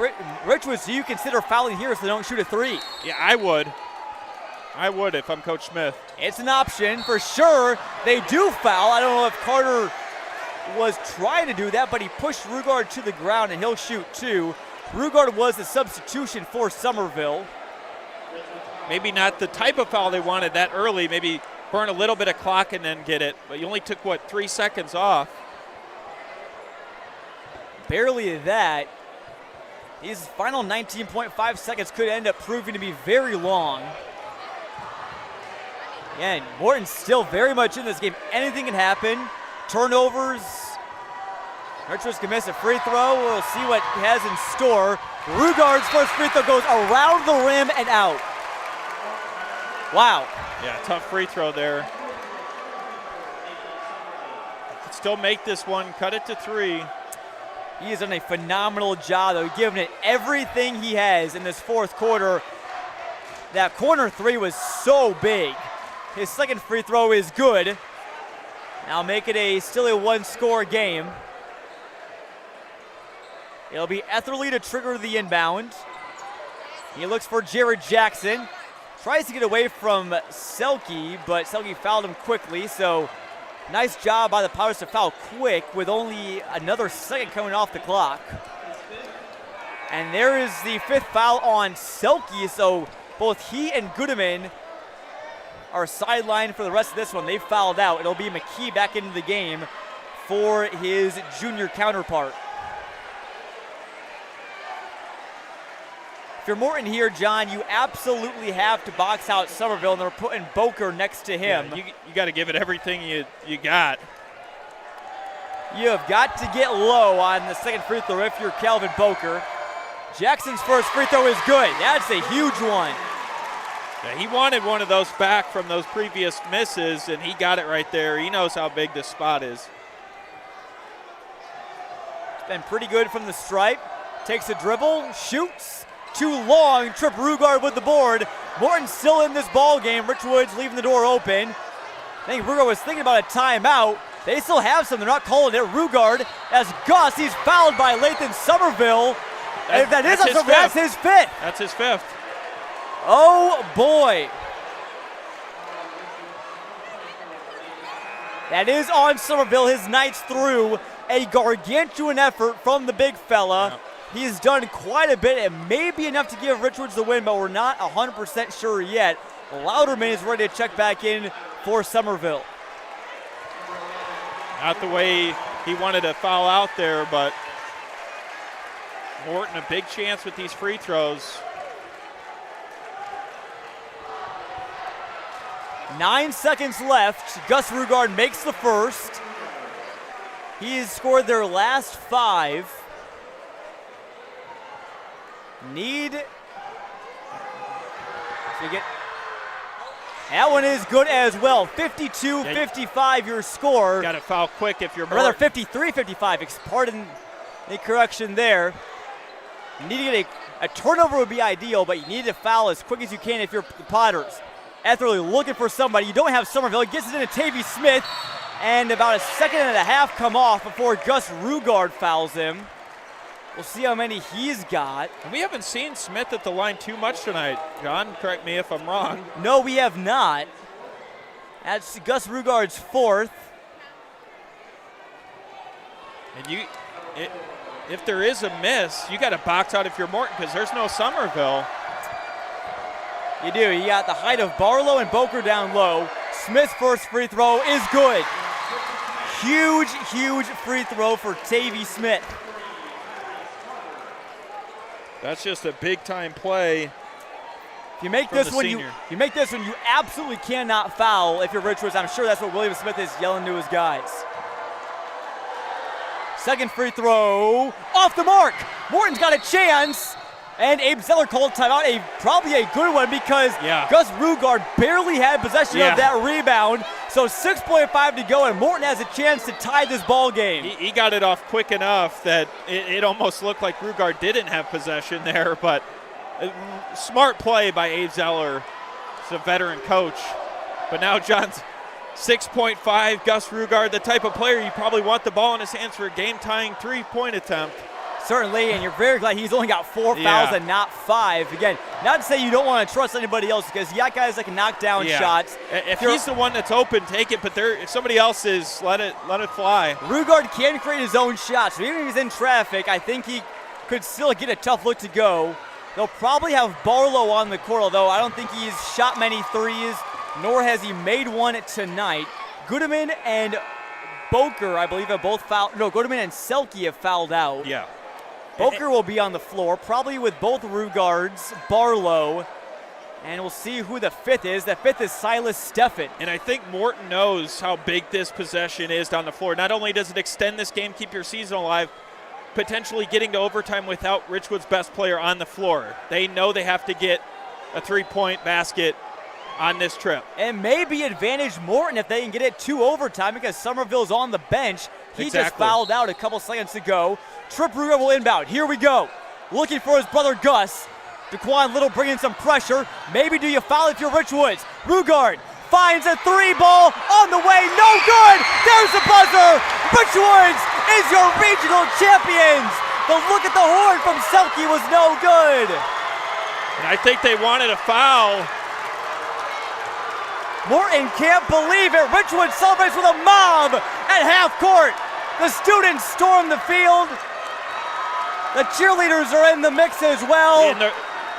[SPEAKER 1] Richwoods, do you consider fouling here so they don't shoot a three?
[SPEAKER 2] Yeah, I would. I would if I'm Coach Smith.
[SPEAKER 1] It's an option for sure. They do foul. I don't know if Carter was trying to do that, but he pushed Rugard to the ground and he'll shoot two. Rugard was the substitution for Somerville.
[SPEAKER 2] Maybe not the type of foul they wanted that early. Maybe burn a little bit of clock and then get it. But you only took, 3 seconds off?
[SPEAKER 1] Barely that. These final 19.5 seconds could end up proving to be very long. And Morton's still very much in this game. Anything can happen. Turnovers. Richards can miss a free throw. We'll see what he has in store. Rugard's first free throw goes around the rim and out. Wow.
[SPEAKER 2] Yeah, tough free throw there. Could still make this one, cut it to 3.
[SPEAKER 1] He has done a phenomenal job, though, giving it everything he has in this fourth quarter. That corner three was so big. His second free throw is good. Now make it still a one-score game. It'll be Etherly to trigger the inbound. He looks for Jared Jackson. Tries to get away from Selke, but Selke fouled him quickly, so nice job by the Pirates to foul quick with only another second coming off the clock. And there is the 5th foul on Selke, so both he and Goodman are sidelined for the rest of this one. They fouled out. It'll be McKee back into the game for his junior counterpart. If you're Morton here, John, you absolutely have to box out Somerville, and they're putting Boker next to him.
[SPEAKER 2] Yeah, you got to give it everything you got.
[SPEAKER 1] You have got to get low on the second free throw if you're Calvin Boker. Jackson's first free throw is good. That's a huge one.
[SPEAKER 2] Yeah, he wanted one of those back from those previous misses, and he got it right there. He knows how big this spot is.
[SPEAKER 1] It's been pretty good from the stripe. Takes a dribble, shoots. Too long. Trip Rugard with the board. Morton still in this ball game. Richwoods leaving the door open. I think Rugard was thinking about a timeout. They still have some. They're not calling it. Rugard as Gus. He's fouled by Lathan Somerville. If that is something, that's his 5th.
[SPEAKER 2] That's his 5th.
[SPEAKER 1] Oh, boy. That is on Somerville. His Knights through a gargantuan effort from the big fella.
[SPEAKER 2] Yeah.
[SPEAKER 1] He's done quite a bit. It may be enough to give Richwoods the win, but we're not 100% sure yet. Louderman is ready to check back in for Somerville.
[SPEAKER 2] Not the way he wanted to foul out there, but Morton a big chance with these free throws.
[SPEAKER 1] 9 seconds left. Gus Rugard makes the first. He has scored their last 5. Need to get. That one is good as well. 52-55 your score.
[SPEAKER 2] Got to foul quick if you're
[SPEAKER 1] Or rather
[SPEAKER 2] Morton.
[SPEAKER 1] 53-55. Pardon the correction there. You need to get a turnover would be ideal, but you need to foul as quick as you can if you're the Potters. Etherly looking for somebody. You don't have Somerville. He gets it into Tavy Smith, and about a second and a half come off before Gus Rugard fouls him. We'll see how many he's got.
[SPEAKER 2] And we haven't seen Smith at the line too much tonight. John, correct me if I'm wrong.
[SPEAKER 1] No, we have not. That's Gus Rugard's 4th.
[SPEAKER 2] And if there is a miss, you got to box out if you're Morton because there's no Somerville.
[SPEAKER 1] You do. You got the height of Barlow and Boker down low. Smith's first free throw is good. Huge, huge free throw for Tavy Smith.
[SPEAKER 2] That's just a big-time play.
[SPEAKER 1] If you make this one, you absolutely cannot foul if you're Richwoods. I'm sure that's what William Smith is yelling to his guys. Second free throw, off the mark. Morton's got a chance, and Abe Zeller called timeout. Probably a good one because Gus Rugard barely had possession of that rebound. So 6.5 to go, and Morton has a chance to tie this ball game.
[SPEAKER 2] He got it off quick enough that it almost looked like Rugard didn't have possession there, but smart play by Abe Zeller. He's a veteran coach. But now John's 6.5, Gus Rugard, the type of player you probably want the ball in his hands for a game-tying three-point attempt.
[SPEAKER 1] Certainly, and you're very glad he's only got 4 fouls and not 5. Again, not to say you don't want to trust anybody else because you got guys that can knock down shots.
[SPEAKER 2] If he's the one that's open, take it, but if somebody else is, let it fly.
[SPEAKER 1] Rugard can create his own shots, so even if he's in traffic, I think he could still get a tough look to go. They'll probably have Barlow on the court, although I don't think he's shot many threes, nor has he made one tonight. Goodman and Boker, I believe, have both fouled. No, Goodman and Selke have fouled out.
[SPEAKER 2] Yeah.
[SPEAKER 1] Boker will be on the floor, probably with both Rugards, Barlow, and we'll see who the 5th is. The 5th is Silas Steffen.
[SPEAKER 2] And I think Morton knows how big this possession is down the floor. Not only does it extend this game, keep your season alive, potentially getting to overtime without Richwood's best player on the floor. They know they have to get a 3-point basket on this trip.
[SPEAKER 1] And maybe advantage Morton if they can get it to overtime because Somerville's on the bench. He just fouled out a couple seconds ago. Trip Rugard will inbound. Here we go. Looking for his brother Gus. DeQuan Little bringing some pressure. Maybe do you foul if you're Richwoods? Rugard finds a 3-ball on the way. No good. There's the buzzer. Richwoods is your regional champions. The look at the horn from Selke was no good.
[SPEAKER 2] And I think they wanted a foul.
[SPEAKER 1] Morton can't believe it. Richwoods celebrates with a mob at half court. The students storm the field. The cheerleaders are in the mix as well.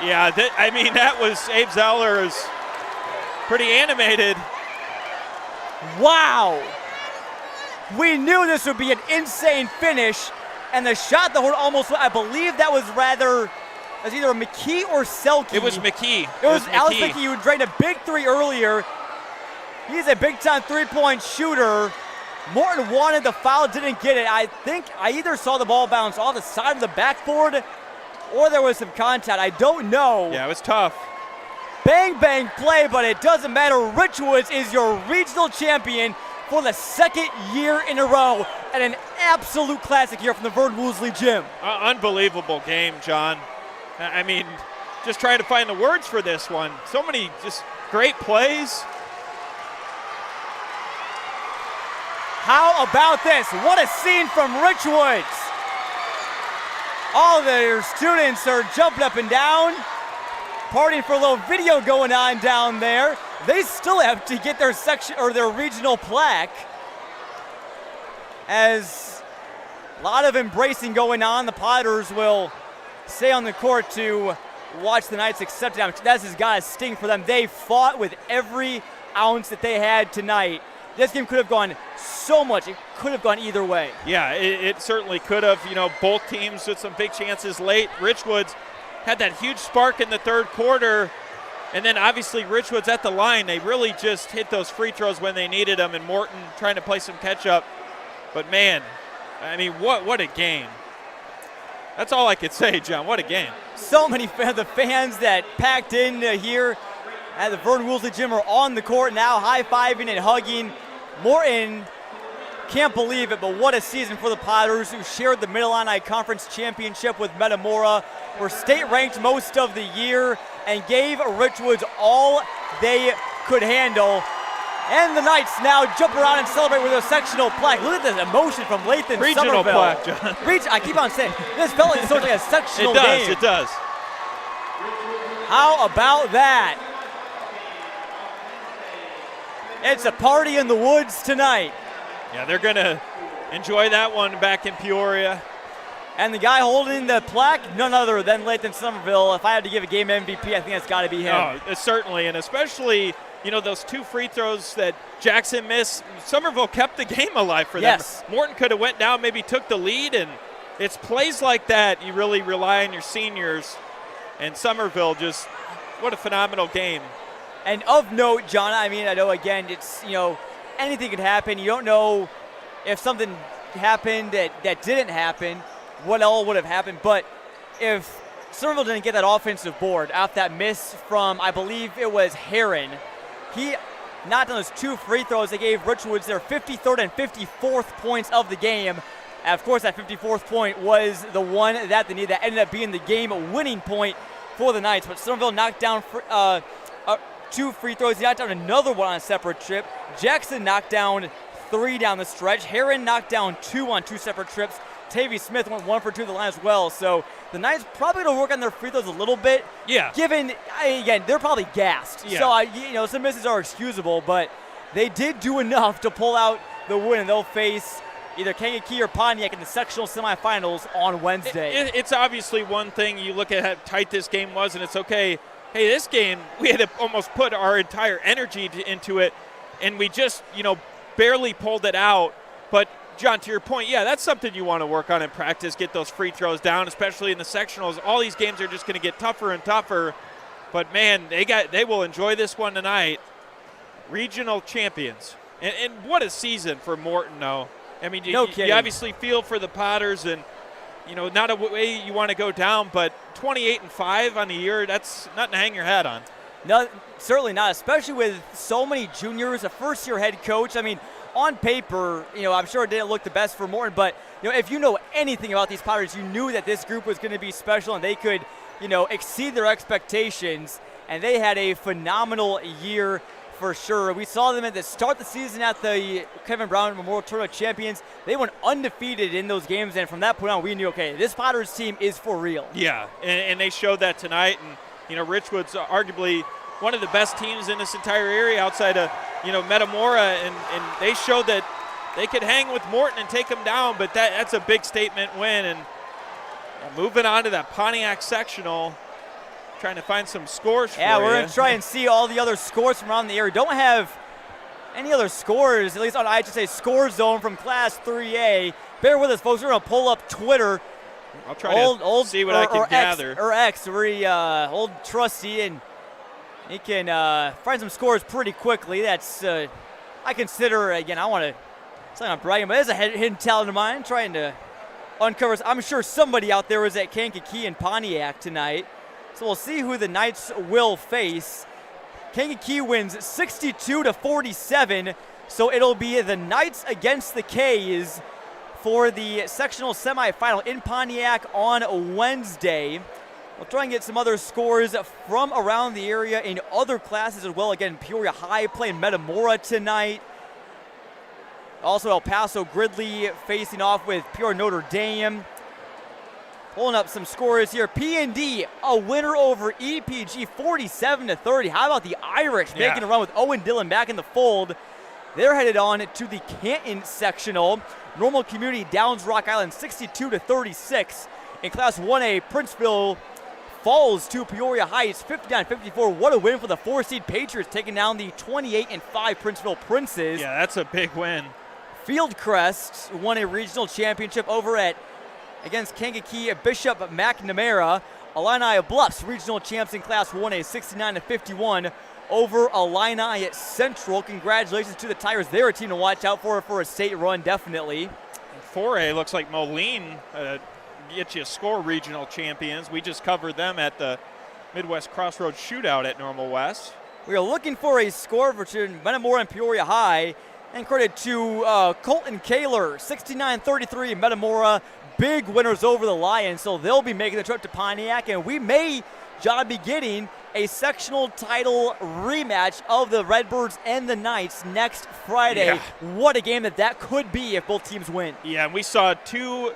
[SPEAKER 2] That was Abe Zeller is pretty animated.
[SPEAKER 1] Wow. We knew this would be an insane finish, and the shot that almost, I believe that was either McKee or Selke.
[SPEAKER 2] It was McKee.
[SPEAKER 1] It was Alex McKee who drained a big three earlier. He's a big-time three-point shooter. Morton wanted the foul, didn't get it. I think I either saw the ball bounce off the side of the backboard or there was some contact. I don't know.
[SPEAKER 2] Yeah, it was tough.
[SPEAKER 1] Bang, bang play, but it doesn't matter. Richwoods is your regional champion for the second year in a row, and an absolute classic here from the Vern Woolsey gym.
[SPEAKER 2] Unbelievable game, John. I mean, just trying to find the words for this one. So many just great plays.
[SPEAKER 1] How about this? What a scene from Richwoods. All their students are jumping up and down, partying for a little video going on down there. They still have to get their section or their regional plaque. As a lot of embracing going on, the Potters will stay on the court to watch the Knights accept it. That has got to sting for them. They fought with every ounce that they had tonight. This game could have gone so much. It could have gone either way.
[SPEAKER 2] Yeah, it certainly could have. You know, both teams with some big chances late. Richwoods had that huge spark in the third quarter, and then obviously Richwoods at the line. They really just hit those free throws when they needed them, and Morton trying to play some catch-up. But, man, I mean, what a game. That's all I could say, John. What a game.
[SPEAKER 1] So many the fans that packed in here at the Vern Woolsey gym are on the court now, high-fiving and hugging. Morton can't believe it, but what a season for the Potters, who shared the Mid-Illini Conference Championship with Metamora, were state-ranked most of the year, and gave Richwoods all they could handle. And the Knights now jump around and celebrate with a sectional plaque. Look at this emotion from Lathan
[SPEAKER 2] Regional
[SPEAKER 1] Somerville.
[SPEAKER 2] plaque, John.
[SPEAKER 1] I keep on saying, this felt like sort of like a sectional game.
[SPEAKER 2] It does.
[SPEAKER 1] How about that? It's a party in the woods tonight.
[SPEAKER 2] Yeah, they're going to enjoy that one back in Peoria.
[SPEAKER 1] And the guy holding the plaque, none other than Lathan Somerville. If I had to give a game MVP, I think that's got to be him.
[SPEAKER 2] Oh, certainly, and especially, you know, those two free throws that Jackson missed. Somerville kept the game alive for them.
[SPEAKER 1] Yes.
[SPEAKER 2] Morton could have went down, maybe took the lead, and it's plays like that you really rely on your seniors. And Somerville just, what a phenomenal game.
[SPEAKER 1] And of note, John, I mean, I know, again, it's, you know, anything could happen. You don't know if something happened that didn't happen, what all would have happened. But if Somerville didn't get that offensive board off that miss from, I believe it was Heron, he knocked on those two free throws. They gave Richwoods their 53rd and 54th points of the game. And of course, that 54th point was the one that they needed. That ended up being the game-winning point for the Knights. But Somerville knocked down two free throws. He knocked down another one on a separate trip. Jackson knocked down 3 down the stretch. Heron knocked down 2 on 2 separate trips. Tavy Smith went 1 for 2 to the line as well. So the Knights probably going to work on their free throws a little bit.
[SPEAKER 2] Yeah.
[SPEAKER 1] Given, again, they're probably gassed.
[SPEAKER 2] Yeah.
[SPEAKER 1] So, you know, some misses are excusable, but they did do enough to pull out the win, and they'll face either Kankakee or Pontiac in the sectional semifinals on Wednesday.
[SPEAKER 2] It's obviously one thing. You look at how tight this game was, and it's okay. Hey, this game, we had to almost put our entire energy into it, and we just, you know, barely pulled it out. But, John, to your point, yeah, that's something you want to work on in practice, get those free throws down, especially in the sectionals. All these games are just going to get tougher and tougher. But, man, they will enjoy this one tonight. Regional champions. And what a season for Morton, though. I mean,
[SPEAKER 1] no
[SPEAKER 2] you obviously feel for the Potters, and, you know, not a way you want to go down, but 28-5 on the year, that's nothing to hang your hat on.
[SPEAKER 1] No, certainly not, especially with so many juniors, a first-year head coach. I mean, on paper, you know, I'm sure it didn't look the best for Morton, but, you know, if you know anything about these Potters, you knew that this group was going to be special and they could, you know, exceed their expectations, and they had a phenomenal year for sure. We saw them at the start of the season at the Kevin Brown Memorial Tournament Champions. They went undefeated in those games, and from that point on, we knew, okay, this Potters team is for real.
[SPEAKER 2] Yeah, and they showed that tonight, and, you know, Richwoods arguably one of the best teams in this entire area outside of, you know, Metamora, and they showed that they could hang with Morton and take them down, but that's a big statement win, and Moving on to that Pontiac sectional, trying to find some scores for you.
[SPEAKER 1] Yeah, we're going to try and see all the other scores from around the area. Don't have any other scores, at least on IHSA score zone from Class 3A. Bear with us, folks. We're going to pull up Twitter.
[SPEAKER 2] I'll try to see what I can gather.
[SPEAKER 1] X, old trusty, and he can find some scores pretty quickly. That's, I consider, again, I want to, it's not bragging, but it's a hidden talent of mine, trying to uncover. I'm sure somebody out there was at Kankakee and Pontiac tonight. So we'll see who the Knights will face. Kankakee wins 62-47, so it'll be the Knights against the K's for the sectional semifinal in Pontiac on Wednesday. We'll try and get some other scores from around the area in other classes as well. Again, Peoria High playing Metamora tonight. Also, El Paso Gridley facing off with Peoria Notre Dame. Pulling up some scores here. P&D, a winner over EPG, 47-30. How about the Irish making a run with Owen Dillon back in the fold? They're headed on to the Canton sectional. Normal Community Downs Rock Island, 62-36. In Class 1A, Princeville falls to Peoria Heights, 59-54. What a win for the 4-seed Patriots, taking down the 28-5 Princeville Princes.
[SPEAKER 2] Yeah, that's a big win.
[SPEAKER 1] Fieldcrest won a regional championship over against Kankakee Bishop McNamara. Illini Bluffs, regional champs in Class 1A, 69-51 over Illini Central. Congratulations to the Tigers. They're a team to watch out for a state run, definitely.
[SPEAKER 2] 4A looks like Moline get you score regional champions. We just covered them at the Midwest Crossroads Shootout at Normal West.
[SPEAKER 1] We are looking for a score between Metamora and Peoria High. And credit to Colton Kaler, 69-33 Metamora. Big winners over the Lions, so they'll be making the trip to Pontiac. And we may, John, be getting a sectional title rematch of the Redbirds and the Knights next Friday.
[SPEAKER 2] Yeah.
[SPEAKER 1] What a game that could be if both teams win.
[SPEAKER 2] Yeah, and we saw two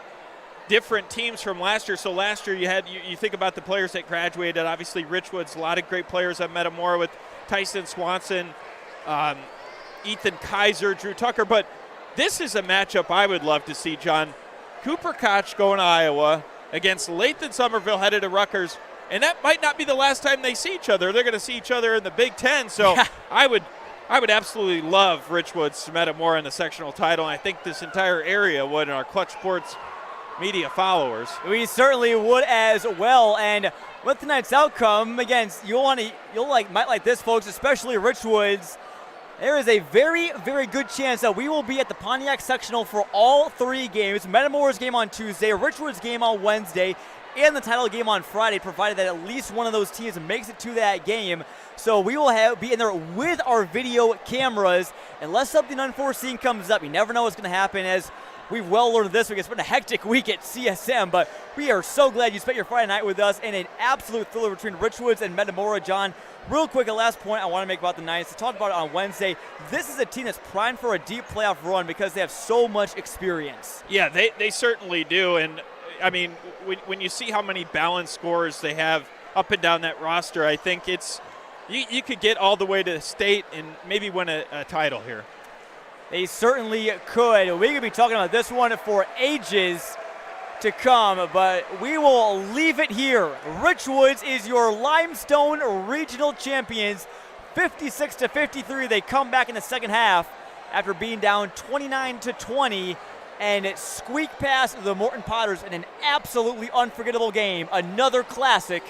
[SPEAKER 2] different teams from last year. So last year you think about the players that graduated. Obviously, Richwoods, a lot of great players at Metamora with Tyson Swanson, Ethan Kaiser, Drew Tucker. But this is a matchup I would love to see, John. Cooper Koch going to Iowa against Lathan Somerville headed to Rutgers. And that might not be the last time they see each other. They're going to see each other in the Big Ten. So I would absolutely love Richwoods Metamora in the sectional title. And I think this entire area would, in our Clutch Sports media followers.
[SPEAKER 1] We certainly would as well. And with tonight's outcome, again, might like this, folks, especially Richwoods. There is a very, very good chance that we will be at the Pontiac sectional for all three games. Metamora's game on Tuesday, Richwoods game on Wednesday, and the title game on Friday, provided that at least one of those teams makes it to that game. So we will be in there with our video cameras unless something unforeseen comes up. You never know what's going to happen, as we've well learned this week. It's been a hectic week at CSM, but we are so glad you spent your Friday night with us in an absolute thriller between Richwoods and Metamora. John, real quick, a last point I want to make about the Knights. I talked about it on Wednesday. This is a team that's primed for a deep playoff run because they have so much experience.
[SPEAKER 2] Yeah, they certainly do. And, I mean, when you see how many balanced scores they have up and down that roster, I think it's you could get all the way to state and maybe win a title here.
[SPEAKER 1] They certainly could. We could be talking about this one for ages to come, but we will leave it here. Richwoods is your Limestone Regional Champions, 56-53. They come back in the second half after being down 29-20 and squeak past the Morton Potters in an absolutely unforgettable game. Another classic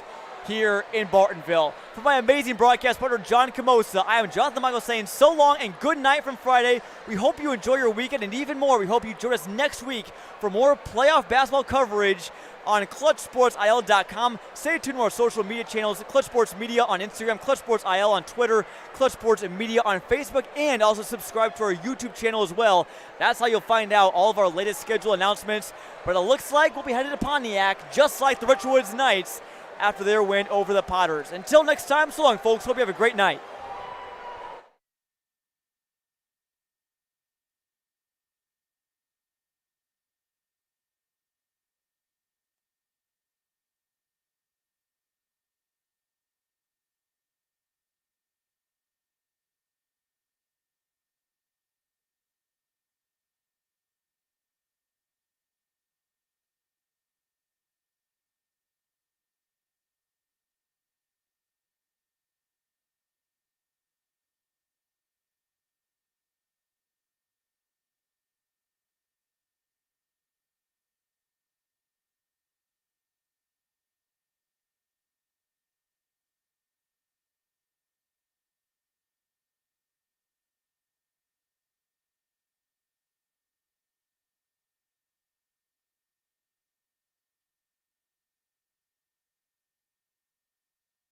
[SPEAKER 1] here in Bartonville. For my amazing broadcast partner, John Camosa, I am Jonathan Michael saying so long and good night from Friday. We hope you enjoy your weekend, and even more, we hope you join us next week for more playoff basketball coverage on ClutchSportsIL.com. Stay tuned to our social media channels, Clutch Sports Media on Instagram, Clutch Sports IL on Twitter, Clutch Sports Media on Facebook, and also subscribe to our YouTube channel as well. That's how you'll find out all of our latest schedule announcements. But it looks like we'll be headed to Pontiac, just like the Richwoods Knights, after their win over the Potters. Until next time, so long, folks. Hope you have a great night.